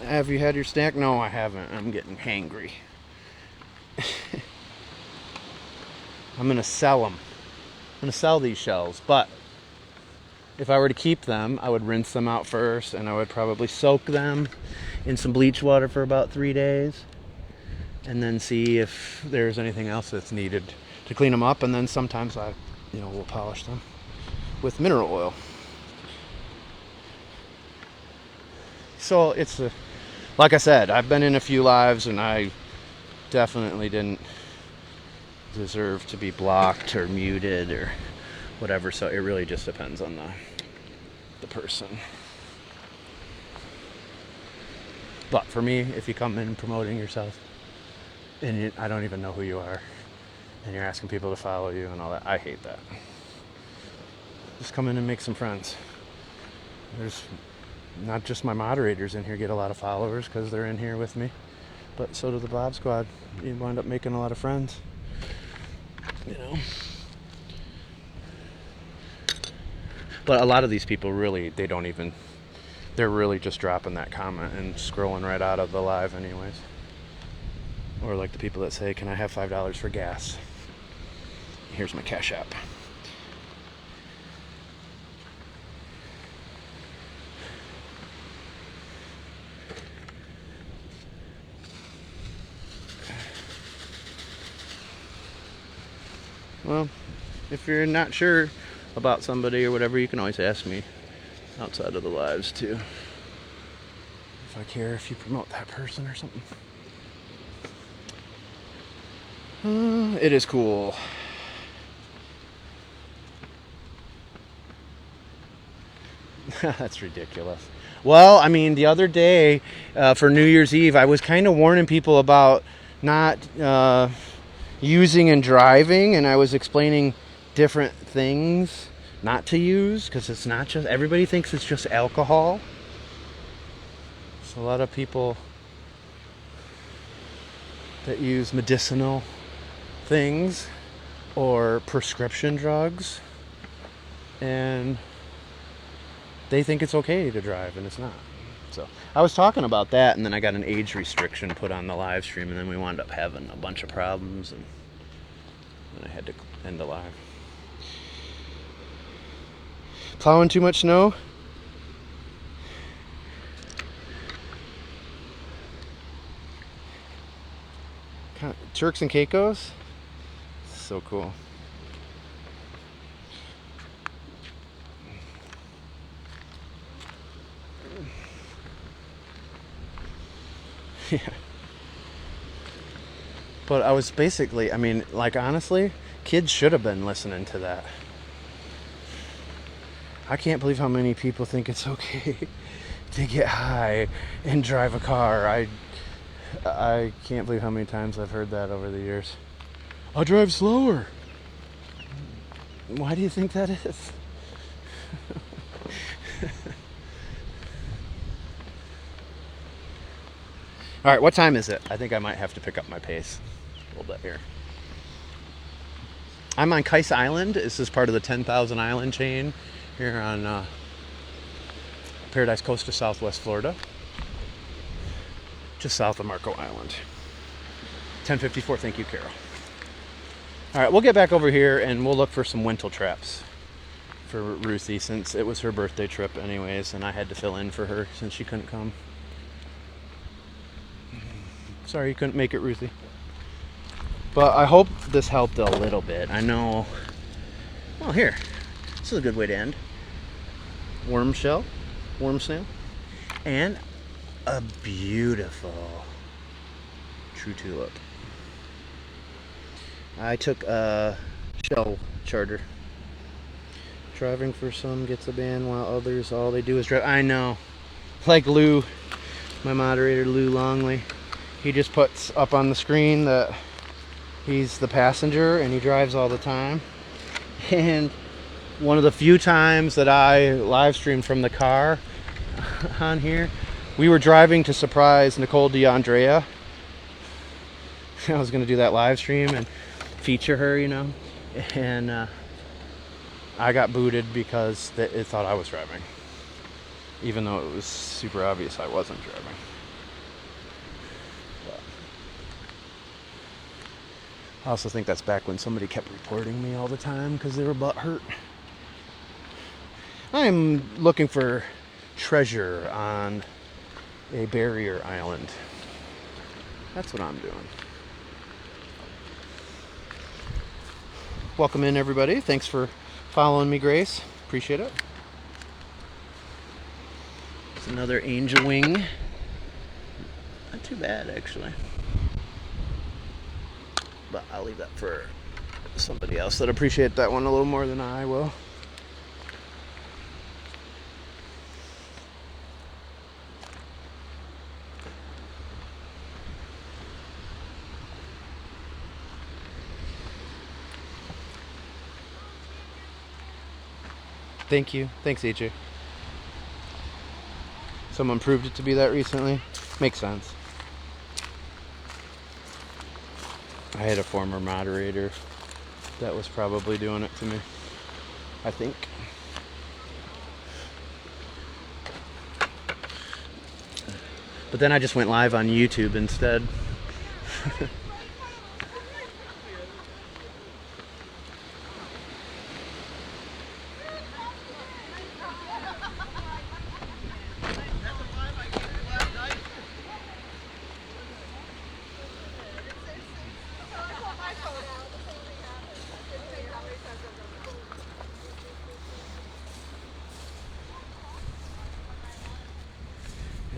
Have you had your snack? No, I haven't. I'm getting hangry. I'm going to sell them. I'm going to sell these shells, but if I were to keep them, I would rinse them out first, and I would probably soak them in some bleach water for about 3 days, and then see if there's anything else that's needed to clean them up, and then sometimes I, will polish them with mineral oil. So it's like I said, I've been in a few lives, and I definitely didn't deserve to be blocked or muted or whatever. So it really just depends on the person. But for me, if you come in promoting yourself and I don't even know who you are, and you're asking people to follow you and all that, I hate that. Just come in and make some friends. There's not just my moderators in here get a lot of followers because they're in here with me, but so do the Bob Squad. You wind up making a lot of friends. But a lot of these people really, they're really just dropping that comment and scrolling right out of the live anyways. Or like the people that say, can I have $5 for gas? Here's my Cash App. Well, if you're not sure about somebody or whatever, you can always ask me outside of the lives too, if I care if you promote that person or something. It is cool. That's ridiculous. Well, I mean, the other day for New Year's Eve, I was kind of warning people about not using and driving, and I was explaining different things not to use, because it's not just, everybody thinks it's just alcohol. So a lot of people that use medicinal things or prescription drugs, and they think it's okay to drive, and it's not. So I was talking about that, and then I got an age restriction put on the live stream, and then we wound up having a bunch of problems, and then I had to end the live. Plowing too much snow? Turks and Caicos? So cool. Yeah. But I was basically, I mean, like, honestly, kids should have been listening to that. I can't believe how many people think it's okay to get high and drive a car. I can't believe how many times I've heard that over the years. I'll drive slower. Why do you think that is? All right, what time is it? I think I might have to pick up my pace a little bit here. I'm on Kice Island. This is part of the 10,000 island chain here on Paradise Coast of Southwest Florida. Just south of Marco Island. 1054, thank you, Carol. All right, we'll get back over here and we'll look for some winter traps for Ruthie, since it was her birthday trip anyways, and I had to fill in for her since she couldn't come. Sorry you couldn't make it, Ruthie. But I hope this helped a little bit. I know, well, here, this is a good way to end. Worm shell, worm snail, and a beautiful true tulip. I took a shell charter. Driving for some gets a ban, while others, all they do is drive. I know. Like Lou, my moderator, Lou Longley. He just puts up on the screen that he's the passenger and he drives all the time. And one of the few times that I live streamed from the car on here, we were driving to surprise Nicole DeAndrea. I was going to do that live stream and feature her, you know. And I got booted because it thought I was driving, even though it was super obvious I wasn't driving. But I also think that's back when somebody kept reporting me all the time because they were butthurt. I'm looking for treasure on a barrier island. That's what I'm doing. Welcome in, everybody. Thanks for following me, Grace. Appreciate it. It's another angel wing. Not too bad, actually. But I'll leave that for somebody else that appreciate that one a little more than I will. Thank you. Thanks, AJ. Someone proved it to be that recently. Makes sense. I had a former moderator that was probably doing it to me, I think. But then I just went live on YouTube instead.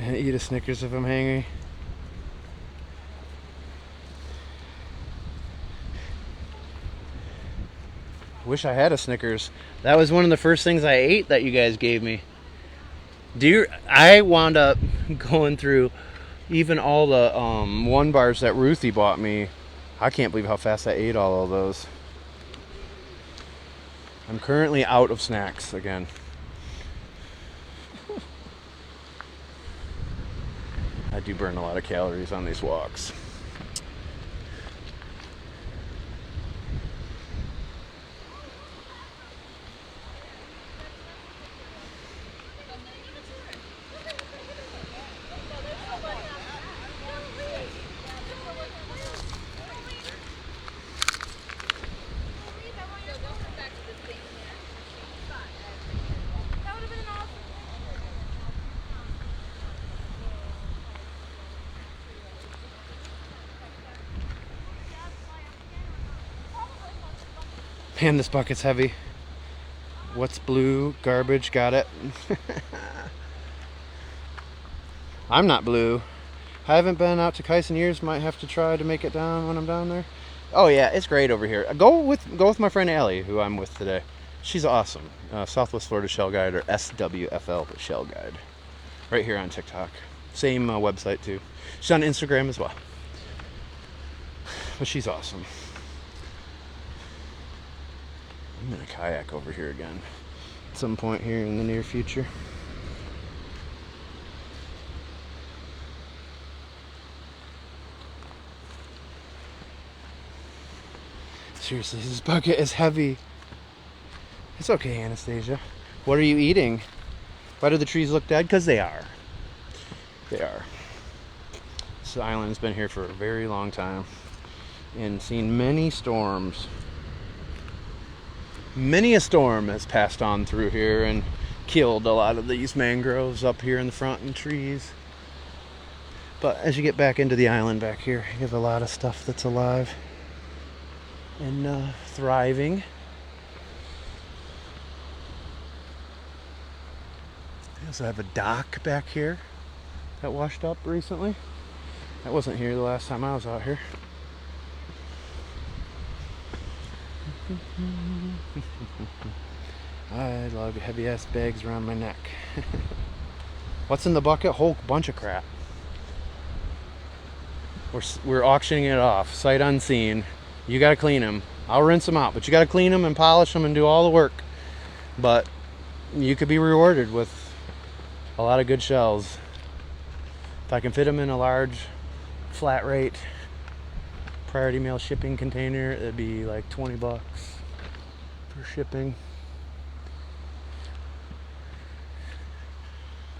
Eat a Snickers if I'm hangry. Wish I had a Snickers. That was one of the first things I ate that you guys gave me. I wound up going through even all the 1-bars that Ruthie bought me. I can't believe how fast I ate all of those. I'm currently out of snacks again. I do burn a lot of calories on these walks. Man, this bucket's heavy. What's blue? Garbage, got it. I'm not blue. I haven't been out to Kice in years. Might have to try to make it down when I'm down there. Oh yeah, it's great over here. Go with my friend Allie, who I'm with today. She's awesome. Southwest Florida Shell Guide, or SWFL, but Shell Guide. Right here on TikTok. Same website too. She's on Instagram as well. But she's awesome. I'm gonna kayak over here again at some point here in the near future. Seriously, this bucket is heavy. It's okay, Anastasia. What are you eating? Why do the trees look dead? Because they are. They are. This island's been here for a very long time and seen many storms. Many a storm has passed on through here and killed a lot of these mangroves up here in the front and trees. But as you get back into the island back here, you have a lot of stuff that's alive and thriving. I also have a dock back here that washed up recently. That wasn't here the last time I was out here. I love heavy ass bags around my neck. What's in the bucket? Whole bunch of crap. We're auctioning it off, sight unseen. You gotta clean them. I'll rinse them out, but you gotta clean them and polish them and do all the work. But you could be rewarded with a lot of good shells. If I can fit them in a large flat rate priority mail shipping container, it'd be like 20 bucks for shipping.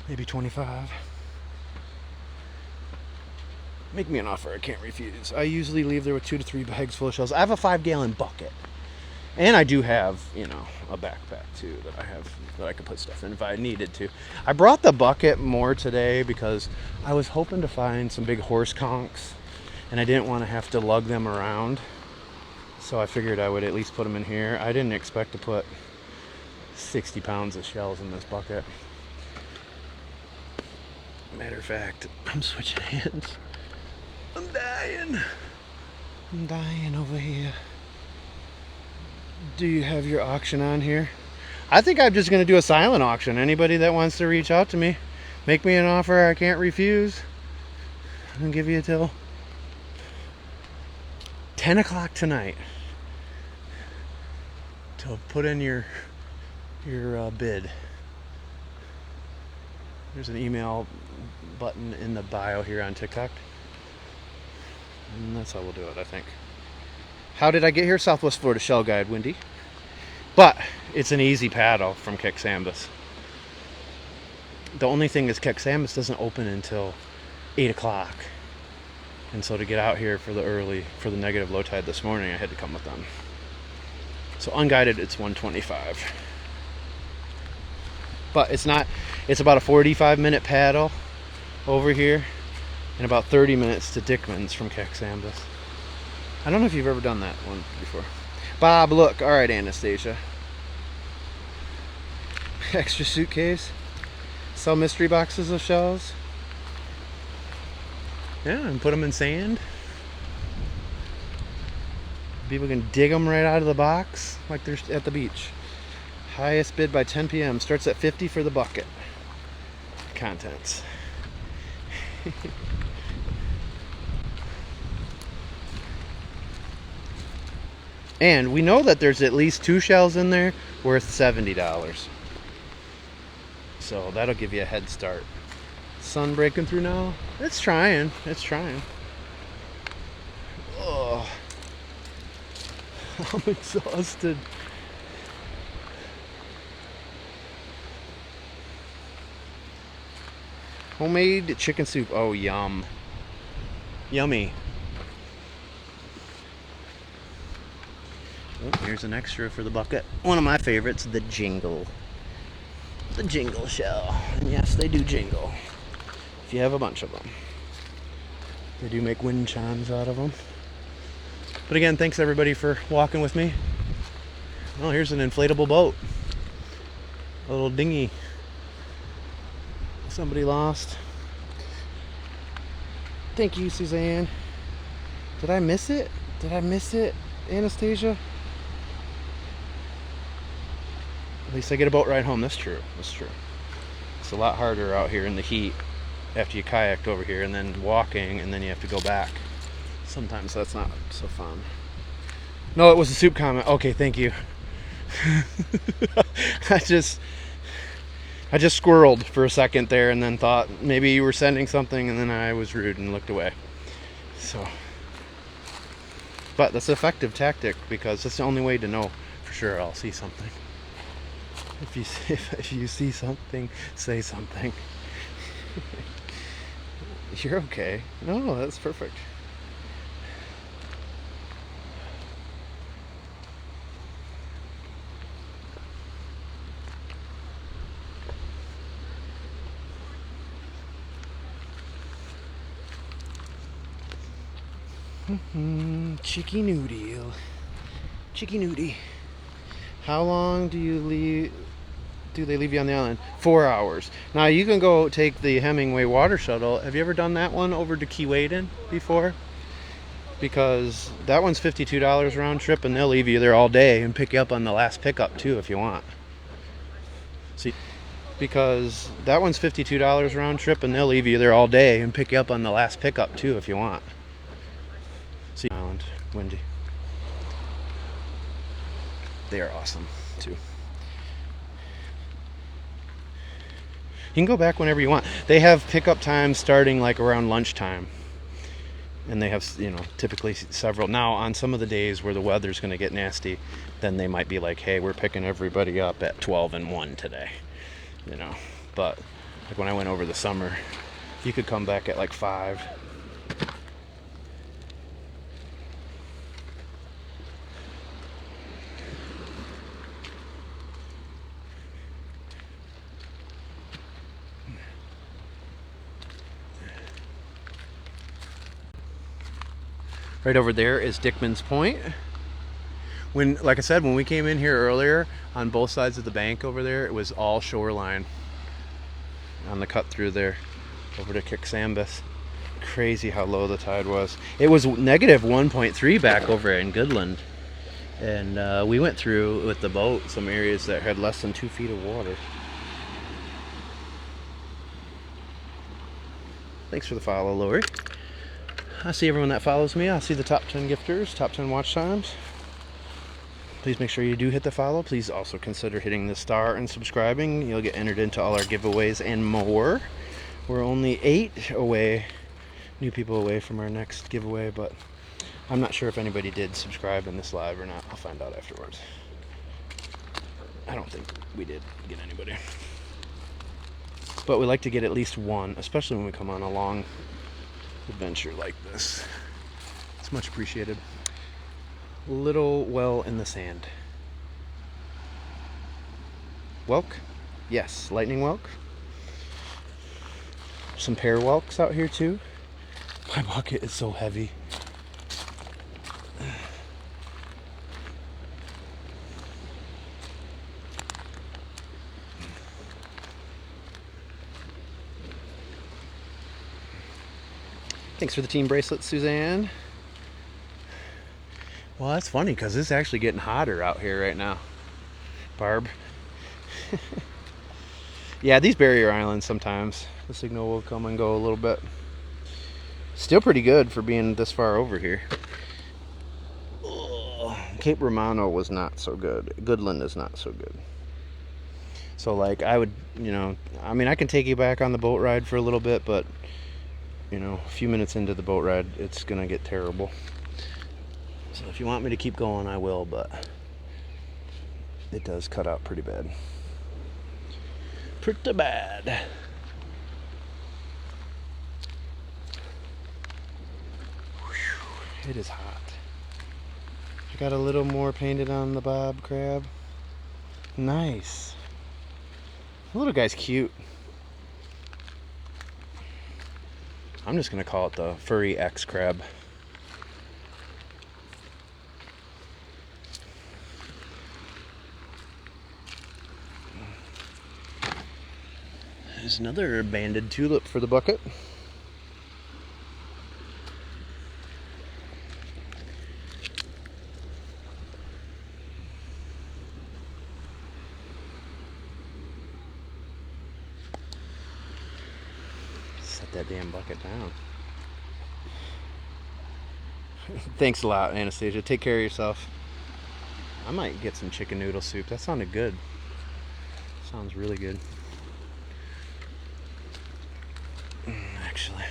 Maybe 25. Make me an offer I can't refuse. I usually leave there with 2 to 3 bags full of shells. I have a 5-gallon bucket. And I do have, a backpack too that I could put stuff in if I needed to. I brought the bucket more today because I was hoping to find some big horse conchs and I didn't want to have to lug them around. So I figured I would at least put them in here. I didn't expect to put 60 pounds of shells in this bucket. Matter of fact, I'm switching hands. I'm dying. I'm dying over here. Do you have your auction on here? I think I'm just going to do a silent auction. Anybody that wants to reach out to me, make me an offer I can't refuse. I'll give you till 10 o'clock tonight to put in your bid. There's an email button in the bio here on TikTok. And that's how we'll do it, I think. How did I get here? Southwest Florida Shell Guide, Windy. But it's an easy paddle from Kice. The only thing is Kice doesn't open until 8 o'clock. And so to get out here for the negative low tide this morning, I had to come with them. So unguided, it's 125. But it's about a 45-minute paddle over here and about 30 minutes to Dickman's from Kice. I don't know if you've ever done that one before. Bob, look. All right, Anastasia. Extra suitcase. Sell mystery boxes of shells. Yeah, and put them in sand. People can dig them right out of the box like they're at the beach. Highest bid by 10 p.m. Starts at $50 for the bucket. contents. And we know that there's at least 2 shells in there worth $70. So that'll give you a head start. Sun breaking through now. It's trying. It's trying. Oh, I'm exhausted. Homemade chicken soup. Oh, yum. Yummy. Oh, here's an extra for the bucket. One of my favorites, the jingle. The jingle shell. And yes, they do jingle. If you have a bunch of them. They do make wind chimes out of them. But again, thanks everybody for walking with me. Oh, here's an inflatable boat. A little dinghy. Somebody lost. Thank you, Suzanne. Did I miss it? Did I miss it, Anastasia? At least I get a boat ride home. That's true. That's true. It's a lot harder out here in the heat after you kayaked over here and then walking and then you have to go back. Sometimes that's not so fun. No, it was a soup comment. Okay, thank you. I just squirreled for a second there and then thought maybe you were sending something and then I was rude and looked away. So, but that's an effective tactic because that's the only way to know for sure I'll see something. If you see something, say something. You're okay. No, that's perfect. Chicky noodle. Chicky noodie. How long do they leave you on the island? 4 hours. Now you can go take the Hemingway water shuttle. Have you ever done that one over to Kice Island before? Because that one's $52 round trip and they'll leave you there all day and pick you up on the last pickup too if you want. See, because that one's $52 round trip and they'll leave you there all day and pick you up on the last pickup too if you want. See, Island, windy. They are awesome too. You can go back whenever you want. They have pickup times starting like around lunchtime. And they have, you know, typically several. Now, on some of the days where the weather's going to get nasty, then they might be like, hey, we're picking everybody up at 12 and 1 today. You know, but like when I went over the summer, you could come back at like 5. Right over there is Dickman's Point. Like I said, when we came in here earlier, on both sides of the bank over there, it was all shoreline. On the cut through there, over to Kicksambus. Crazy how low the tide was. It was negative 1.3 back over in Goodland. And we went through with the boat some areas that had less than 2 feet of water. Thanks for the follow, Lori. I see everyone that follows me. I see the top 10 gifters, top 10 watch times. Please make sure you do hit the follow. Please also consider hitting the star and subscribing. You'll get entered into all our giveaways and more. We're only 8 away, new people away from our next giveaway, but I'm not sure if anybody did subscribe in this live or not. I'll find out afterwards. I don't think we did get anybody. But we like to get at least one, especially when we come on a long adventure like this. It's much appreciated. Little well in the sand. Whelk? Yes, lightning whelk. Some pear whelks out here too. My bucket is so heavy. Thanks for the team bracelet, Suzanne. Well, that's funny because it's actually getting hotter out here right now. Barb. Yeah, these barrier islands sometimes the signal will come and go a little bit. Still pretty good for being this far over here. Cape Romano was not so good. Goodland is not so good. So like I would, I mean I can take you back on the boat ride for a little bit, but a few minutes into the boat ride it's gonna get terrible. So if you want me to keep going I will, but it does cut out pretty bad. Pretty bad. It is hot. I got a little more painted on the bob crab. Nice. The little guy's cute. I'm just gonna call it the furry X crab. There's another banded tulip for the bucket. Set that damn bucket down. Thanks a lot, Anastasia. Take care of yourself. I might get some chicken noodle soup. That sounded good. Sounds really good. Actually.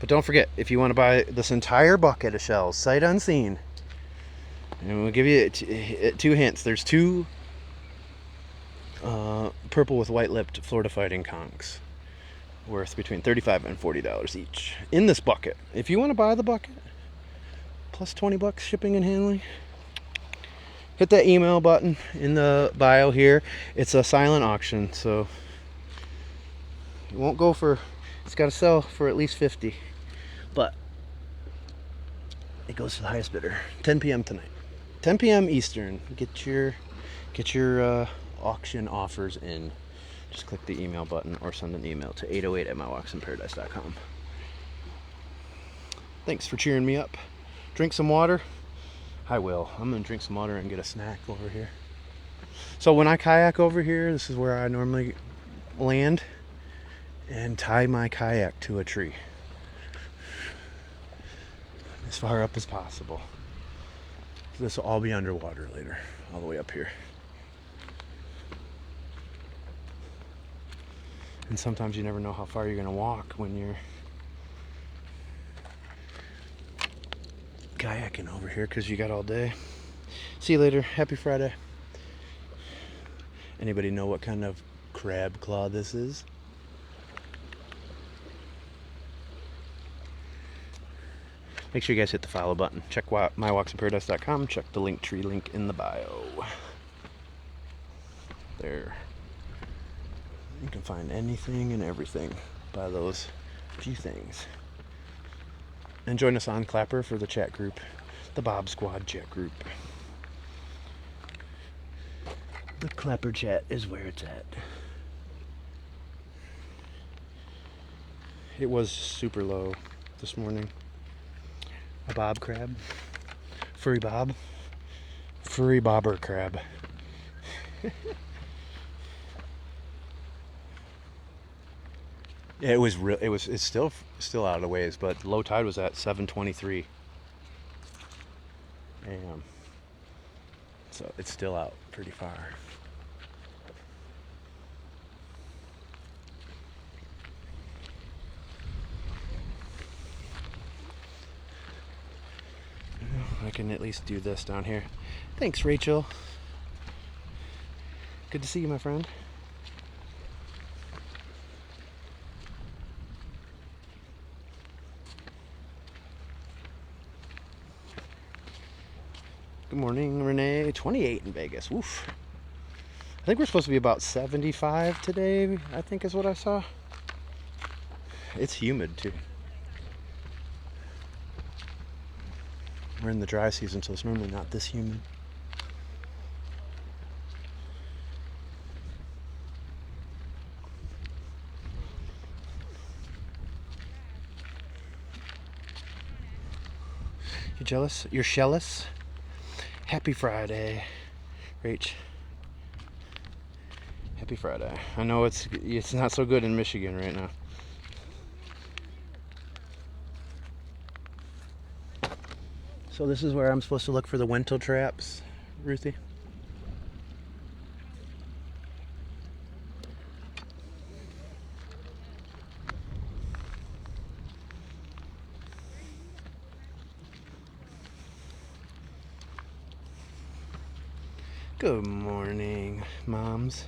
But don't forget, if you want to buy this entire bucket of shells, sight unseen, and we'll give you two hints. There's two purple with white-lipped Florida Fighting conchs, worth between $35 and $40 each in this bucket. If you want to buy the bucket, plus $20 shipping and handling, hit that email button in the bio here. It's a silent auction, so it won't go for, it's got to sell for at least 50, but it goes to the highest bidder. 10 p.m. tonight, 10 p.m. Eastern. Get your auction offers in. Just click the email button or send an email to 808@mywalksinparadise.com. Thanks for cheering me up. Drink some water. I will. I'm gonna drink some water and get a snack over here. So when I kayak over here, this is where I normally land and tie my kayak to a tree as far up as possible. This will all be underwater later, all the way up here. And sometimes you never know how far you're gonna walk when you're kayaking over here, because you got all day. See you later. Happy Friday. Anybody know what kind of crab claw this is? Make sure you guys hit the follow button. Check mywalksinparadise.com. Check the Linktree link in the bio. There. You can find anything and everything by those few things. And join us on Clapper for the chat group, the Bob Squad chat group. The Clapper chat is where it's at. It was super low this morning. A bob crab. Furry bob. Furry bobber crab. Yeah, it was real. It's still out of the waves, but low tide was at 7:23 a.m. So it's still out pretty far. I can at least do this down here. Thanks, Rachel. Good to see you, my friend. Good morning, Renee. 28 in Vegas. Woof. I think we're supposed to be about 75 today, I think is what I saw. It's humid too. We're in the dry season, so it's normally not this humid. You jealous? You're jealous? Happy Friday, Rach. Happy Friday. I know it's not so good in Michigan right now. So this is where I'm supposed to look for the Wento traps, Ruthie. Good morning, moms.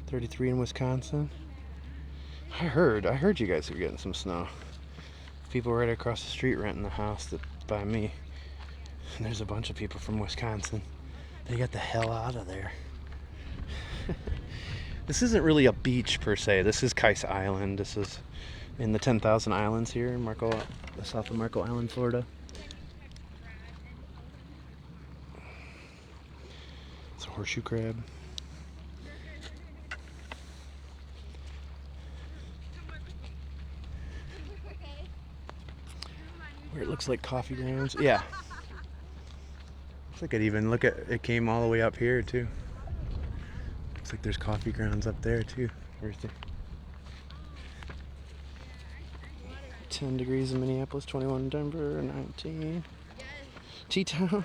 33 in Wisconsin. I heard you guys are getting some snow. People right across the street renting the house by me. And there's a bunch of people from Wisconsin. They got the hell out of there. This isn't really a beach per se. This is Kice Island. This is in the 10,000 Islands here in south of Marco Island, Florida. It's a horseshoe crab. Where it looks like coffee grounds. Yeah. Looks like it came all the way up here too. Looks like there's coffee grounds up there too. Where's the 10 degrees in Minneapolis, 21 in Denver, 19. T-Town.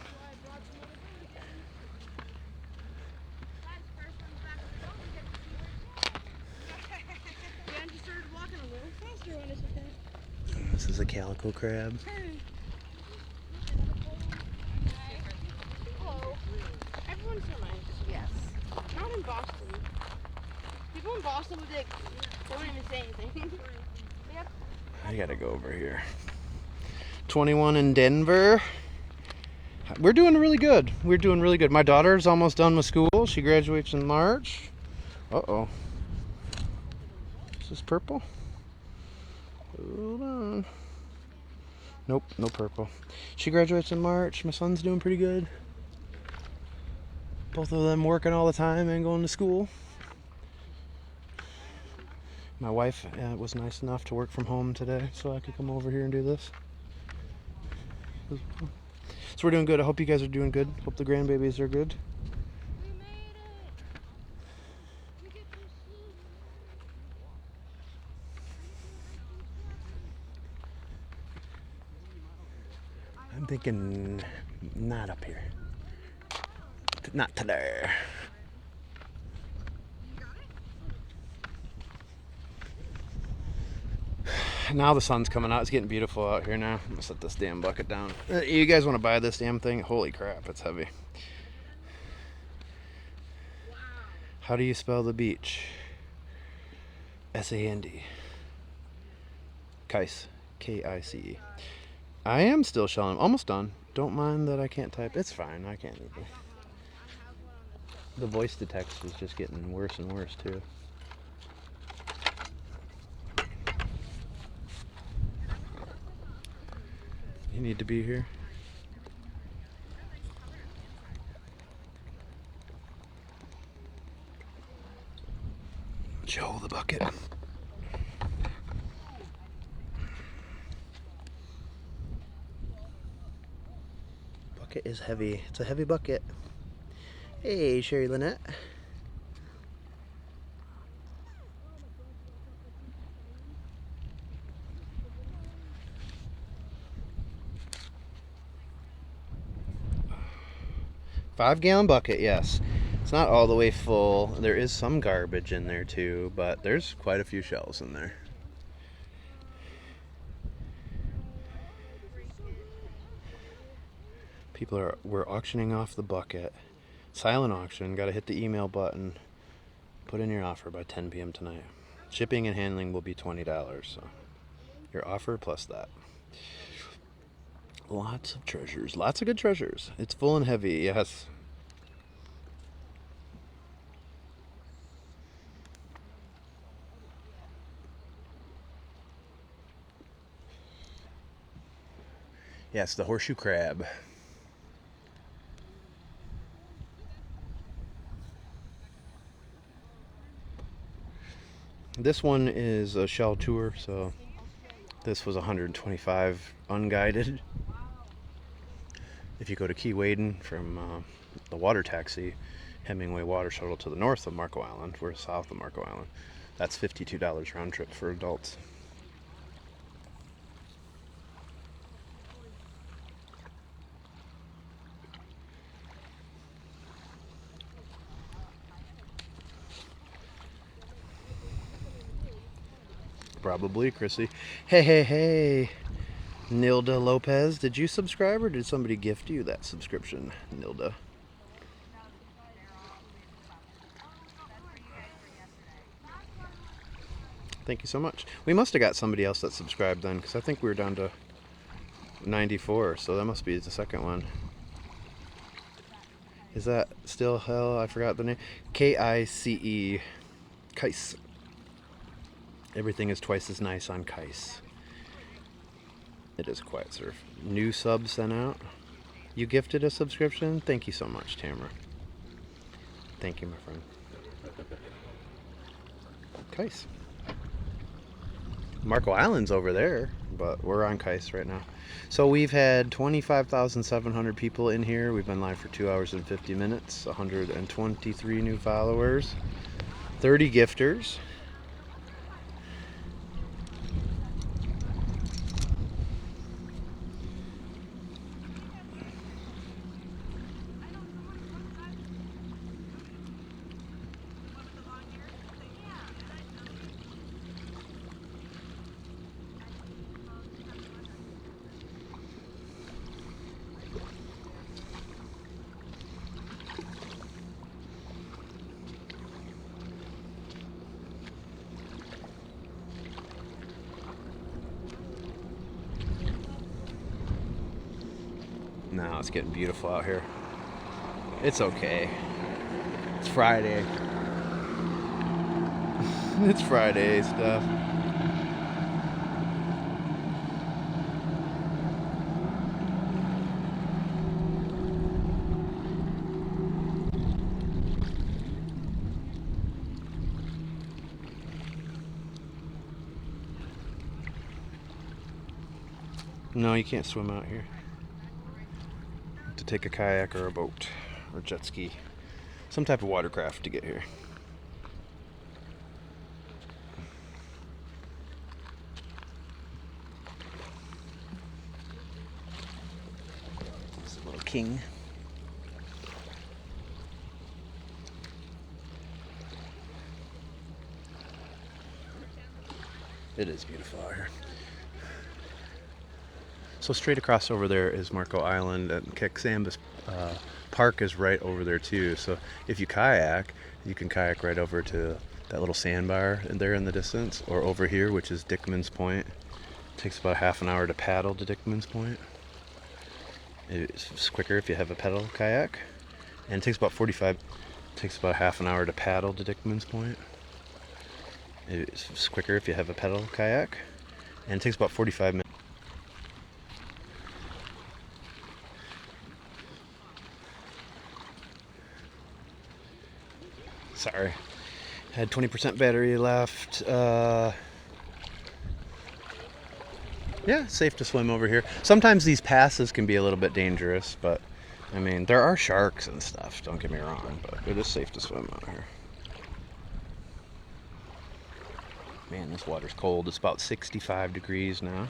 This is a calico crab. Hello. Everyone's so nice. Yes. Not in Boston. People in Boston won't even say anything. Yep. I gotta go over here. 21 in Denver. We're doing really good. My daughter's almost done with school. She graduates in March. Uh-oh. Is this purple? Hold on. Nope, no purple. She graduates in March. My son's doing pretty good. Both of them working all the time and going to school. My wife was nice enough to work from home today, so I could come over here and do this. So we're doing good. I hope you guys are doing good. Hope the grandbabies are good. I'm thinking not up here. Not today. Now the sun's coming out. It's getting beautiful out here now. I'm gonna set this damn bucket down. You guys want to buy this damn thing? Holy crap, it's heavy. How do you spell the beach? S-A-N-D. Kice. K-I-C-E. I am still shelling. Almost done. Don't mind that I can't type. It's fine. I can't either. The voice to text is just getting worse and worse too. You need to be here. Joe the bucket. Bucket is heavy. It's a heavy bucket. Hey, Sherry Lynette. Five-gallon bucket, yes. It's not all the way full. There is some garbage in there too, but there's quite a few shells in there. We're auctioning off the bucket. Silent auction. Got to hit the email button. Put in your offer by 10 p.m. tonight. Shipping and handling will be $20. So your offer plus that. Lots of treasures. Lots of good treasures. It's full and heavy. Yes. Yes, the horseshoe crab. This one is a shell tour, so this was 125 unguided. If you go to Key Waden from the water taxi, Hemingway Water Shuttle to the north of Marco Island, we're south of Marco Island, that's $52 round trip for adults. Probably, Chrissy. Hey. Nilda Lopez, did you subscribe or did somebody gift you that subscription, Nilda? Thank you so much. We must have got somebody else that subscribed then, because I think we were down to 94, so that must be the second one. Is that still hell? I forgot the name. Kice. Kice. Everything is twice as nice on Kice. It is quiet surf. New sub sent out. You gifted a subscription? Thank you so much, Tamara. Thank you, my friend. Kice. Marco Island's over there, but we're on Kice right now. So we've had 25,700 people in here. We've been live for 2 hours and 50 minutes. 123 new followers. 30 gifters. Now it's getting beautiful out here. It's okay. It's Friday. It's Friday stuff. No, you can't swim out here. To take a kayak or a boat or jet ski, some type of watercraft to get here. This is a little king. It is beautiful out here. So straight across over there is Marco Island, and Kice Park is right over there too. So if you kayak, you can kayak right over to that little sandbar there in the distance, or over here, which is Dickman's Point. It takes about half an hour to paddle to Dickman's Point. It's quicker if you have a pedal kayak, and it takes about half an hour to paddle to Dickman's Point. It's quicker if you have a pedal kayak, and it takes about 45 minutes. Sorry, had 20% battery left. Yeah, safe to swim over here. Sometimes these passes can be a little bit dangerous, but I mean, there are sharks and stuff, don't get me wrong, but it is safe to swim out here. Man, this water's cold. It's about 65 degrees now.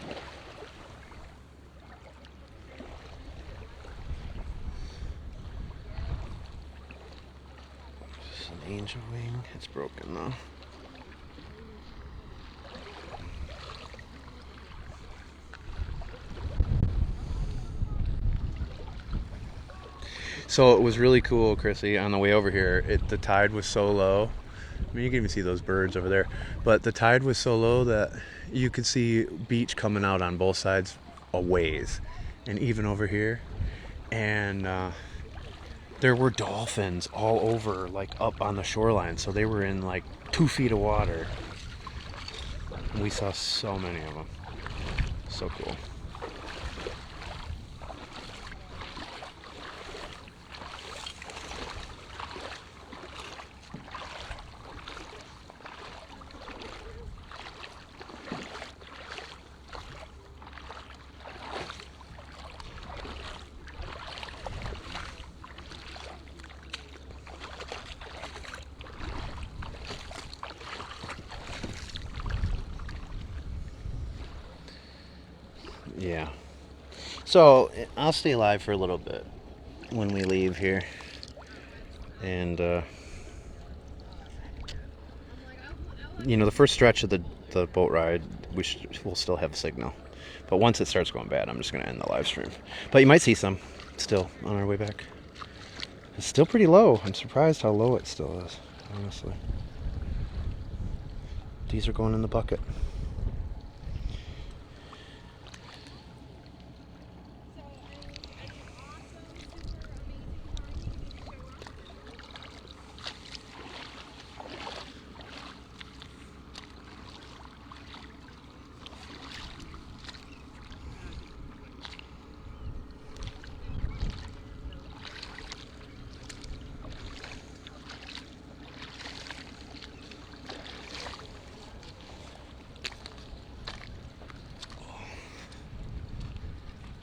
Angel wing, it's broken though. So it was really cool, Chrissy, on the way over here. The tide was so low. I mean, you can even see those birds over there. But the tide was so low that you could see beach coming out on both sides a ways. And even over here. And there were dolphins all over, like up on the shoreline. So they were in like 2 feet of water. And we saw so many of them. So cool. Yeah. So I'll stay live for a little bit when we leave here, and you know, the first stretch of the boat ride, we'll still have signal, but once it starts going bad, I'm just gonna end the live stream. But you might see some still on our way back. It's still pretty low. I'm surprised how low it still is, honestly. These are going in the bucket.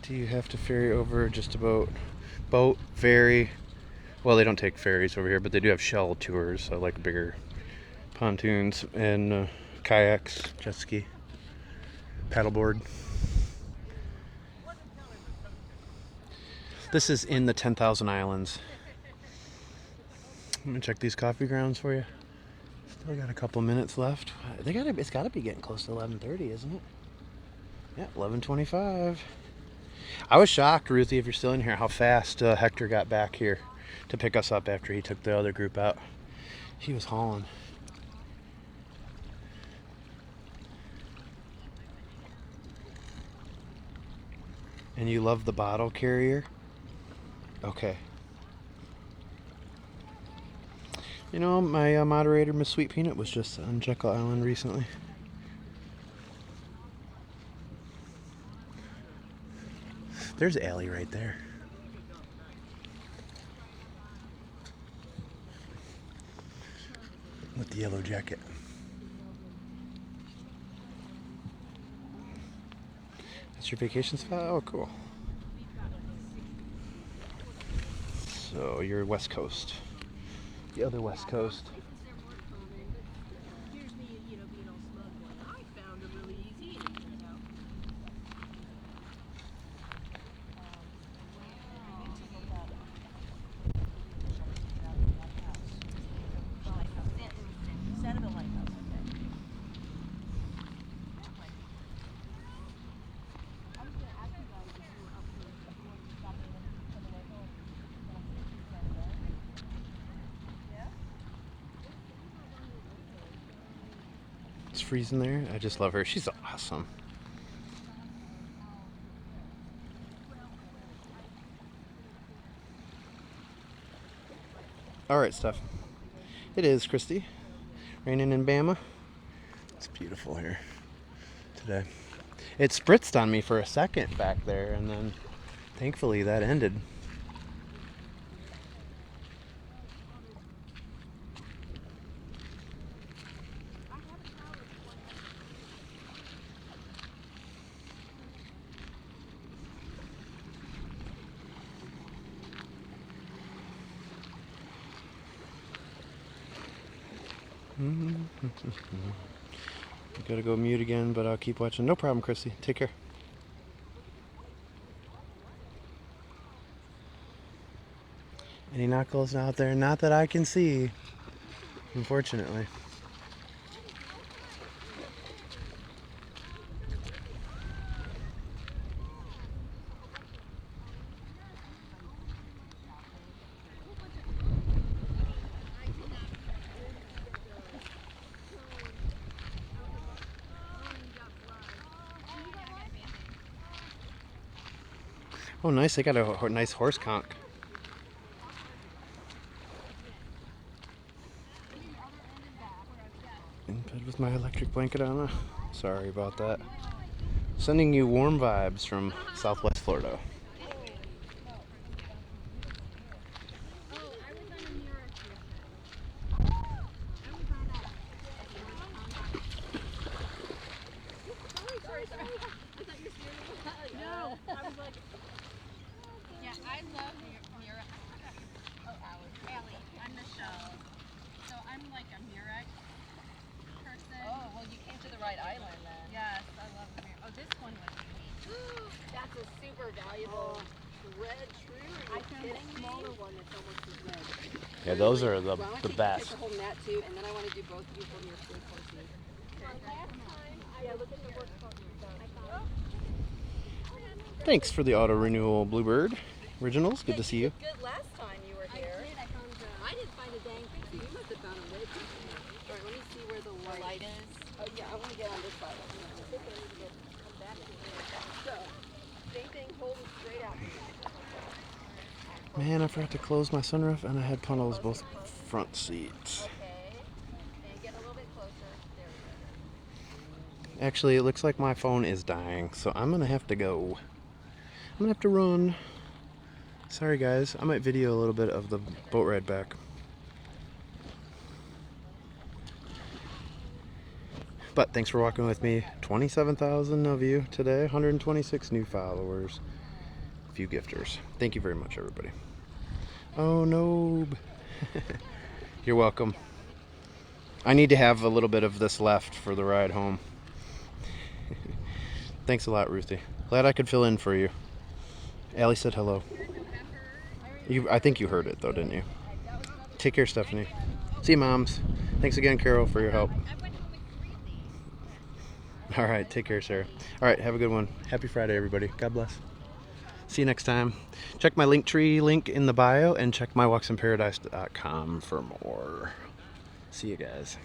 Do you have to ferry over just about boat, ferry? Well, they don't take ferries over here, but they do have shell tours, so like bigger pontoons and kayaks, jet ski, paddleboard. This is in the 10,000 Islands. I'm gonna check these coffee grounds for you. Still got a couple minutes left. It's gotta be getting close to 11:30, isn't it? Yeah, 11:25. I was shocked, Ruthie, if you're still in here, how fast Hector got back here to pick us up after he took the other group out. He was hauling. And you love the bottle carrier? Okay. You know, my moderator, Miss Sweet Peanut, was just on Jekyll Island recently. There's Allie right there. With the yellow jacket. That's your vacation spot? Oh, cool. So you're West Coast. The other West Coast. It's freezing there. I just love her. She's awesome. All right, Steph. It is, Christy. Raining in Bama. It's beautiful here today. It spritzed on me for a second back there, and then thankfully that ended. Gotta go mute again, but I'll keep watching. No problem, Chrissy. Take care. Any knuckles out there? Not that I can see, unfortunately. Oh, nice. They got a nice horse conch. In bed with my electric blanket on. Sorry about that. Sending you warm vibes from Southwest Florida. That's a super valuable red true. Are you kidding me? Smaller one that's almost as red. Yeah, those are Well, I want the to take best. a picture holding that too, and then I want to do both of you holding your food closely. Look at the work phone. Thanks for the auto renewal, Bluebird. Originals, good to see you. Good last time you were here. I didn't find a dang thing, so you must have found a way. Alright, let me see where the light is. Oh yeah, I want to get on this side. So, same thing, holding straight out. Man, I forgot to close my sunroof and I had puddles both front seats. Okay. And get a little bit closer. There we go. Actually, it looks like my phone is dying, so I'm gonna have to go. I'm gonna have to run. Sorry guys, I might video a little bit of the boat ride back. But thanks for walking with me. 27,000 of you today, 126 new followers, a few gifters. Thank you very much, everybody. Oh no. You're welcome. I need to have a little bit of this left for the ride home. Thanks a lot, Ruthie. Glad I could fill in for you. Allie said hello. I think you heard it though, didn't you? Take care, Stephanie. See you, moms. Thanks again, Carol, for your help. All right, take care, Sarah. All right, have a good one. Happy Friday, everybody. God bless. See you next time. Check my Linktree link in the bio and check mywalksinparadise.com for more. See you guys.